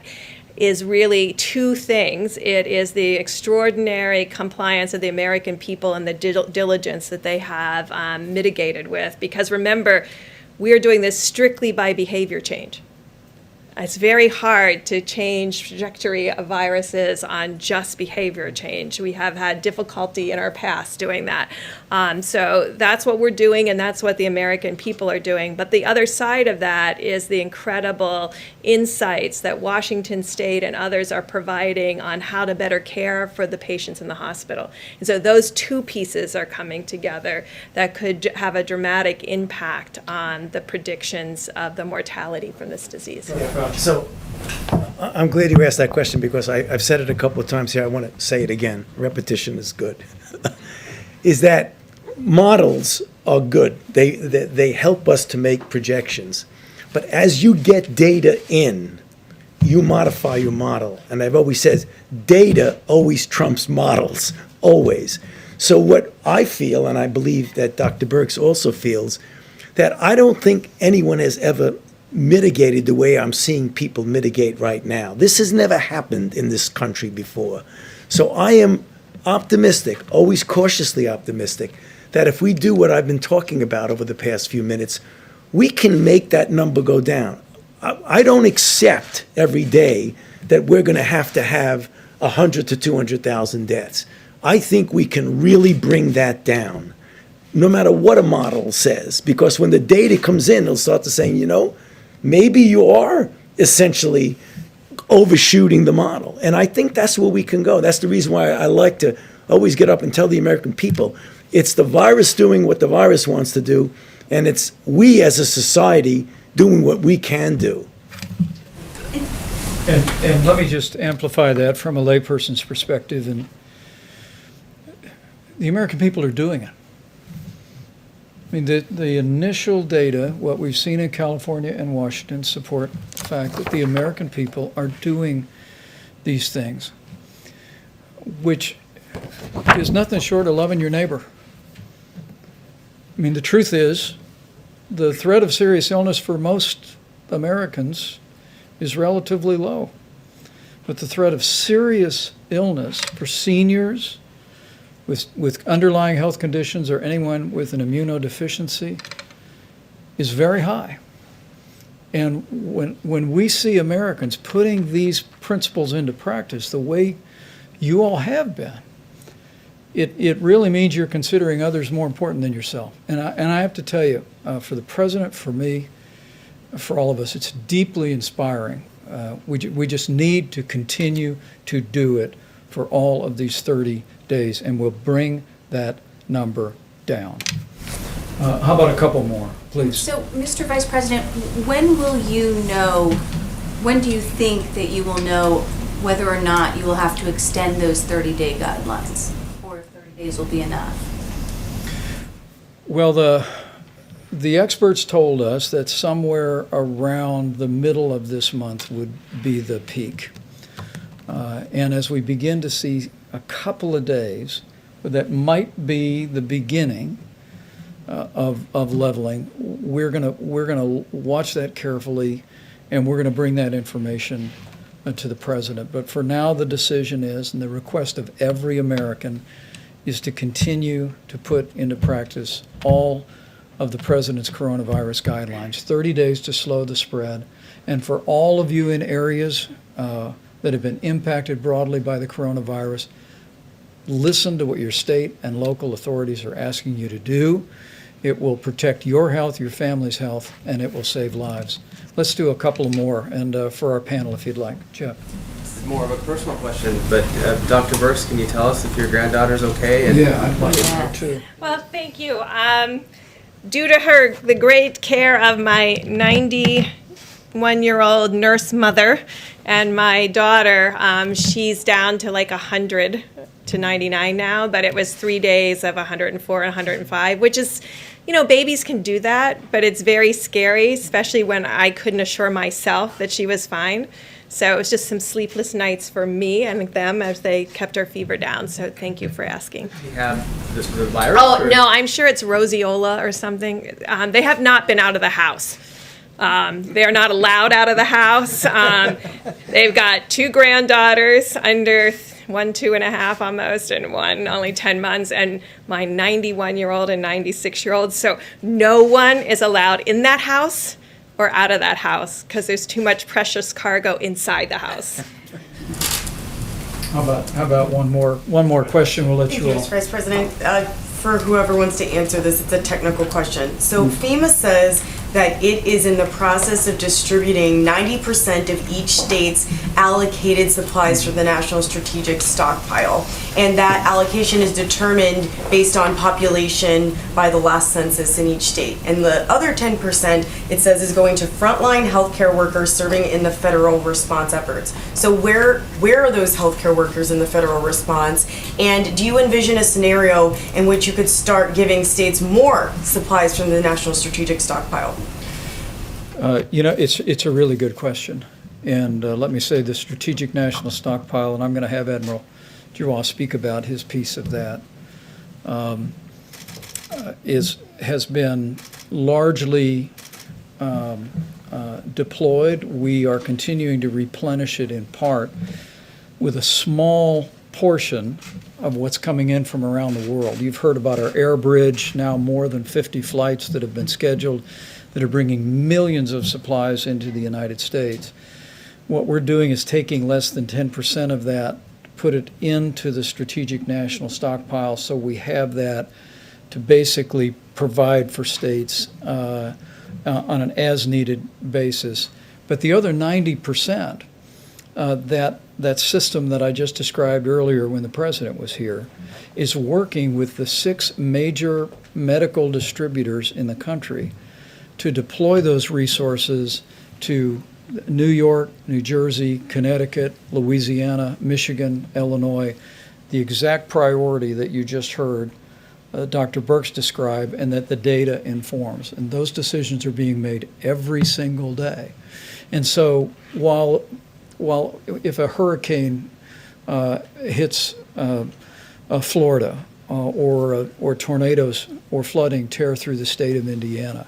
is really two things. It is the extraordinary compliance of the American people and the diligence that they have mitigated with. Because remember, we are doing this strictly by behavior change. It's very hard to change trajectory of viruses on just behavior change. We have had difficulty in our past doing that. So that's what we're doing, and that's what the American people are doing. But the other side of that is the incredible insights that Washington State and others are providing on how to better care for the patients in the hospital. And so those two pieces are coming together that could have a dramatic impact on the predictions of the mortality from this disease. So I'm glad you asked that question, because I've said it a couple of times here. I want to say it again. Repetition is good. Is that models are good. They help us to make projections. But as you get data in, you modify your model. And I've always said, data always trumps models, always. So what I feel, and I believe that Dr. Birx also feels, that I don't think anyone has ever mitigated the way I'm seeing people mitigate right now. This has never happened in this country before. So I am optimistic, always cautiously optimistic, that if we do what I've been talking about over the past few minutes, we can make that number go down. I don't accept every day that we're going to have 100 to 200,000 deaths. I think we can really bring that down, no matter what a model says, because when the data comes in, they'll start to saying, you know, maybe you are essentially overshooting the model. And I think that's where we can go. That's the reason why I like to always get up and tell the American people, it's the virus doing what the virus wants to do, and it's we as a society doing what we can do. And let me just amplify that from a layperson's perspective. And the American people are doing it. I mean, the initial data, what we've seen in California and Washington, support the fact that the American people are doing these things, which is nothing short of loving your neighbor. I mean, the truth is, the threat of serious illness for most Americans is relatively low. But the threat of serious illness for seniors with underlying health conditions or anyone with an immunodeficiency is very high. And when we see Americans putting these principles into practice the way you all have been, it really means you're considering others more important than yourself. And I have to tell you, for the president, for me, for all of us, it's deeply inspiring. We just need to continue to do it for all of these 30 days, and we'll bring that number down. How about a couple more, please? So, Mr. Vice President, when will you know, when do you think that you will know whether or not you will have to extend those 30-day guidelines, or if 30 days will be enough? Well, the experts told us that somewhere around the middle of this month would be the peak. And as we begin to see a couple of days, that might be the beginning of leveling, we're gonna watch that carefully, and we're gonna bring that information to the president. But for now, the decision is, and the request of every American is to continue to put into practice all of the President's coronavirus guidelines, 30 days to slow the spread. And for all of you in areas that have been impacted broadly by the coronavirus, listen to what your state and local authorities are asking you to do. It will protect your health, your family's health, and it will save lives. Let's do a couple more, and for our panel, if you'd like. Jeff. This is more of a personal question, but Dr. Burks, can you tell us if your granddaughter's okay? And I'd like to know too. Well, thank you. Due to the great care of my 91-year-old nurse mother and my daughter, she's down to like 100 to 99 now, but it was 3 days of 104 and 105, which is, babies can do that, but it's very scary, especially when I couldn't assure myself that she was fine. So it was just some sleepless nights for me and them as they kept our fever down. So thank you for asking. Do you have the virus? Oh, no, I'm sure it's roseola or something. They have not been out of the house. They're not allowed out of the house. They've got 2 granddaughters under 1, 2.5 almost, and one only 10 months, and my 91-year-old and 96-year-old. So no one is allowed in that house or out of that house because there's too much precious cargo inside the house. How about one more question? We'll let Thank you you, all. Mr. Vice President. For whoever wants to answer this, it's a technical question. So FEMA says that it is in the process of distributing 90% of each state's allocated supplies for the National Strategic Stockpile. And that allocation is determined based on population by the last census in each state. And the other 10%, it says, is going to frontline healthcare workers serving in the federal response efforts. So where are those healthcare workers in the federal response? And do you envision a scenario in which you could start giving states more supplies from the National Strategic Stockpile? It's a really good question. And let me say the Strategic National Stockpile, and I'm going to have Admiral Giroir speak about his piece of that, has been largely deployed. We are continuing to replenish it in part with a small portion of what's coming in from around the world. You've heard about our air bridge, now more than 50 flights that have been scheduled that are bringing millions of supplies into the United States. What we're doing is taking less than 10% of that, put it into the Strategic National Stockpile, so we have that to basically provide for states on an as-needed basis. But the other 90%, that system that I just described earlier when the President was here, is working with the 6 major medical distributors in the country to deploy those resources to New York, New Jersey, Connecticut, Louisiana, Michigan, Illinois, the exact priority that you just heard Dr. Burks describe and that the data informs. And those decisions are being made every single day. And so while if a hurricane hits Florida or tornadoes or flooding tear through the state of Indiana,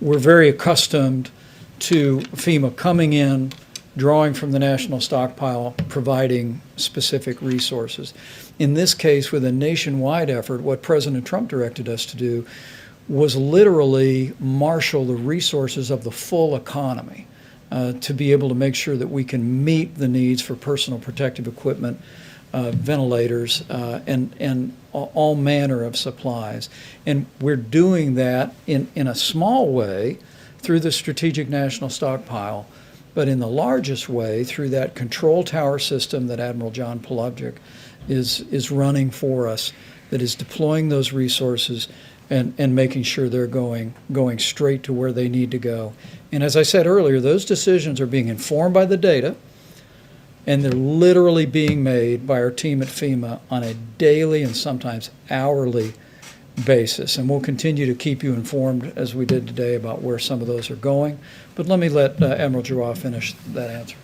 we're very accustomed to FEMA coming in, drawing from the national stockpile, providing specific resources. In this case, with a nationwide effort, what President Trump directed us to do was literally marshal the resources of the full economy to be able to make sure that we can meet the needs for personal protective equipment, ventilators, and all manner of supplies. And we're doing that in a small way through the Strategic National Stockpile, but in the largest way through that control tower system that Admiral John Plavsic is running for us, that is deploying those resources and making sure they're going straight to where they need to go. And as I said earlier, those decisions are being informed by the data, and they're literally being made by our team at FEMA on a daily and sometimes hourly basis. And we'll continue to keep you informed, as we did today, about where some of those are going. But let me let Admiral Giroir finish that answer.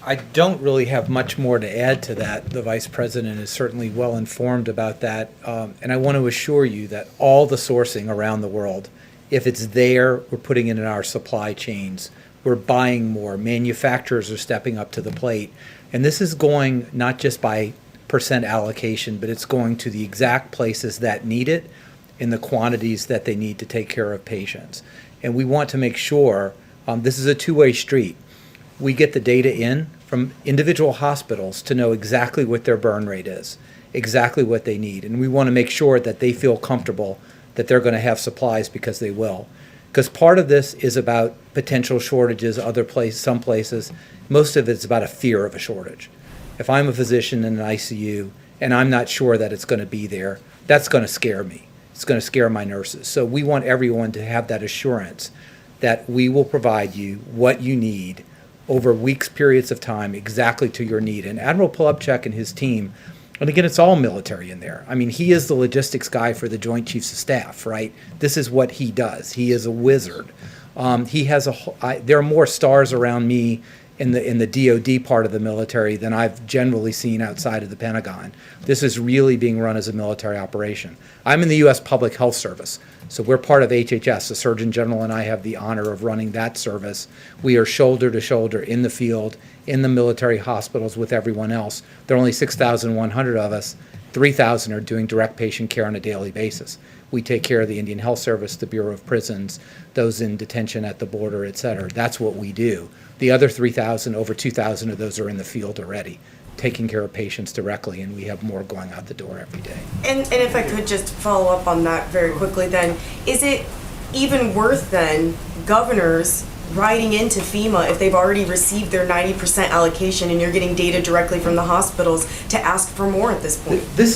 I don't really have much more to add to that. The Vice President is certainly well informed about that. And I want to assure you that all the sourcing around the world, if it's there, we're putting it in our supply chains. We're buying more. Manufacturers are stepping up to the plate. And this is going not just by percent allocation, but it's going to the exact places that need it in the quantities that they need to take care of patients. And we want to make sure, this is a two-way street. We get the data in from individual hospitals to know exactly what their burn rate is, exactly what they need. And we want to make sure that they feel comfortable that they're going to have supplies, because they will. Because part of this is about potential shortages, some places. Most of it's about a fear of a shortage. If I'm a physician in an ICU and I'm not sure that it's going to be there, that's going to scare me. It's going to scare my nurses. So we want everyone to have that assurance that we will provide you what you need over weeks, periods of time, exactly to your need. And Admiral Polupchuk and his team, and again, it's all military in there. I mean, he is the logistics guy for the Joint Chiefs of Staff, right? This is what he does. He is a wizard. There are more stars around me in the DoD part of the military than I've generally seen outside of the Pentagon. This is really being run as a military operation. I'm in the U.S. Public Health Service, so we're part of HHS. The Surgeon General and I have the honor of running that service. We are shoulder to shoulder in the field, in the military hospitals with everyone else. There are only 6,100 of us. 3,000 are doing direct patient care on a daily basis. We take care of the Indian Health Service, the Bureau of Prisons, those in detention at the border, et cetera. That's what we do. The other 3,000, over 2,000 of those are in the field already, taking care of patients directly, and we have more going out the door every day. And if I could just follow up on that very quickly then, is it even worth then governors writing into FEMA if they've already received their 90% allocation and you're getting data directly from the hospitals to ask for more at this point? This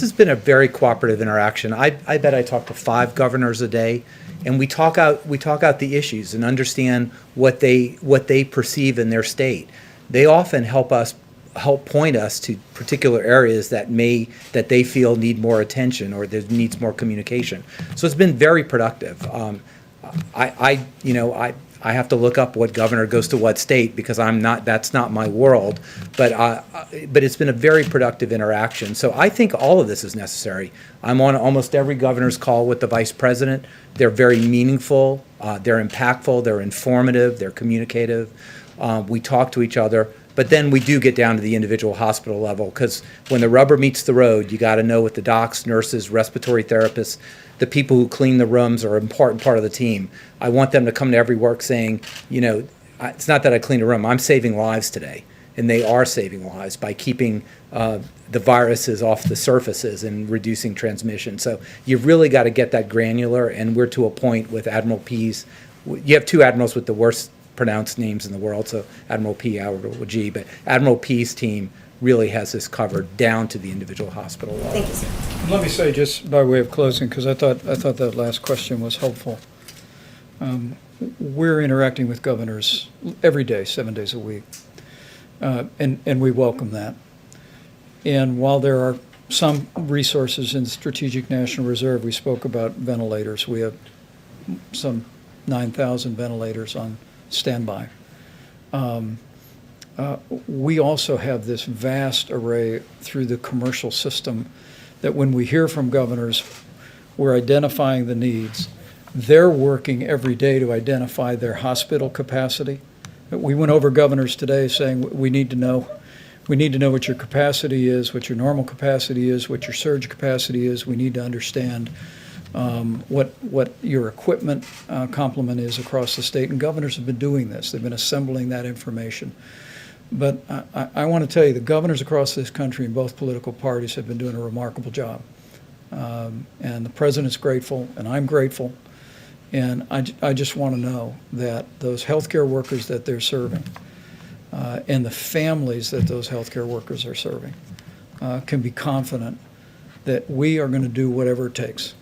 has been a very cooperative interaction. I bet I talk to 5 governors a day, and we talk out the issues and understand what they perceive in their state. They often help point us to particular areas that they feel need more attention or that needs more communication. So it's been very productive. I have to look up what governor goes to what state because that's not my world, but it's been a very productive interaction. So I think all of this is necessary. I'm on almost every governor's call with the vice president. They're very meaningful, they're impactful, they're informative, they're communicative. We talk to each other, but then we do get down to the individual hospital level, because when the rubber meets the road, you got to know what the docs, nurses, respiratory therapists, the people who clean the rooms are an important part of the team. I want them to come to every work saying, it's not that I clean a room, I'm saving lives today. And they are saving lives by keeping the viruses off the surfaces and reducing transmission. So you've really got to get that granular, and we're to a point with Admiral P's. You have 2 admirals with the worst pronounced names in the world, so Admiral P, Admiral G, but Admiral P's team really has this covered down to the individual hospital level. Thank you, sir. Let me say, just by way of closing, because I thought that last question was helpful. We're interacting with governors every day, 7 days a week, and we welcome that. And while there are some resources in the Strategic National Reserve, we spoke about ventilators. We have some 9,000 ventilators on standby. We also have this vast array through the commercial system that when we hear from governors, we're identifying the needs. They're working every day to identify their hospital capacity. We went over governors today saying we need to know what your capacity is, what your normal capacity is, what your surge capacity is. We need to understand what your equipment complement is across the state. And governors have been doing this. They've been assembling that information. But I want to tell you, the governors across this country in both political parties have been doing a remarkable job. And the president's grateful, and I'm grateful. And I just want to know that those healthcare workers that they're serving and the families that those healthcare workers are serving can be confident that we are going to do whatever it takes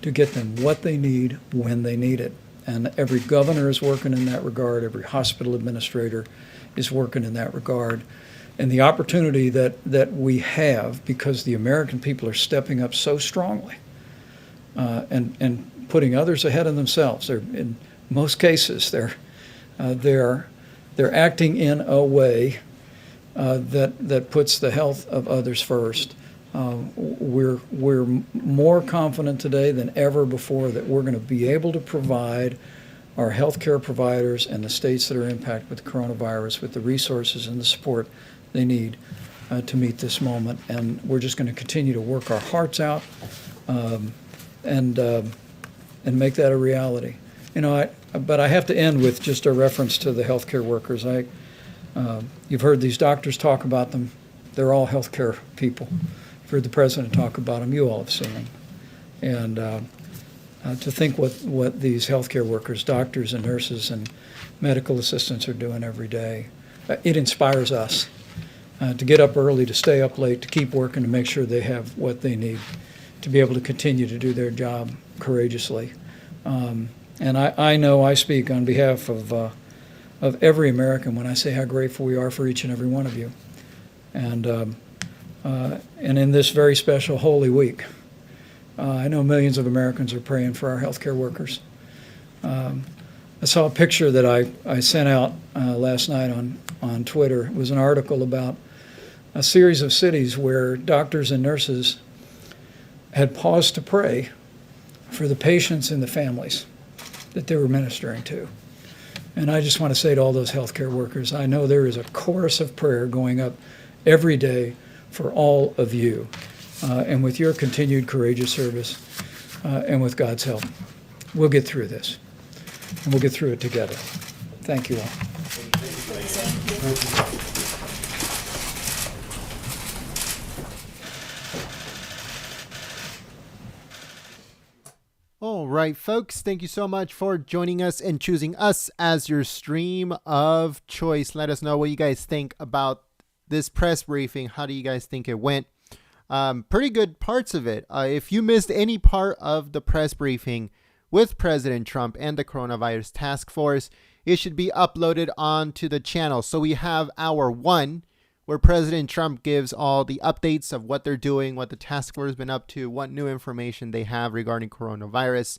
to get them what they need when they need it. And every governor is working in that regard. Every hospital administrator is working in that regard. And the opportunity that we have, because the American people are stepping up so strongly and putting others ahead of themselves. In most cases, they're acting in a way that puts the health of others first. We're more confident today than ever before that we're going to be able to provide our healthcare providers and the states that are impacted with the coronavirus with the resources and the support they need. to meet this moment, and we're just going to continue to work our hearts out and make that a reality. But I have to end with just a reference to the healthcare workers. You've heard these doctors talk about them. They're all healthcare people. You've heard the president talk about them. You all have seen them. And to think what these healthcare workers, doctors and nurses and medical assistants are doing every day, it inspires us to get up early, to stay up late, to keep working, to make sure they have what they need to be able to continue to do their job courageously. And I know I speak on behalf of every American when I say how grateful we are for each and every one of you. And in this very special Holy Week, I know millions of Americans are praying for our healthcare workers. I saw a picture that I sent out last night on Twitter. It was an article about a series of cities where doctors and nurses had paused to pray for the patients and the families that they were ministering to. And I just want to say to all those healthcare workers, I know there is a chorus of prayer going up every day for all of you. And with your continued courageous service and with God's help, we'll get through this. And we'll get through it together. Thank you all. All right, folks, thank you so much for joining us and choosing us as your stream of choice. Let us know what you guys think about this press briefing. How do you guys think it went? Pretty good parts of it. If you missed any part of the press briefing with President Trump and the coronavirus task force, it should be uploaded onto the channel. So we have hour 1, where President Trump gives all the updates of what they're doing, what the task force has been up to, what new information they have regarding coronavirus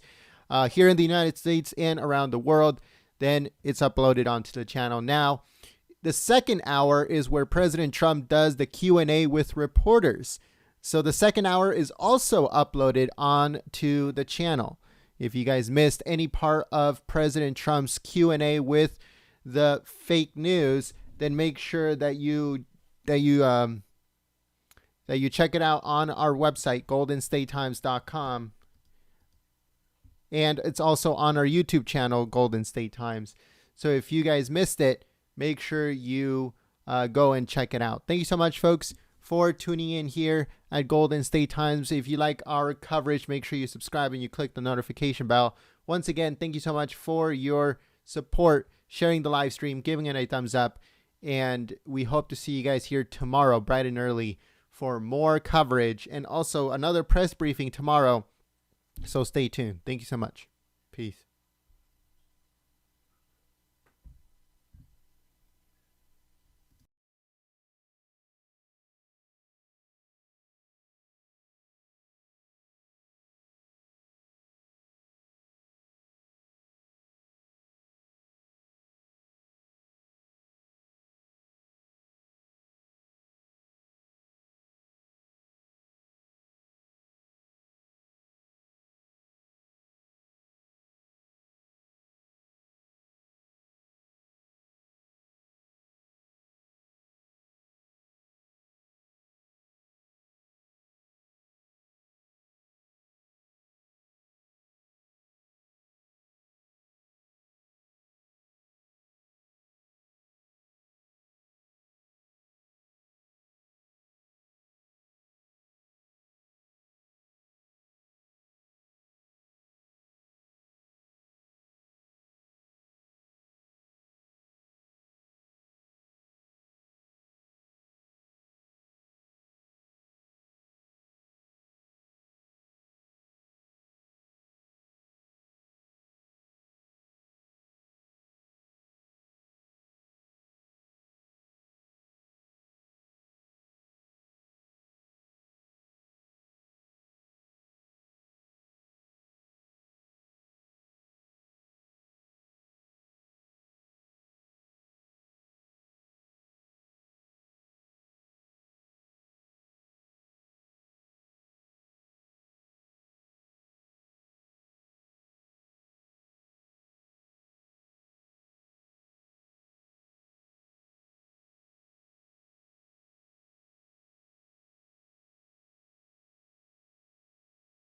here in the United States and around the world. Then it's uploaded onto the channel. Now, the second hour is where President Trump does the Q&A with reporters. So the second hour is also uploaded onto the channel. If you guys missed any part of President Trump's Q&A with the fake news, then make sure that you check it out on our website, goldenstatetimes.com. And it's also on our YouTube channel, Golden State Times. So if you guys missed it, make sure you go and check it out. Thank you so much, folks, for tuning in here at Golden State Times. If you like our coverage, make sure you subscribe and you click the notification bell. Once again, thank you so much for your support, sharing the live stream, giving it a thumbs up. And we hope to see you guys here tomorrow, bright and early, for more coverage and also another press briefing tomorrow. So stay tuned. Thank you so much. Peace.